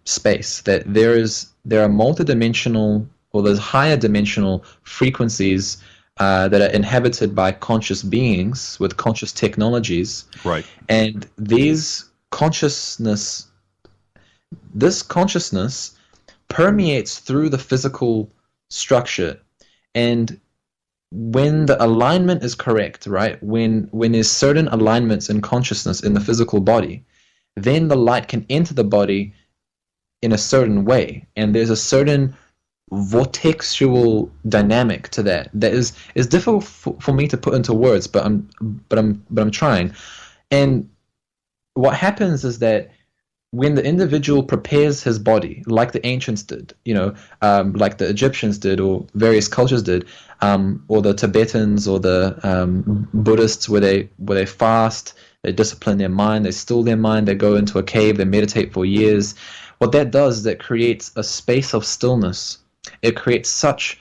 space. That there are multidimensional, or there's higher dimensional frequencies that are inhabited by conscious beings with conscious technologies. Right. And this consciousness permeates through the physical structure. And when the alignment is correct, right, when there's certain alignments in consciousness in the physical body, then the light can enter the body in a certain way, and there's a certain vortexual dynamic to that is difficult for me to put into words, but I'm trying. And what happens is that when the individual prepares his body, like the ancients did, like the Egyptians did, or various cultures did, or the Tibetans or the Buddhists, where they fast, they discipline their mind, they still their mind, they go into a cave, they meditate for years. What that does is that creates a space of stillness. It creates such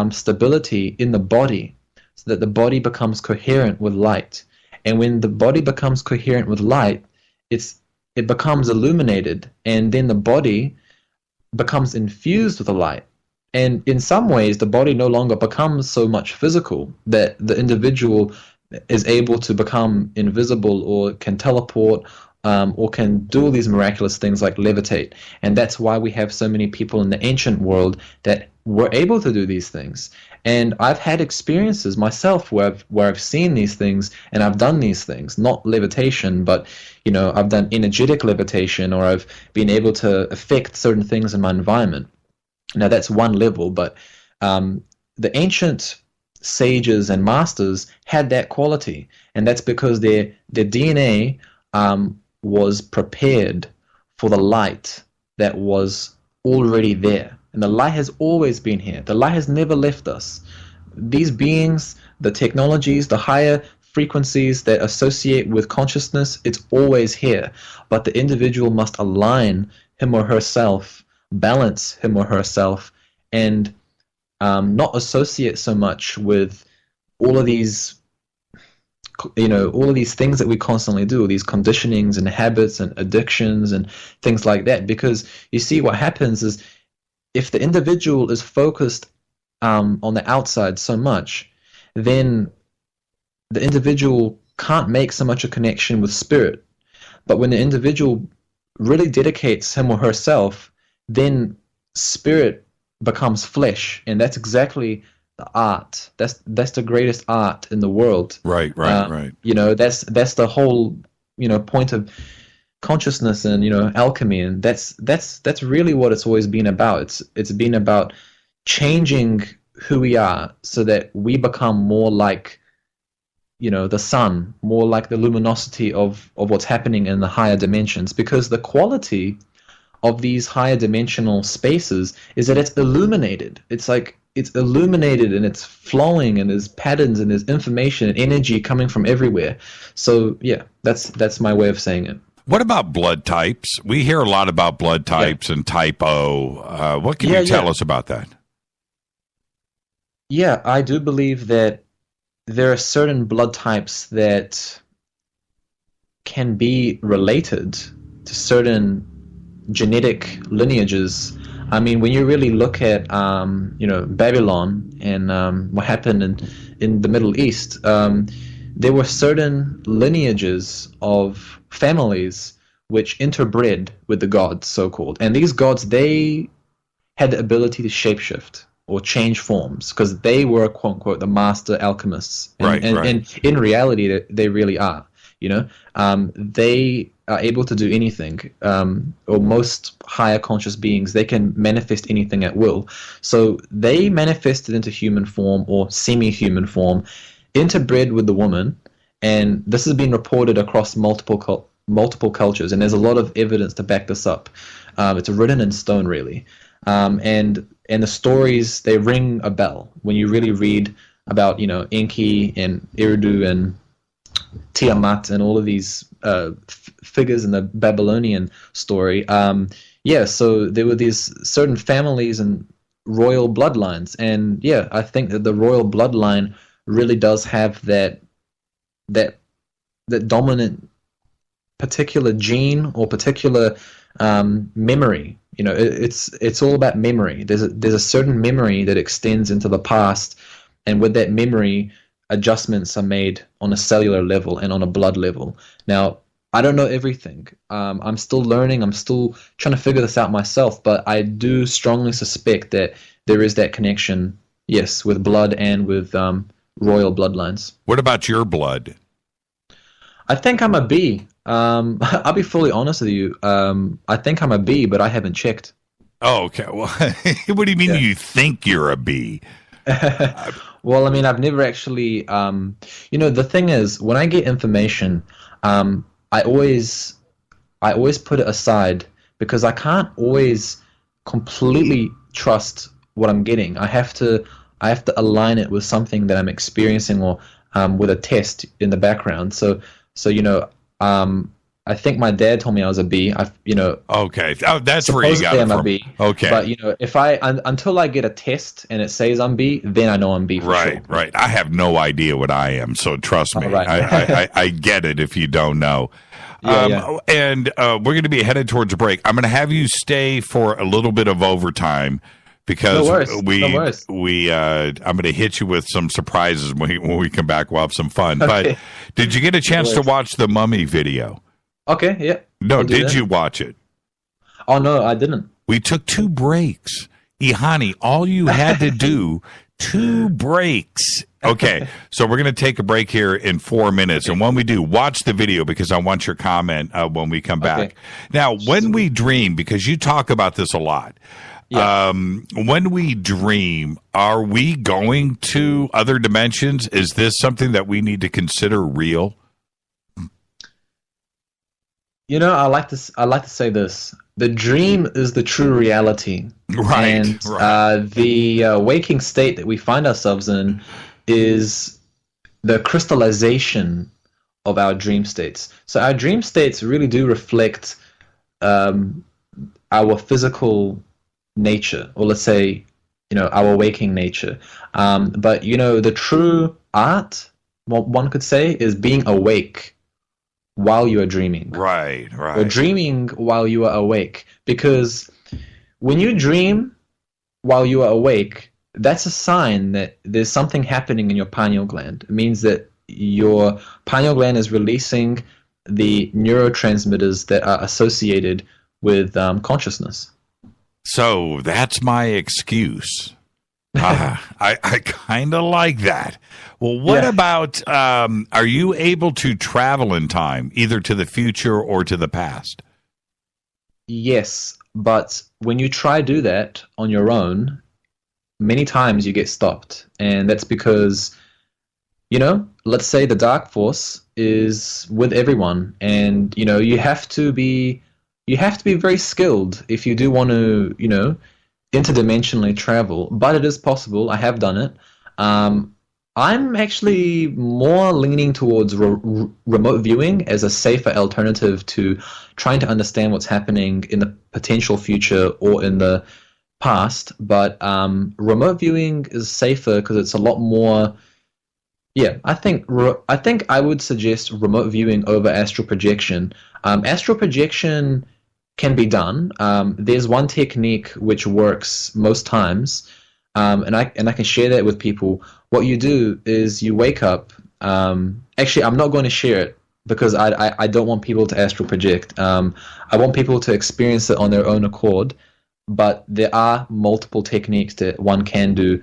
stability in the body, so that the body becomes coherent with light. And when the body becomes coherent with light, it becomes illuminated, and then the body becomes infused with the light. And in some ways, the body no longer becomes so much physical that the individual is able to become invisible, or can teleport, or can do all these miraculous things like levitate. And that's why we have so many people in the ancient world that were able to do these things. And I've had experiences myself where I've seen these things and I've done these things, not levitation, but I've done energetic levitation, or I've been able to affect certain things in my environment. Now that's one level, but the ancient sages and masters had that quality, and that's because their DNA was prepared for the light that was already there. And the light has always been here. The light has never left us. These beings, the technologies, the higher frequencies that associate with consciousness, it's always here. But the individual must align him or herself, balance him or herself, and not associate so much with all of these things that we constantly do, these conditionings and habits and addictions and things like that. Because you see, what happens is, if the individual is focused on the outside so much, then the individual can't make so much a connection with spirit. But when the individual really dedicates him or herself, then spirit becomes flesh, and that's exactly the art. That's the greatest art in the world. Right. That's the whole point of consciousness and alchemy, and that's really what it's always been about. It's been about changing who we are so that we become more like the sun, more like the luminosity of what's happening in the higher dimensions, because the quality of these higher dimensional spaces is that it's illuminated. It's like it's illuminated and it's flowing, and there's patterns and there's information and energy coming from everywhere. So yeah, that's my way of saying it. What about blood types? We hear a lot about blood types and type O. What can you tell us about that? Yeah, I do believe that there are certain blood types that can be related to certain genetic lineages. I mean, when you really look at Babylon and what happened in the Middle East, there were certain lineages of families which interbred with the gods, so-called. And these gods, they had the ability to shapeshift or change forms, because they were, quote-unquote, the master alchemists. And in reality, they really are. They are able to do anything, or most higher conscious beings, they can manifest anything at will. So they manifested into human form or semi-human form, interbred with the woman, and this has been reported across multiple cultures, and there's a lot of evidence to back this up. It's written in stone, really, and the stories, they ring a bell when you really read about Enki and Eridu and Tiamat and all of these figures in the Babylonian story. So there were these certain families and royal bloodlines, and I think that the royal bloodline really does have that dominant particular gene or particular memory. It's all about memory. There's a certain memory that extends into the past, and with that memory, adjustments are made on a cellular level and on a blood level. Now, I don't know everything. I'm still learning. I'm still trying to figure this out myself, but I do strongly suspect that there is that connection, yes, with blood and with royal bloodlines. What about your blood? I think I'm a B. I'll be fully honest with you. I think I'm a B, but I haven't checked. Oh, okay. Well, what do you mean you think you're a B? Well, I mean, I've never actually, the thing is, when I get information, I always put it aside because I can't always completely trust what I'm getting. I have to align it with something that I'm experiencing or with a test in the background. So I think my dad told me I was a B. Okay. Oh, that's where you got it from. I'm a B. Okay. But if until I get a test and it says I'm B, then I know I'm B for sure. Right. I have no idea what I am, so trust me. Right. I get it if you don't know. And we're going to be headed towards a break. I'm going to have you stay for a little bit of overtime because I'm going to hit you with some surprises when we come back. We'll have some fun. Okay. But did you get a chance to watch the Mummy video? Okay, yeah. No, did you watch it? Oh, no, I didn't. We took 2 breaks. EHANi, all you had to do, 2 breaks. Okay, so we're going to take a break here in 4 minutes. And when we do, watch the video because I want your comment when we come back. Okay. Now, when we dream, because you talk about this a lot, when we dream, are we going to other dimensions? Is this something that we need to consider real? I like to say this. The dream is the true reality. Right. And the waking state that we find ourselves in is the crystallization of our dream states. So our dream states really do reflect our physical nature, or let's say, our waking nature. But, the true art, what one could say, is being awake while you are dreaming. Right. Or dreaming while you are awake. Because when you dream while you are awake, that's a sign that there's something happening in your pineal gland. It means that your pineal gland is releasing the neurotransmitters that are associated with consciousness. So that's my excuse. I kind of like that. Well, what about, are you able to travel in time, either to the future or to the past? Yes, but when you try to do that on your own, many times you get stopped. And that's because, let's say the dark force is with everyone, and, you have to be very skilled if you do want to, interdimensionally travel, but it is possible. I have done it. I'm actually more leaning towards remote viewing as a safer alternative to trying to understand what's happening in the potential future or in the past. But remote viewing is safer because it's a lot more. Yeah, I think I would suggest remote viewing over astral projection. Astral projection can be done. There's one technique which works most times, and I can share that with people. What you do is you wake up. Actually, I'm not going to share it because I don't want people to astral project. I want people to experience it on their own accord. But there are multiple techniques that one can do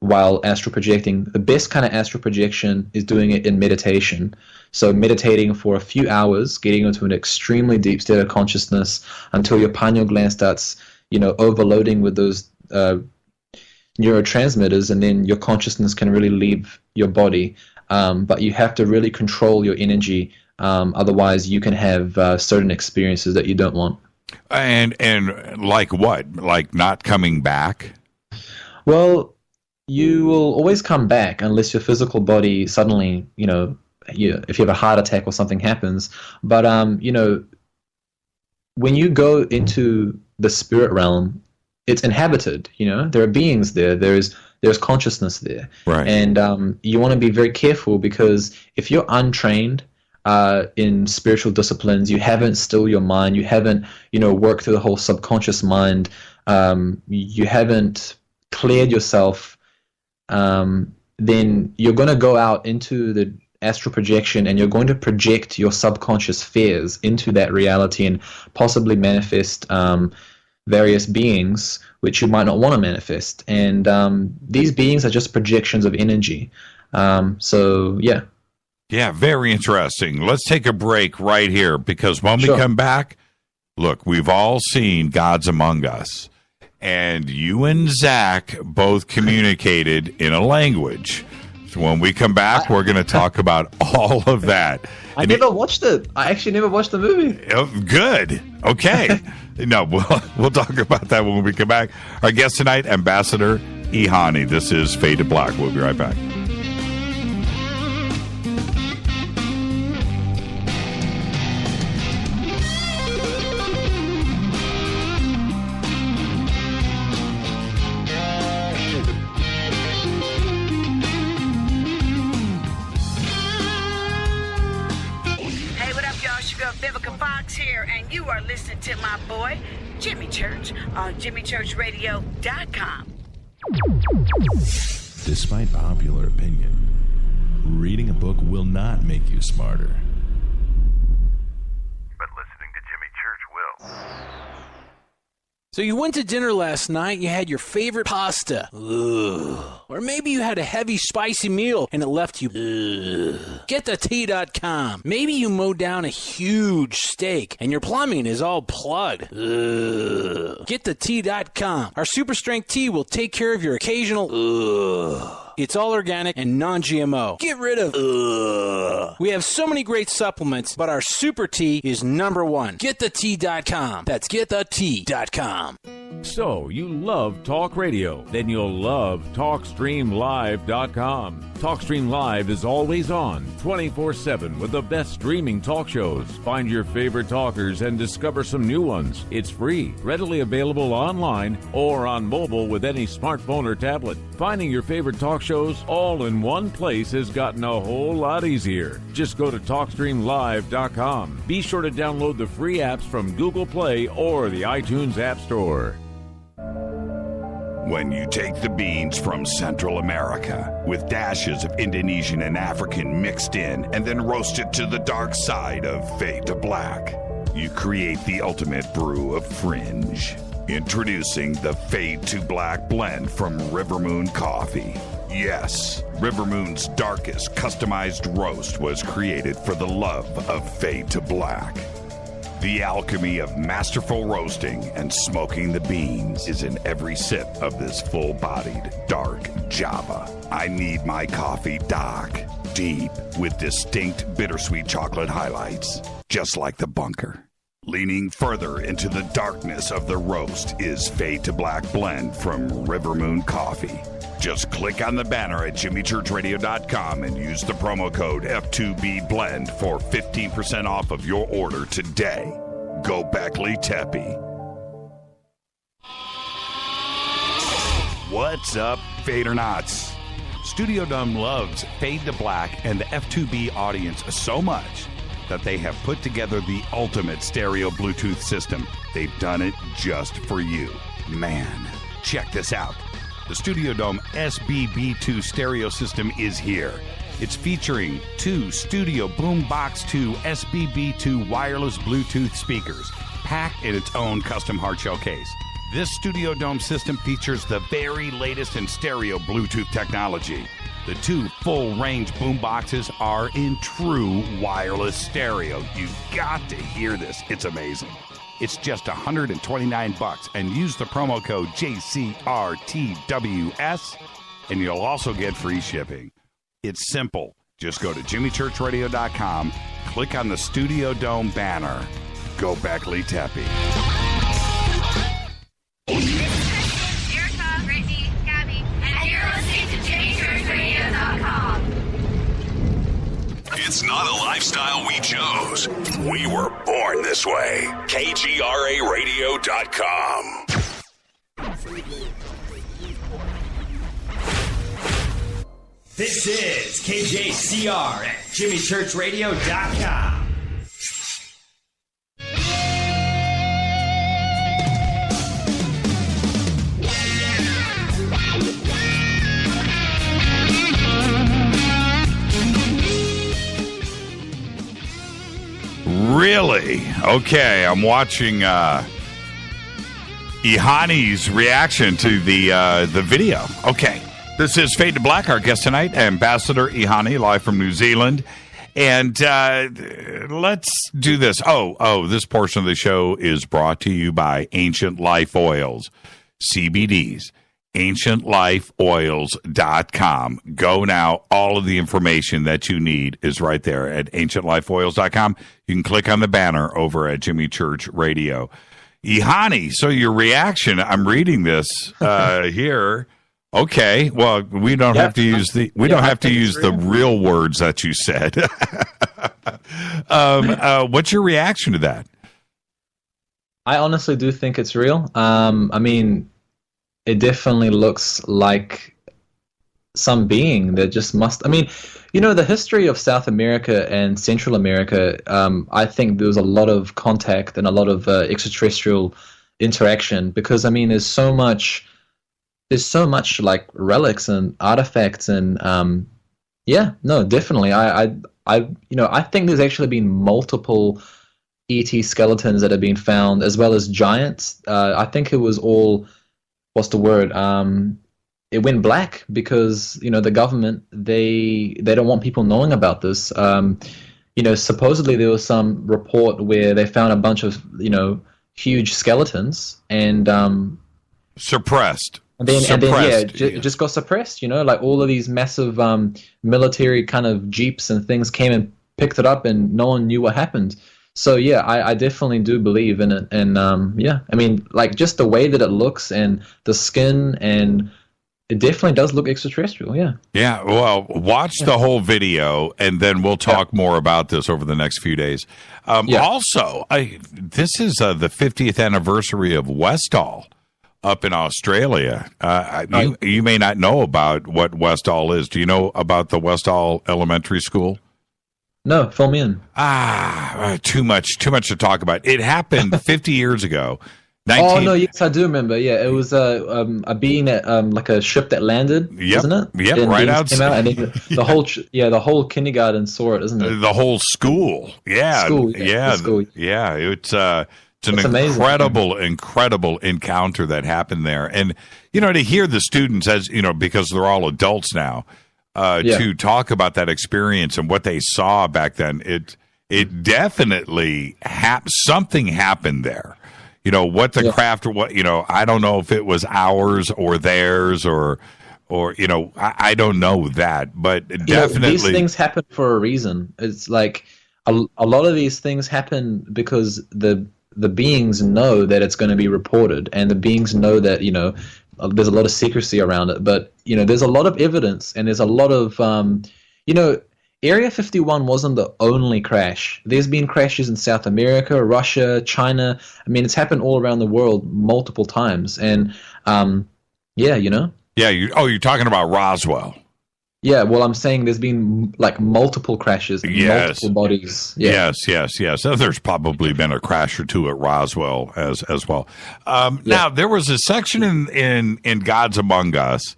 while astral projecting. The best kind of astral projection is doing it in meditation. So meditating for a few hours, getting into an extremely deep state of consciousness until your pineal gland starts, overloading with those neurotransmitters, and then your consciousness can really leave your body. but you have to really control your energy. Otherwise, you can have certain experiences that you don't want. And like what? Like not coming back? Well, you will always come back unless your physical body suddenly, if you have a heart attack or something happens. But, when you go into the spirit realm, it's inhabited, there are beings there. There's consciousness there. Right. And you want to be very careful, because if you're untrained in spiritual disciplines, you haven't stilled your mind, you haven't, worked through the whole subconscious mind, you haven't cleared yourself, then you're going to go out into the astral projection and you're going to project your subconscious fears into that reality and possibly manifest various beings which you might not want to manifest. And these beings are just projections of energy. So, yeah. Yeah, very interesting. Let's take a break right here, because when we come back, look, we've all seen Gods Among Us. And you and Zach both communicated in a language. So when we come back, we're going to talk about all of that. I never watched it. I actually never watched the movie. Oh, good. Okay. No, we'll talk about that when we come back. Our guest tonight, Ambassador EHANi. This is Fade to Black. We'll be right back. Listening to my boy, Jimmy Church, on JimmyChurchRadio.com. Despite popular opinion, reading a book will not make you smarter. But listening to Jimmy Church will. So you went to dinner last night, you had your favorite pasta. Ugh. Or maybe you had a heavy, spicy meal and it left you. Ugh. Get the tea.com. Maybe you mowed down a huge steak and your plumbing is all plugged. Ugh. Get the tea.com. Our super strength tea will take care of your occasional. Ugh. It's all organic and non-GMO. Get rid of ugh. We have so many great supplements, but our super tea is number one. GetTheTea.com. That's GetTheTea.com. So, you love talk radio? Then you'll love TalkStreamLive.com. TalkStream Live is always on, 24/7, with the best streaming talk shows. Find your favorite talkers and discover some new ones. It's free, readily available online or on mobile with any smartphone or tablet. Finding your favorite talk shows all in one place has gotten a whole lot easier. Just go to TalkStreamLive.com. Be sure to download the free apps from Google Play or the iTunes App Store. When you take the beans from Central America with dashes of Indonesian and African mixed in and then roasted to the dark side of Fade to Black, you create the ultimate brew of fringe. Introducing the Fade to Black blend from Rivermoon Coffee. Yes, Rivermoon's darkest customized roast was created for the love of Fade to Black. The alchemy of masterful roasting and smoking the beans is in every sip of this full-bodied, dark Java. I need my coffee dark, deep, with distinct bittersweet chocolate highlights, just like the bunker. Leaning further into the darkness of the roast is Fade to Black blend from Rivermoon Coffee. Just click on the banner at JimmyChurchRadio.com and use the promo code F2BBLEND for 15% off of your order today. Go Beckley Teppy. What's up, Fadernauts? Studio Dome loves Fade to Black and the F2B audience so much that they have put together the ultimate stereo Bluetooth system. They've done it just for you. Man, check this out. The Studio Dome SBB2 stereo system is here. It's featuring two Studio Boombox 2 SBB2 wireless Bluetooth speakers, packed in its own custom hardshell case. This Studio Dome system features the very latest in stereo Bluetooth technology. The two full-range boomboxes are in true wireless stereo. You've got to hear this. It's amazing. It's just $129 and use the promo code JCRTWS and you'll also get free shipping. It's simple. Just go to jimmychurchradio.com, click on the Studio Dome banner. Go Beckley Teppy. Erica, Brittany, Gabby, and you're listening to JimmyChurchRadio.com. It's not a lifestyle we chose. We were born this way. KGRARadio.com. This is KJCR at JimmyChurchRadio.com. Really? Okay, I'm watching EHANi's reaction to the video. Okay, this is Fade to Black. Our guest tonight, Ambassador EHANi, live from New Zealand. And let's do this. This portion of the show is brought to you by Ancient Life Oils, CBDs. AncientLifeOils.com. Go now. All of the information that you need is right there at AncientLifeOils.com. You can click on the banner over at Jimmy Church Radio. EHANi, so your reaction, I'm reading this here. Okay, well, we don't have to use the real words that you said. What's your reaction to that? I honestly do think it's real. I mean, it definitely looks like some being that just must. I mean, you know, the history of South America and Central America, I think there was a lot of contact and a lot of extraterrestrial interaction because, I mean, there's so much like relics and artifacts and definitely. I think there's actually been multiple ET skeletons that have been found as well as giants. I think it was all. What's the word? It went black because, you know, the government, they don't want people knowing about this. Supposedly there was some report where they found a bunch of, huge skeletons and suppressed. It just got suppressed, like all of these massive military kind of jeeps and things came and picked it up and no one knew what happened. So, yeah, I definitely do believe in it. And, I mean, like, just the way that it looks and the skin, and it definitely does look extraterrestrial, yeah. Yeah, well, watch the whole video, and then we'll talk more about this over the next few days. Also, this is the 50th anniversary of Westall up in Australia. You may not know about what Westall is. Do you know about the Westall Elementary School? No, fill me in. Too much to talk about. It happened 50 years ago. Oh no, yes, I do remember. Yeah, it was a being at like a ship that landed, isn't it? Yep, and right outside. And the whole kindergarten saw it, isn't it? The whole school. Yeah, school. Yeah. It's an incredible encounter that happened there, and to hear the students, as because they're all adults now. To talk about that experience and what they saw back then, it definitely something happened there. What the craft or what I don't know if it was ours or theirs or I don't know that, but definitely these things happen for a reason. It's like a lot of these things happen because the beings know that it's going to be reported, and the beings know that there's a lot of secrecy around it, but there's a lot of evidence, and there's a lot of Area 51 wasn't the only crash. There's been crashes in South America, Russia, China. I mean, it's happened all around the world multiple times, and Yeah, you're talking about Roswell. Yeah, well, I'm saying there's been like multiple crashes, multiple bodies. Yeah. Yes. So there's probably been a crash or two at Roswell as well. Now, there was a section in Gods Among Us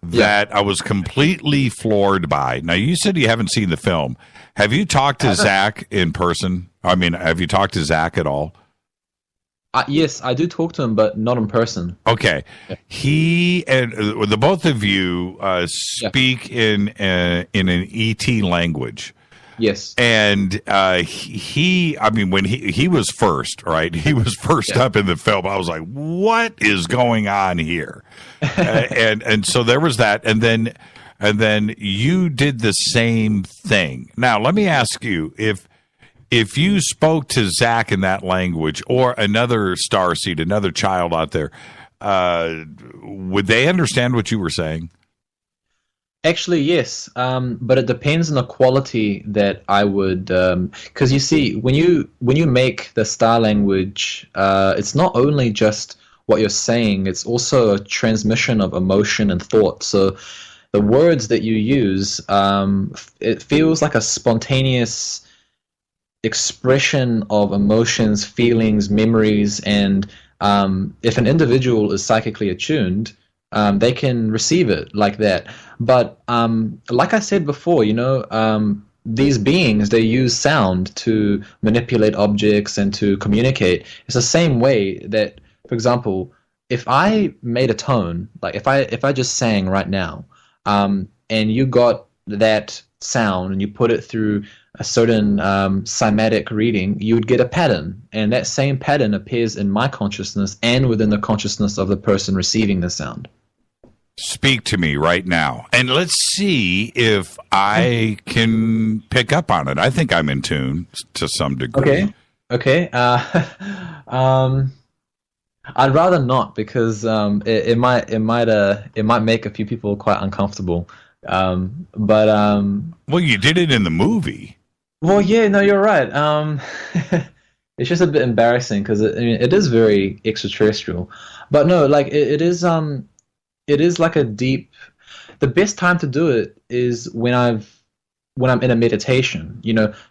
that I was completely floored by. Now, you said you haven't seen the film. Have you talked to Zach in person? I mean, have you talked to Zach at all? Yes, I do talk to him, but not in person. Okay. He and the both of you speak in an ET language. Yes. And when he was first, right? He was first up in the film. I was like, what is going on here? And so there was that. And then and then you did the same thing. Now, let me ask you, if you spoke to Zach in that language or another Starseed, another child out there, would they understand what you were saying? Actually, yes, but it depends on the quality that I would. Because you see, when you make the star language, it's not only just what you're saying; it's also a transmission of emotion and thought. So, the words that you use, it feels like a spontaneous expression of emotions, feelings, memories, and if an individual is psychically attuned, they can receive it like that. But like I said before, these beings, they use sound to manipulate objects and to communicate. It's the same way that, for example, if I made a tone, like if I just sang right now, and you got that sound and you put it through a certain cymatic reading, you would get a pattern, and that same pattern appears in my consciousness and within the consciousness of the person receiving the sound. Speak to me right now, and let's see if I can pick up on it. I think I'm in tune to some degree. Okay. I'd rather not, because it might make a few people quite uncomfortable. Well, you did it in the movie. Well, yeah, no, you're right. It's just a bit embarrassing because it is very extraterrestrial. But no, like it is like a deep. The best time to do it is when I'm in a meditation.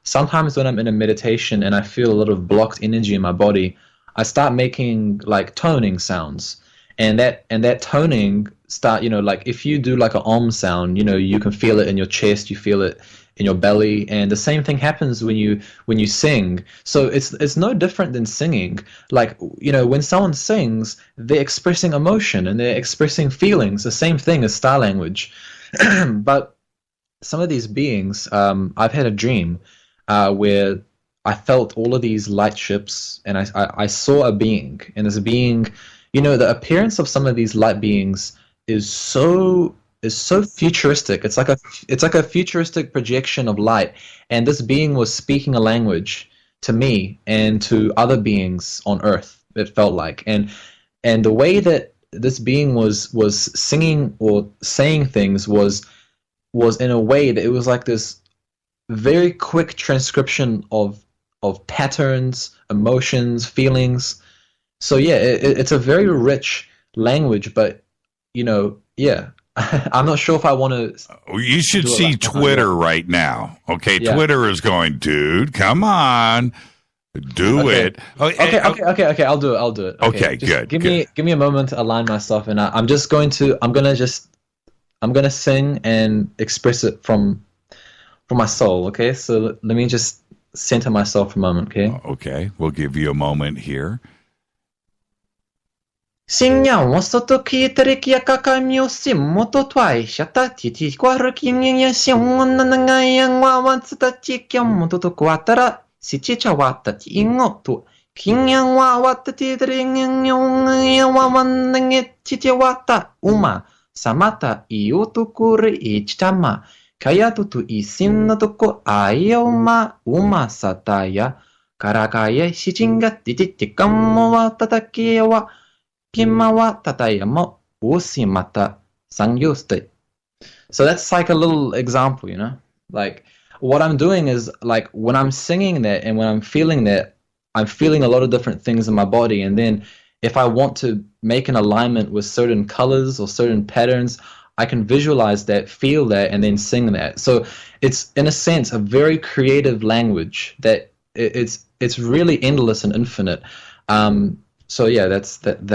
Sometimes when I'm in a meditation and I feel a lot of blocked energy in my body, I start making like toning sounds, and that toning start. Like if you do like an om sound, you can feel it in your chest, you feel it in your belly, and the same thing happens when you sing. So it's no different than singing. Like when someone sings, they're expressing emotion and they're expressing feelings. The same thing as star language. But some of these beings, I've had a dream where I felt all of these light ships, and I saw a being, and this being, the appearance of some of these light beings is so futuristic. It's like a futuristic projection of light, and this being was speaking a language to me and to other beings on Earth. It felt like, and the way that this being was singing or saying things was in a way that it was like this very quick transcription of patterns, emotions, feelings. So yeah, it's a very rich language, but yeah. I'm not sure if I want to. You should see Twitter right now. Okay, yeah. Twitter is going, dude, come on, do it. Okay. I'll do it. Okay, good. Give me a moment to align myself, and I'm gonna sing and express it from my soul. Okay, so let me just center myself for a moment. Okay. Okay, we'll give you a moment here. 新娘我所都可以得的呀，嘎嘎meu心莫多退，下大提提挂着经验呀，想我那个样娃娃子的几个莫多多挂得了，是几条娃的音乐多，经验娃娃的提的人用呀娃娃那个几条娃的uma，sama ta iyo to kure ichitama，kaya to isin no to ko ayoma uma sataya，からかやしちんがてててかもわたたけやわ。So that's like a little example, like what I'm doing is like when I'm singing that and when I'm feeling that, I'm feeling a lot of different things in my body, and then if I want to make an alignment with certain colors or certain patterns, I can visualize that, feel that, and then sing that. So it's in a sense a very creative language that it's really endless and infinite. So yeah, that's it.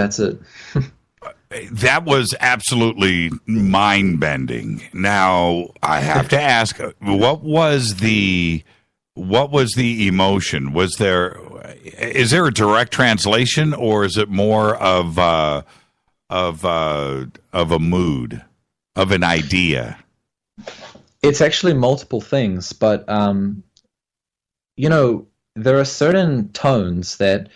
That was absolutely mind-bending. Now I have to ask, what was the emotion? Is there a direct translation, or is it more of a mood, of an idea? It's actually multiple things, but there are certain tones that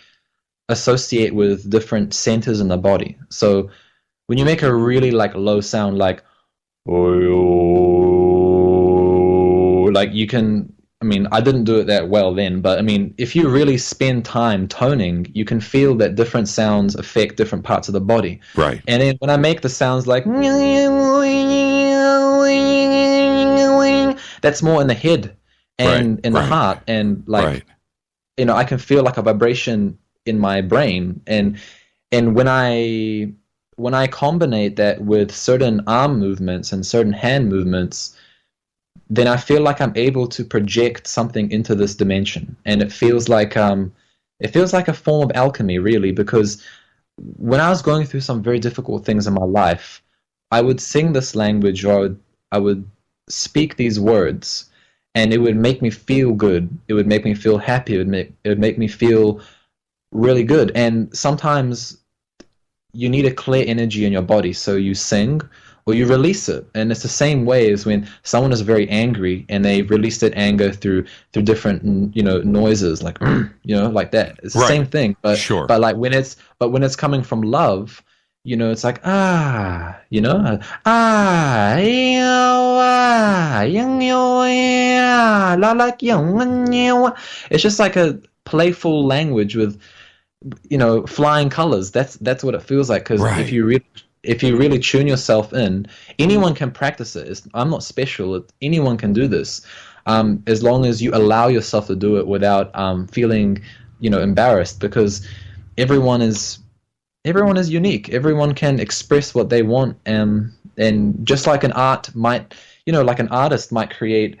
associate with different centers in the body. So when you make a really like low sound, like like you can. I mean, I didn't do it that well then, but I mean, if you really spend time toning, you can feel that different sounds affect different parts of the body. Right. And then when I make the sounds like that's more in the head and in the heart, and like I can feel like a vibration in my brain, and when I combine that with certain arm movements and certain hand movements, then I feel like I'm able to project something into this dimension, and it feels like a form of alchemy, really. Because when I was going through some very difficult things in my life, I would sing this language, or I would speak these words, and it would make me feel good. It would make me feel happy. It would make me feel really good. And sometimes you need a clear energy in your body, so you sing or you release it. And it's the same way as when someone is very angry and they release that anger through different noises, like like that. It's the same thing, but like when it's coming from love, it's like it's just like a playful language with flying colors. That's what it feels like, because if you really tune yourself in, anyone can practice it. I'm not special. Anyone can do this, as long as you allow yourself to do it without feeling embarrassed, because everyone is unique. Everyone can express what they want, and just like an art might, like an artist might create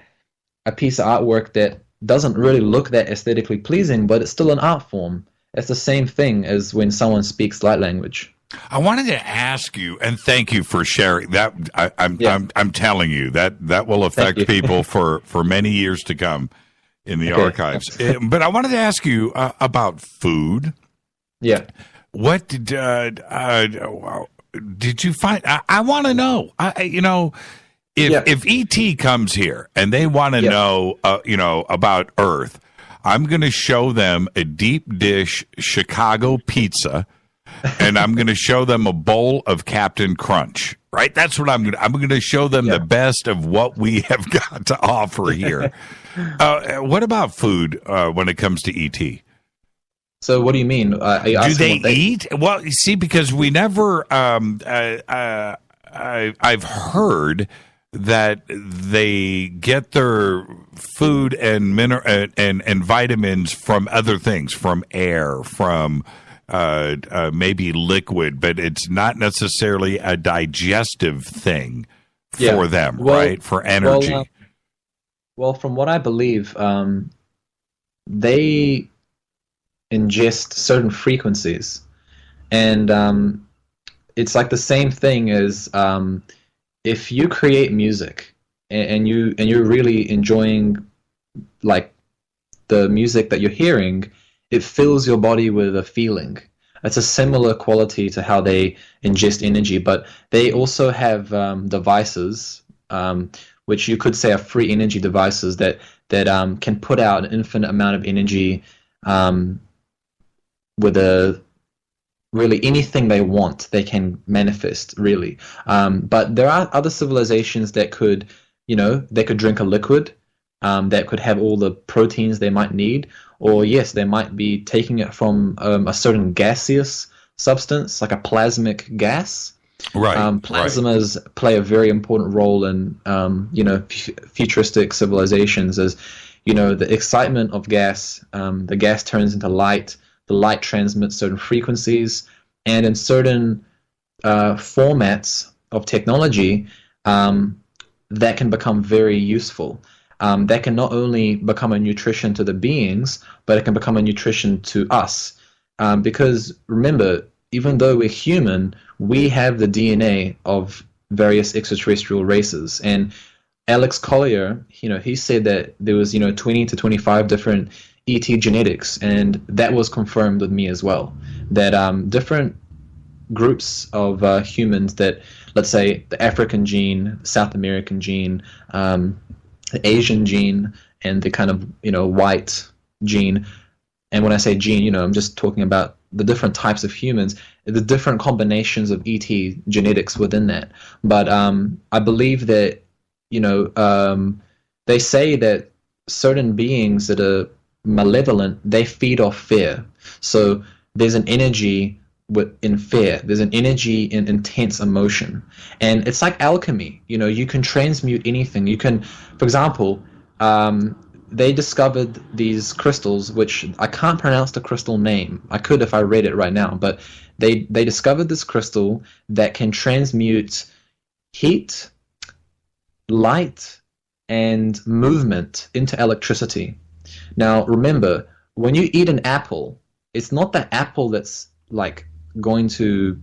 a piece of artwork that doesn't really look that aesthetically pleasing, but it's still an art form. It's the same thing as when someone speaks light language. I wanted to ask you, and thank you for sharing that. I'm telling you that will affect people for many years to come in the archives. But I wanted to ask you about food. Yeah. What did you find? I want to know. If ET comes here and they want to know, about Earth, I'm going to show them a deep dish Chicago pizza. And I'm going to show them a bowl of Captain Crunch, right? That's what I'm going to show them the best of what we have got to offer here. What about food when it comes to ET? So what do you mean? Do they eat? Well, you see, because we never, I've heard that they get their food and and vitamins from other things, from air, from maybe liquid, but it's not necessarily a digestive thing for them, right? For energy. Well, from what I believe, they ingest certain frequencies, and it's like the same thing as if you create music and you're really enjoying like the music that you're hearing. It fills your body with a feeling. It's a similar quality to how they ingest energy, but they also have devices, which you could say are free energy devices that can put out an infinite amount of energy with really anything they want. They can manifest, really. But there are other civilizations that could, they could drink a liquid that could have all the proteins they might need. Or yes, they might be taking it from a certain gaseous substance, like a plasmic gas. Right. Plasmas play a very important role in, futuristic civilizations. As the excitement of gas, the gas turns into light. The light transmits certain frequencies, and in certain formats of technology, that can become very useful. That can not only become a nutrition to the beings, but it can become a nutrition to us. Because remember, even though we're human, we have the DNA of various extraterrestrial races. And Alex Collier, he said that there was, 20 to 25 different ET genetics, and that was confirmed with me as well. That different groups of humans that, let's say, the African gene, South American gene, the Asian gene, and the kind of white gene. And when I say gene, I'm just talking about the different types of humans, the different combinations of ET genetics within that. But I believe that the they say that certain beings that are malevolent, they feed off fear. So there's an energy in fear. There's an energy in intense emotion. And it's like alchemy. You know, you can transmute anything. You can, for example, they discovered these crystals, which I can't pronounce the crystal name. I could if I read it right now, but they discovered this crystal that can transmute heat, light, and movement into electricity. Now, remember, when you eat an apple, it's not the apple that's like going to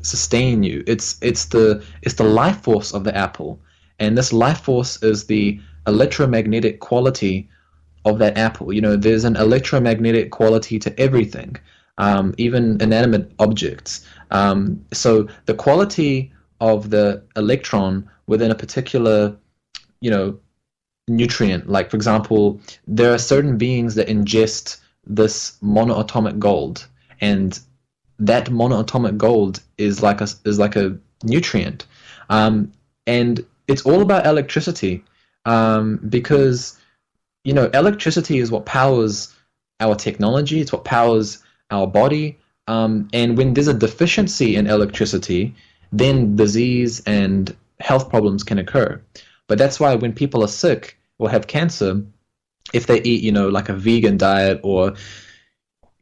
sustain you. It's the life force of the apple, and this life force is the electromagnetic quality of that apple. You know, there's an electromagnetic quality to everything, even inanimate objects. So the quality of the electron within a particular, you know, nutrient, like for example, there are certain beings that ingest this monoatomic gold, and that monoatomic gold is like a nutrient, and it's all about electricity, because you know, electricity is what powers our technology. It's what powers our body, and when there's a deficiency in electricity, then disease and health problems can occur. But that's why when people are sick or have cancer, if they eat, you know, like a vegan diet or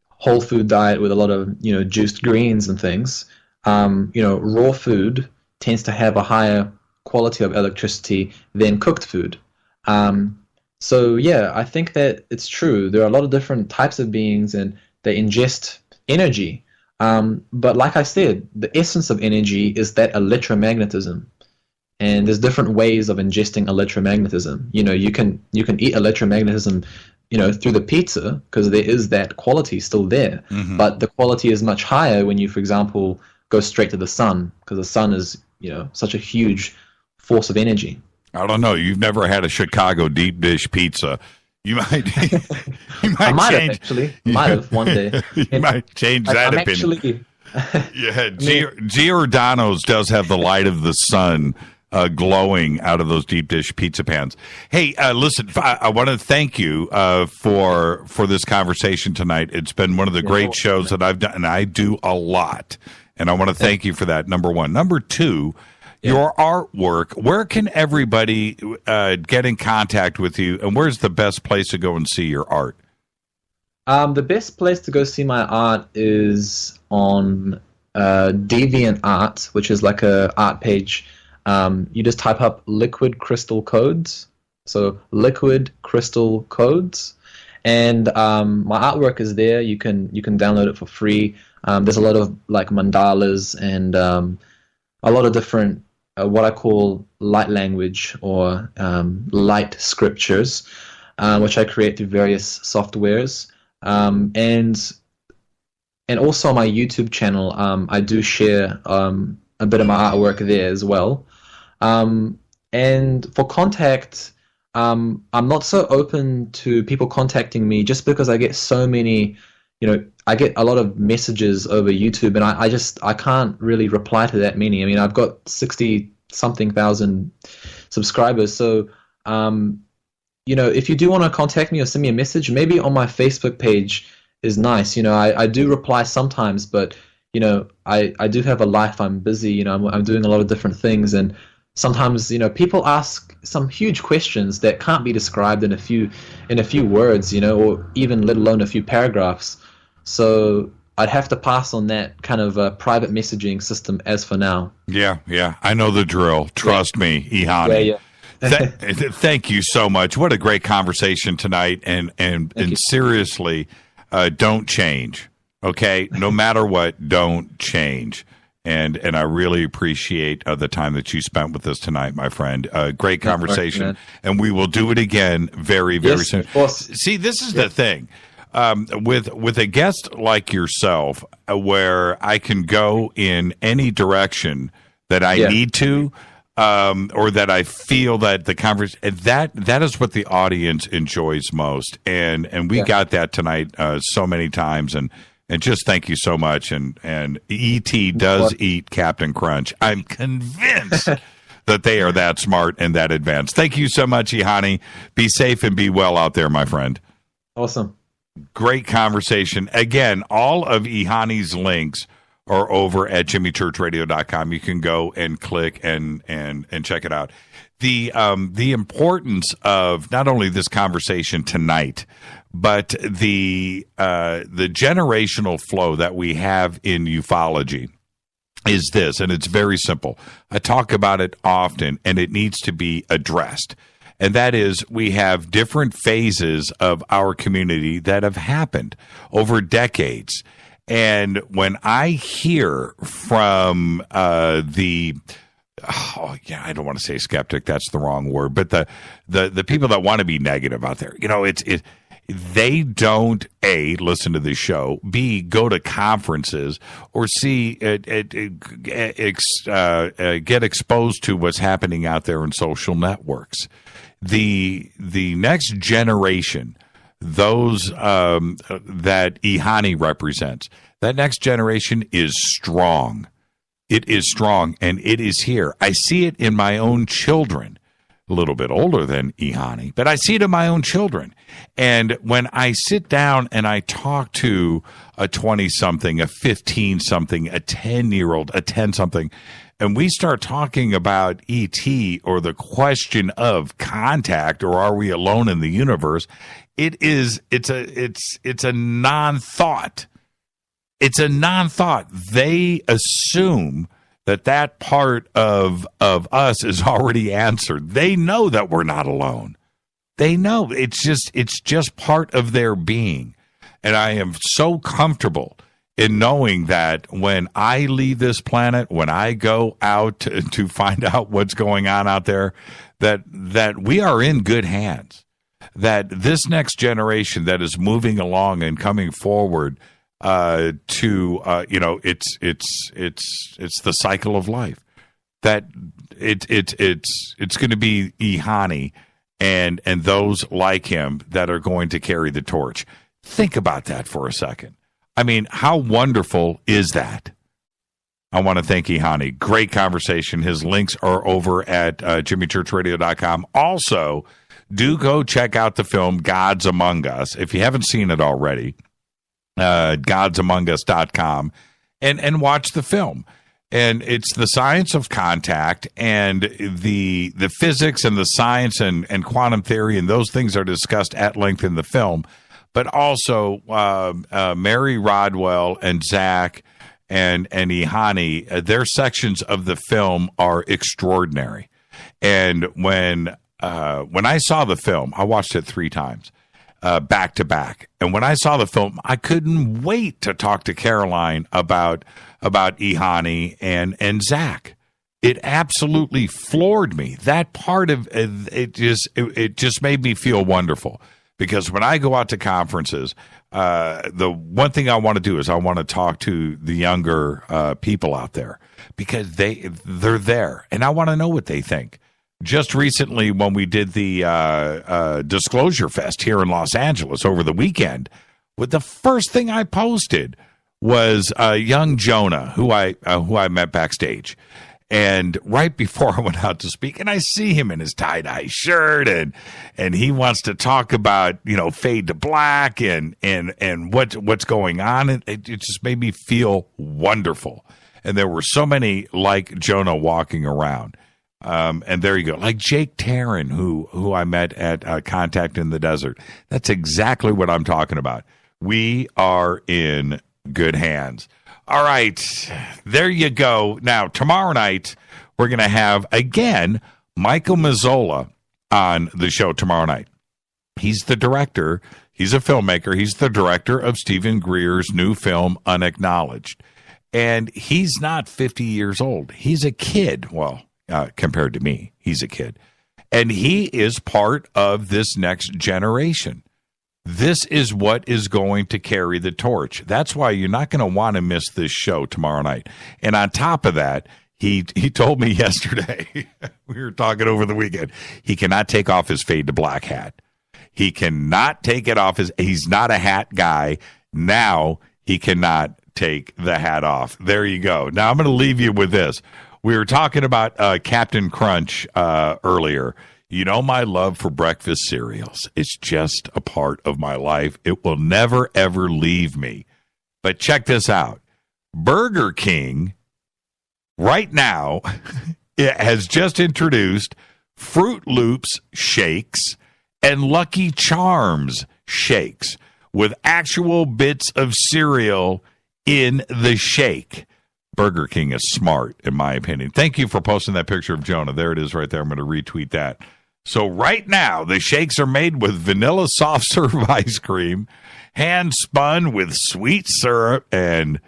whole food diet with a lot of, you know, juiced greens and things, you know, raw food tends to have a higher quality of electricity than cooked food. So yeah, I think that it's true. There are a lot of different types of beings, and they ingest energy. But like I said, the essence of energy is that electromagnetism. And there's different ways of ingesting electromagnetism. You know, you can eat electromagnetism, you know, through the pizza, because there is that quality still there. Mm-hmm. But the quality is much higher when you, for example, go straight to the sun, because the sun is, you know, such a huge force of energy. I don't know. You've never had a Chicago deep dish pizza. You might. I might have actually. Might have one day. You might change that opinion. Yeah, Giordano's does have the light of the sun glowing out of those deep dish pizza pans. Hey, listen, I want to thank you for this conversation tonight. It's been one of the great shows that I've done, and I do a lot. And I want to thank you for that, number one. Number two, your artwork. Where can everybody get in contact with you, and where's the best place to go and see your art? The best place to go see my art is on DeviantArt, which is like a art page. You just type up Liquid Crystal Codes, so Liquid Crystal Codes, and my artwork is there. You can download it for free. There's a lot of like mandalas and a lot of different what I call light language or light scriptures, which I create through various softwares. And also on my YouTube channel, I do share a bit of my artwork there as well. And for contact, I'm not so open to people contacting me just because I get so many, you know, I get a lot of messages over YouTube, and I can't really reply to that many. I mean, I've got 60-something thousand subscribers, so you know, if you do want to contact me or send me a message, maybe on my Facebook page is nice. You know, I do reply sometimes, but you know, I do have a life. I'm busy. You know, I'm doing a lot of different things, and sometimes, you know, people ask some huge questions that can't be described in a few words, you know, or even let alone a few paragraphs. So I'd have to pass on that kind of private messaging system as for now. Yeah, I know the drill. Trust me, EHANi. Yeah. Thank you so much. What a great conversation tonight, and seriously, don't change. Okay, no matter what, don't change. And I really appreciate the time that you spent with us tonight, my friend. Great conversation, and we will do it again very, very soon. Of course. See, this is the thing. With a guest like yourself, where I can go in any direction that I need to, or that I feel that the conversation, that is what the audience enjoys most, and we got that tonight so many times, and just thank you so much, and E.T. does eat Captain Crunch. I'm convinced that they are that smart and that advanced. Thank you so much, EHANi. Be safe and be well out there, my friend. Awesome. Great conversation. Again, all of EHANi's links are over at jimmychurchradio.com. You can go and click and check it out. The importance of not only this conversation tonight, but the generational flow that we have in ufology is this, and it's very simple. I talk about it often, and it needs to be addressed. And that is, we have different phases of our community that have happened over decades. And when I hear from I don't want to say skeptic, that's the wrong word, but the people that want to be negative out there, they don't, A, listen to this show, B, go to conferences, or C, get exposed to what's happening out there in social networks. The next generation, those that EHANi represents, that next generation is strong. It is strong, and it is here. I see it in my own children, a little bit older than EHANi, but I see it in my own children. And when I sit down and I talk to a 20-something, a 15-something, a 10-year-old, a 10-something, and we start talking about ET or the question of contact, or are we alone in the universe, it's a non-thought. It's a non-thought. They assume that part of us is already answered. They know that we're not alone. They know it's just part of their being. And I am so comfortable in knowing that when I leave this planet, when I go out to find out what's going on out there, that we are in good hands. That this next generation that is moving along and coming forward it's the cycle of life. That it's going to be EHANi and those like him that are going to carry the torch. Think about that for a second. I mean, how wonderful is that? I want to thank EHANi. Great conversation. His links are over at jimmychurchradio.com. Also, do go check out the film Gods Among Us if you haven't seen it already. GodsAmongUs.com and watch the film. And it's the science of contact, and the physics and the science and quantum theory, and those things are discussed at length in the film. But also Mary Rodwell and Zach and EHANi, their sections of the film are extraordinary. And when I saw the film, I watched it 3 times. Back to back. And when I saw the film, I couldn't wait to talk to Caroline about EHANi and Zach. It absolutely floored me. That part of it just made me feel wonderful, because when I go out to conferences, the one thing I want to do is I want to talk to the younger people out there, because they're there, and I want to know what they think. Just recently, when we did the Disclosure Fest here in Los Angeles over the weekend, the first thing I posted was young Jonah, who I met backstage. And right before I went out to speak, and I see him in his tie-dye shirt, and he wants to talk about, fade to black and what's going on. And it just made me feel wonderful. And there were so many like Jonah walking around. And there you go. Like Jake Taryn, who I met at Contact in the Desert. That's exactly what I'm talking about. We are in good hands. All right. There you go. Now, tomorrow night, we're going to have, again, Michael Mazzola on the show tomorrow night. He's the director. He's a filmmaker. He's the director of Stephen Greer's new film, Unacknowledged. And he's not 50 years old. He's a kid. Well, compared to me, he's a kid. And he is part of this next generation. This is what is going to carry the torch. That's why you're not going to want to miss this show tomorrow night. And on top of that, he told me yesterday, we were talking over the weekend, he cannot take off his fade to black hat. He cannot take it off. He's not a hat guy. Now he cannot take the hat off. There you go. Now I'm going to leave you with this. We were talking about Captain Crunch earlier. You know my love for breakfast cereals. It's just a part of my life. It will never, ever leave me. But check this out. Burger King, right now, it has just introduced Fruit Loops shakes and Lucky Charms shakes with actual bits of cereal in the shake. Burger King is smart, in my opinion. Thank you for posting that picture of Jonah. There it is right there. I'm going to retweet that. So right now, the shakes are made with vanilla soft serve ice cream, hand spun with sweet syrup, and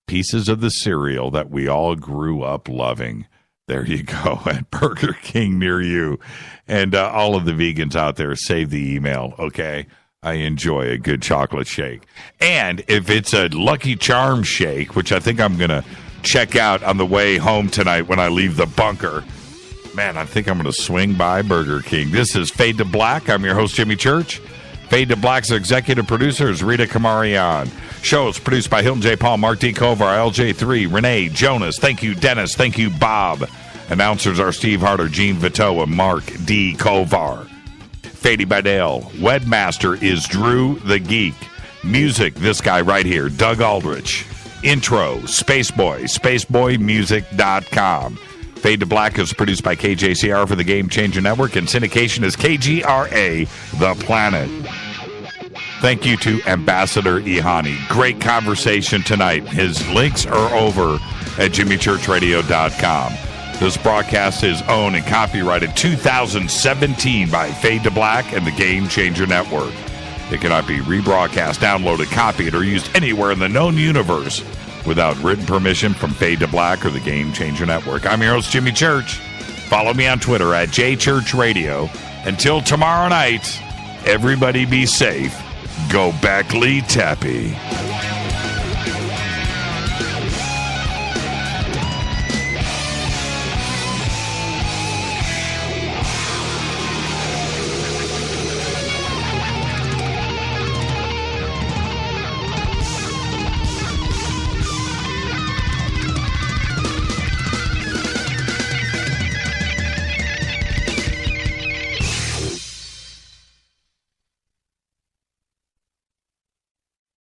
pieces of the cereal that we all grew up loving. There you go, at Burger King near you. And all of the vegans out there, save the email, okay? I enjoy a good chocolate shake. And if it's a Lucky Charm shake, which I think I'm going to check out on the way home tonight when I leave the bunker, man, I think I'm going to swing by Burger King. This is Fade to Black. I'm your host, Jimmy Church. Fade to Black's executive producer is Rita Kamarian. Show is produced by Hilton J. Paul, Mark D. Kovar, LJ3, Renee, Jonas. Thank you, Dennis. Thank you, Bob. Announcers are Steve Harder, Gene Vito, and Mark D. Kovar. Fady Badale. Webmaster is Drew the Geek. Music, this guy right here, Doug Aldrich. Intro, Spaceboy, spaceboymusic.com. Fade to Black is produced by KJCR for the Game Changer Network, and syndication is KGRA, The Planet. Thank you to Ambassador EHANi. Great conversation tonight. His links are over at jimmychurchradio.com. This broadcast is owned and copyrighted 2017 by Fade to Black and the Game Changer Network. It cannot be rebroadcast, downloaded, copied, or used anywhere in the known universe without written permission from Fade to Black or the Game Changer Network. I'm your host, Jimmy Church. Follow me on Twitter at JChurchRadio. Until tomorrow night, everybody be safe. Go Beckley Tappy.